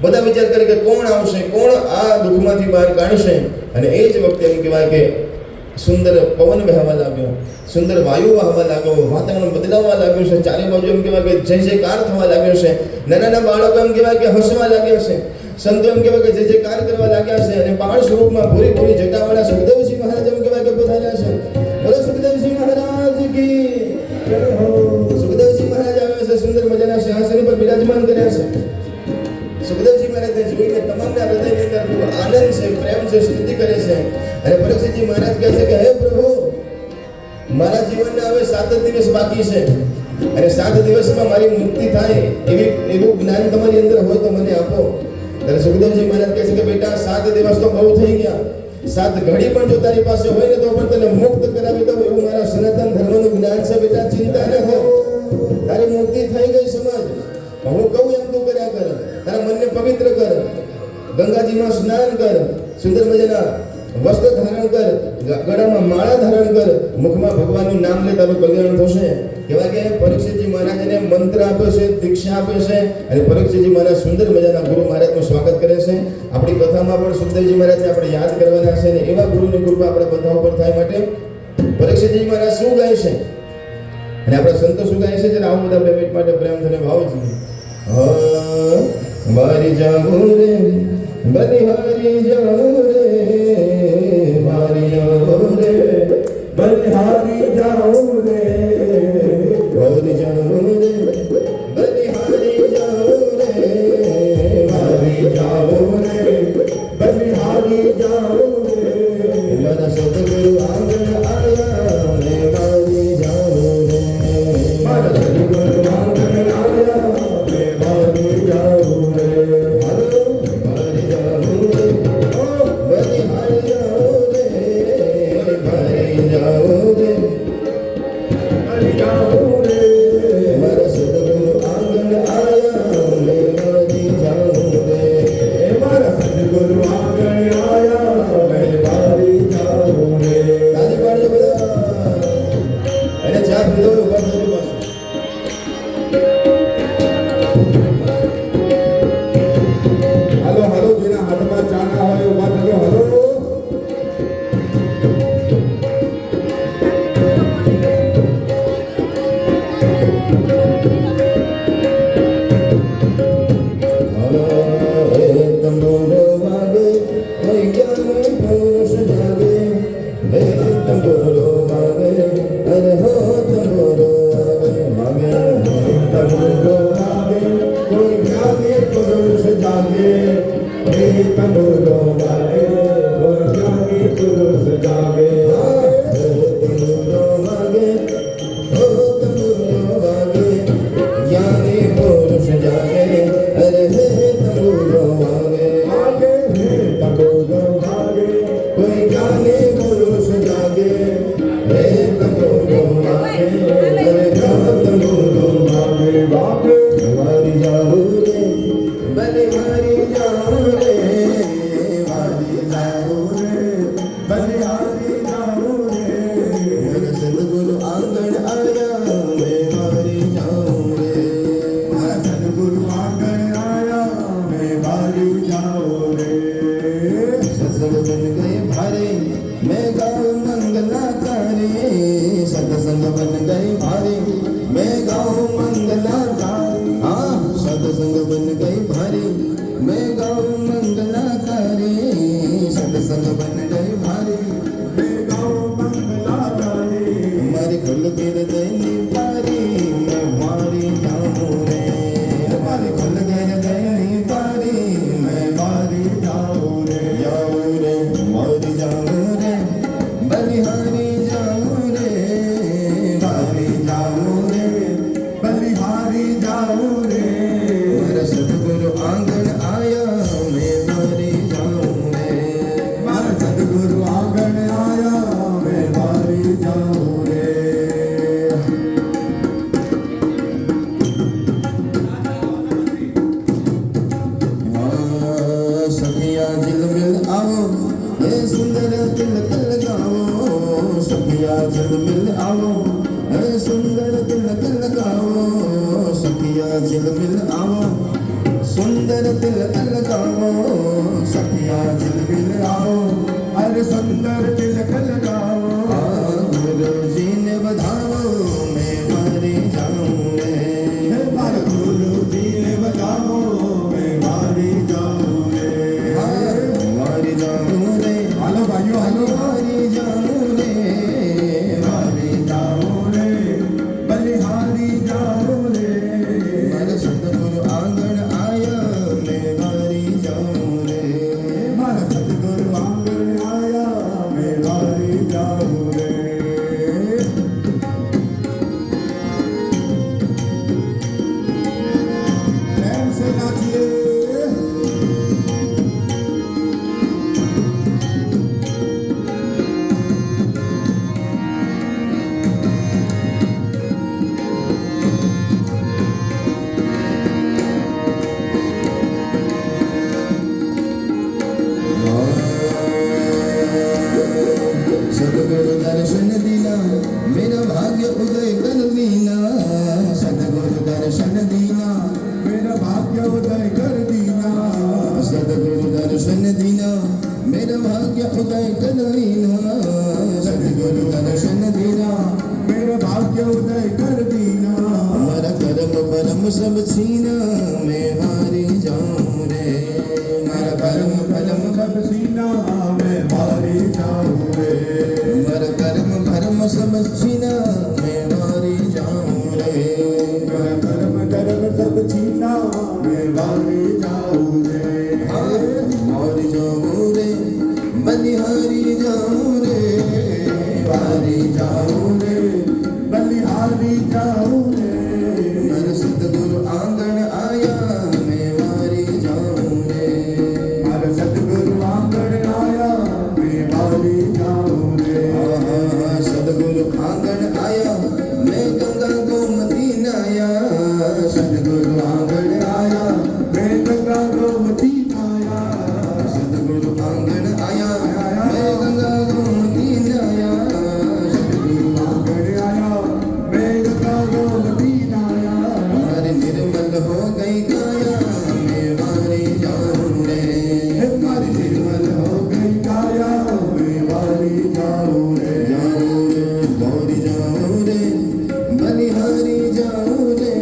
બધા વિચાર કરે કે કોણ આવશે, કોણ આ દુઃખમાંથી બહાર કાઢશે. અને એ જ વખતે એમ કહેવાય કે સુંદર પવન વહેવા લાગ્યો, સુંદર વાયુ વહેવા લાગ્યો, વાતાવરણ બદલાવા લાગ્યું છે, ચારે બાજુ એમ કહેવાય કે જય જયકાર થવા લાગ્યો છે. નાના બાળકો એમ કહેવાય કે હસવા લાગ્યા છે, સંતો એમ કહેવાય કે જય જયકાર કરવા લાગ્યા છે. અને બાળ સ્વરૂપમાં ભૂરી જટાવાળા સુખદેવજી મહારાજ એમ કહેવાય કે પધાર્યા છે. બોલો સુખદેવજી મહારાજ કી જય હો. સુખદેવજી મહારાજ આવ્યા છે, સુંદર મજાના સિંહાસન પર બિરાજમાન કર્યા છે. સુખદેવજી મહારાજને જોઈને તમામના હૃદયની અંદર ખૂબ આનંદ છે, પ્રેમ છે, સ્તુતિ કરે છે. અને પરીક્ષિતજી મહારાજ કહે છે કે હે પ્રભુ, મારા જીવનના હવે 7 જ દિવસ બાકી છે અને 7 દિવસમાં મારી મુક્તિ થાય એવું જ્ઞાન તમારી અંદર હોય તો મને આપો. ત્યારે સુખદેવજી મહારાજ કહે છે કે બેટા 7 દિવસ તો બહુ થઈ ગયા, 7 ઘડી પણ જો તારી પાસે હોય ને તો પણ તને મુક્ત કરાવી દઉં એવું મારા સનાતન ધર્મનું જ્ઞાન છે. બેટા ચિંતા ન કર, તારી મુક્તિ થઈ ગઈ સમજ. હું કહું એમ તું કર્યા કર, તારા મનને પવિત્ર કર, ગંગાજીમાં સ્નાન કર, સુંદર મજાના વસ્ત્ર ધારણ કર, ગળામાં માળા ધારણ કર, મુખમાં ભગવાનનું નામ લે, તારું કલ્યાણ થશે. કહેવાય કે પરીક્ષિતજી મહારાજને મંત્ર આપ્યો છે, દીક્ષા આપે છે. અને પરીક્ષિતજી મહારાજ સુંદર મજાના ગુરુ મહારાજનું સ્વાગત કરે છે. આપણી કથામાં પણ સુખદેવજી મહારાજને આપણે યાદ કરવાના છે અને એવા ગુરુની કૃપા આપણા બધા ઉપર થાય માટે પરીક્ષિતજી મહારાજ શું ગાય છે અને આપણા સંતો શું ગાય છે જ્યારે આવું બધા પેમેન્ટ માટે પ્રેમ થઈને ભાવ છે વારી જાવું રે બલિહારી જાવું રે વારી જાવું રે બલિહારી જાઉં રે વારી જાવું રે બલિહારી જાવું રે વારી જાવું રે બલિહારી જાઉં રે મારા સદગુરુ આંગણ આયા ને વારી જાવું રે મારા સદગુરુ આંગણ આયા રે વારી જાઉં રે વારી જાવું રે બલિહારી જાવું રે વારી જાવું રે બલિ જાઉં રે મારા સદગુરુ આંગણ આયા ને વારી જાવું રે મારા સદગુરુ આંગણ આયા રે વારી જાઉં રે તાળી પાડજો બધા અને ચા પીધો ઉભા થજો પાછું હાલો હાલો જેના હાથમાં ચા ના હોય ઉભા થજો હાલો તંબોરો વાગે કોઈ જ્ઞાન પુરુષ જાગે હે તંબોરો વાગે અરે હો તંબોરો વાગે તંબુરો વાગે કોઈ જ્ઞાની પુરુષ જાગે હે તંબુરો વાગે કોઈ જ્ઞાની પુરુષ જાગે તંબોરો વાગે હો તંબોરો વાગે જ્ઞાની પુરુષ જાગે અરે હે તંબોરો વાગે વાગે હે તંબુરો વાગે કોઈ જ્ઞાની પુરુષ જાગે હે તંબોરો વાગે અરે હો તંબોરો વાગે વાગે વારી જાવું રે બલિહારી જાવું રે વારી જાવું રે બલિહારી જાઉં રે મારા સદગુરુ આંગણ આયા મેં વારી જાવું રે મારા સદગુરુ આંગણ આયા મેં વારી જાઉં રે સત્સંગ બન ગए ભારે मैं गाऊं मंगलाकारी सत्संग बन गए भारे मैं गाऊं मंगलाकारी हाँ सत्संग बन गए भारे मैं गाऊं मंगलाकारी सत्संग बन गए भारे મેં ગાઉં મંગલાકારી हमारे खुल के हृदय निवारी मैं मारी जाऊं रे हमारे खुल के हृदय निवारी मैं વારી જાઉં રે जाऊं रे मारी जाऊं रे बलिहारी जाऊं रे मारी जाऊं रे બલિહારી જાઉં રે मेरा सतगुरु आंगन आया मैं मारी जाऊं रे મારા સદગુરુ આંગણ આયા મેં વારી જાઉં રે सखिया जिल मिल आओ ये सुंदर दिल दिल गाओ सखिया जिल मिल आओ ये सुंदर दिल दिल गाओ सखिया जिल मिल आओ सुंदर दिल दिल गाओ सखिया जिल मिल आओ અરે સુંદર તિલક લગાવો गुरु जी ने बधाओ मैं मारे जाऊं रे હે મારા ગુરુજીને બતાવો મેં વારી જાઉં રે मारी जाऊं रे હાલો ભાઈઓ હાલો मारी जाऊं रे વારી જાઉં રે બલિહારી જાઉં રે मारे सतगुरु आंगन आया मैं मारी जाऊं रे મારા સદગુરુ આંગણ આયા મેં વારી જાઉં રે પ્રેમ સે નાચીએ सतगुरु दर्शन दीना मेरा भाग्य उदय कर लीना सतगुरु दर्शन दीना मेरा भाग्य उदय कर दीना सतगुरु दर्शन दीना मेरा भाग्य उदय कर लीना सतगुरु दर्शन दीना मेरा भाग्य उदय कर सब छीना मैं हारी जाऊं रे मारा कर्म फलम सब सीना मैं मारी जाऊं रे मारा कर्म फलम सब छीना मैं हारी जाऊं रे मैं कर्म सब छीना मैं मारी जाऊं रे हारी जाऊं रे बलिहारी जाऊं रे हारी जाऊं रे बलिहारी जाऊं रे मेरे सतगुरु आंगन आया मैं हारी जाऊं रे मारा सतगुरु आंगन आया मैं मारी जाऊं रे सतगुरु आंगन आया मैं गंगा गोमती नाया सतगुरु आंगन आया मैं गंगा गोमती आया सतगुरु आंगन आया मैं गंगा गोमती नाया सतगुरु आंगन आया मैं गंगा गोमती आया हमारी निर्मल हो गई काया मैं हारी जाऊं रे हमारी निर्मल हो गई काया मैं मारी जाऊं रे जाऊं रे गौरी जाऊं रे बलिहारी जाऊं रे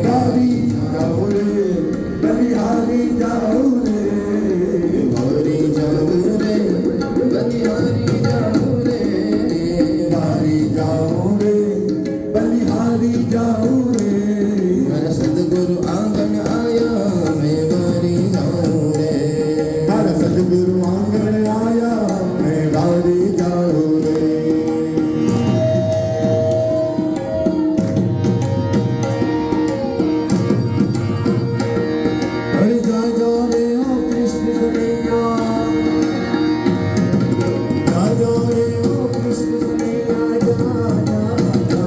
मारी जाऊं रे बलिहारी जाऊं रे गौरी जाऊं रे बलिहारी जाऊं रे मारी जाऊं रे बलिहारी जाऊं रे मेरा सतगुरु आंगन आया मैं हारी जाऊं रे मारा सतगुरु आंगन आया मैं मारी जाऊं रे अरे जा जा रे ओ कृष्ण कन्हैया जा जा रे ओ कृष्ण कन्हैया जा जा जा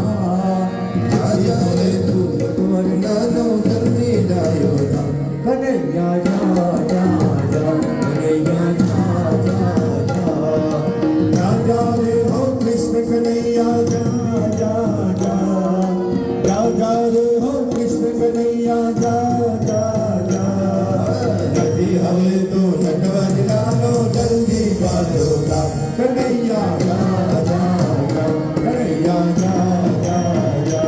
आजा रे तू तुम्हारे नानो जल्दी लायो धा कन्हैया जा जा जा कन्हैया जा जा जा जा जा रे ओ कृष्ण कन्हैया जा जा जा जा जा रे ओ कृष्ण कन्हैया जा जा जा नदी हवे तो नटवर नानो जल्दी बालो धा कन्हैया जा जा जा कन्हैया जा जा जा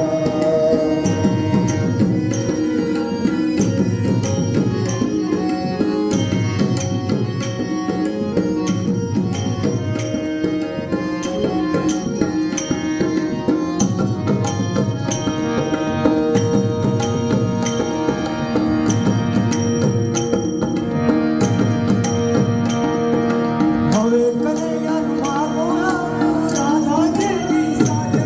હવે કનૈયા મારો રાધા દેવી સાથે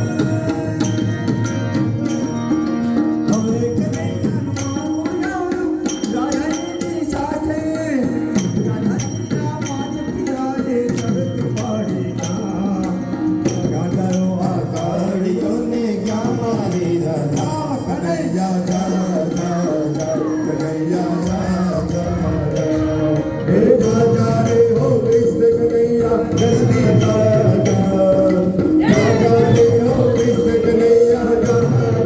હવે કનૈયા મારો રાધા દેવી સાથે રાધા માત પિયારે ચરત પાડી ગાડાઓ કાળીઓ ને ક્યાં મારી રાધા કનૈયા જા જા જા કનૈયા જા જા હે રાજા રે હો કૃષ્ણ કનૈયા જલ્દી જા જા રાજા રે હો કૃષ્ણ કનૈયા જા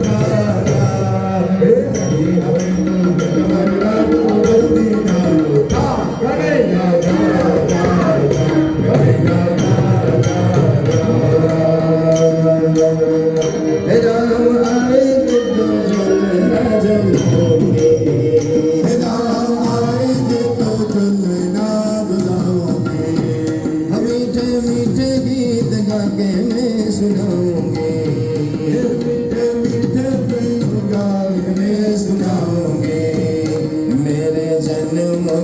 જા જા હે હરી હવે તું જગવર લાગુ જલ્દી જાઓ જા કનૈયા જા જા જા કનૈયા જા જા हे राम आएंगे तो जलना जलोगे हे राम आएंगे तो जलना जलाओगे हम मीठे मीठे गीत गा के मैं सुनाऊंगे हे मीठे मीठे प्रेम गाने सुनाऊंगे मेरे जन्मों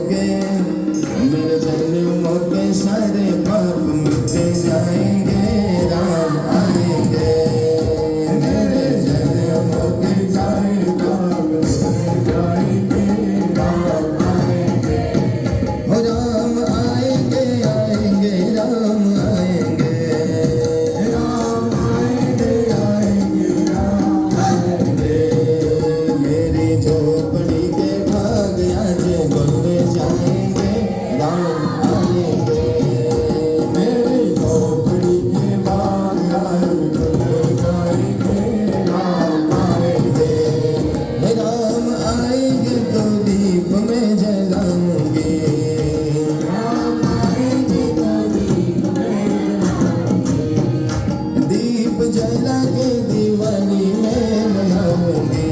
के सारे पाप मिट जाएंगे राम आएंगे मेरे जन्मों के सारे पाप मिट जाएंगे राम आएंगे हो राम आएंगे आएंगे राम आएंगे राम आएंगे आएंगे राम आएंगे मेरी झोपड़ी के भाग आज बन जाएंगे राम आएंगे मेरी झोपड़ी के बाग आज खुल जाएंगे राम आएंगे हे राम आएंगे तो दीप में जलाऊंगी राम आएंगे तो दीप में दीप जला के दिवाली में मनाऊंगी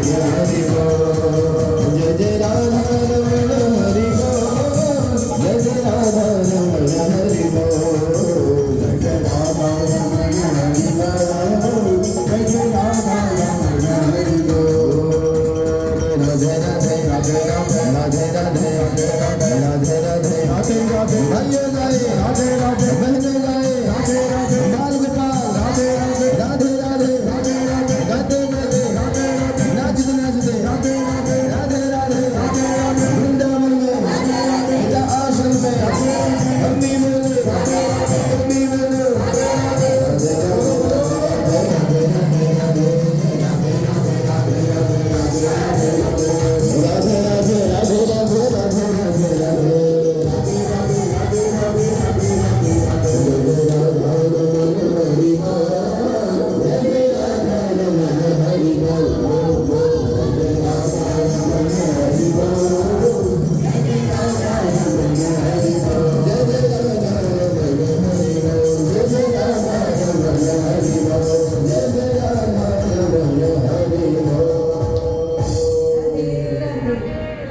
હરિ બોલ જય જય રાધા રમણ હરિ બોલ જય જય રાધા રમણ હરિ બોલ જય રાધા રમણ હરિ બોલ જય રાધા રમણ હરિ બોલ રાધે રાધે રાધે રાધે રાધે રાધે રાધે રાધે રાધે રાધે ભાઈઓ ગાય રાધે રાધે બહેનો ગાય રાધે રાધે બાલ ગોપાલ રાધે રાધે રાધે રાધે રાધે રાધે ગાતે ગાતે રાધે રાધે नाचते नाचते राधे राधे राधे राधे राधे राधे वृंदावन में पिता आश्रम में अग्नि में अग्नि में राधे राधे राधे राधे राधे राधे राधे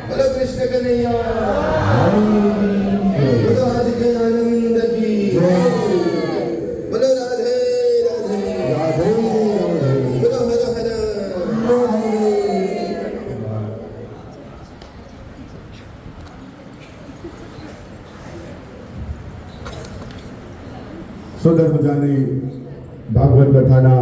बोलो कृष्ण कन्हैया बोलो आज के आनंद की बोलो राधे राधे बोलो हर हर સુંદર મજાની ભાગવત કથાના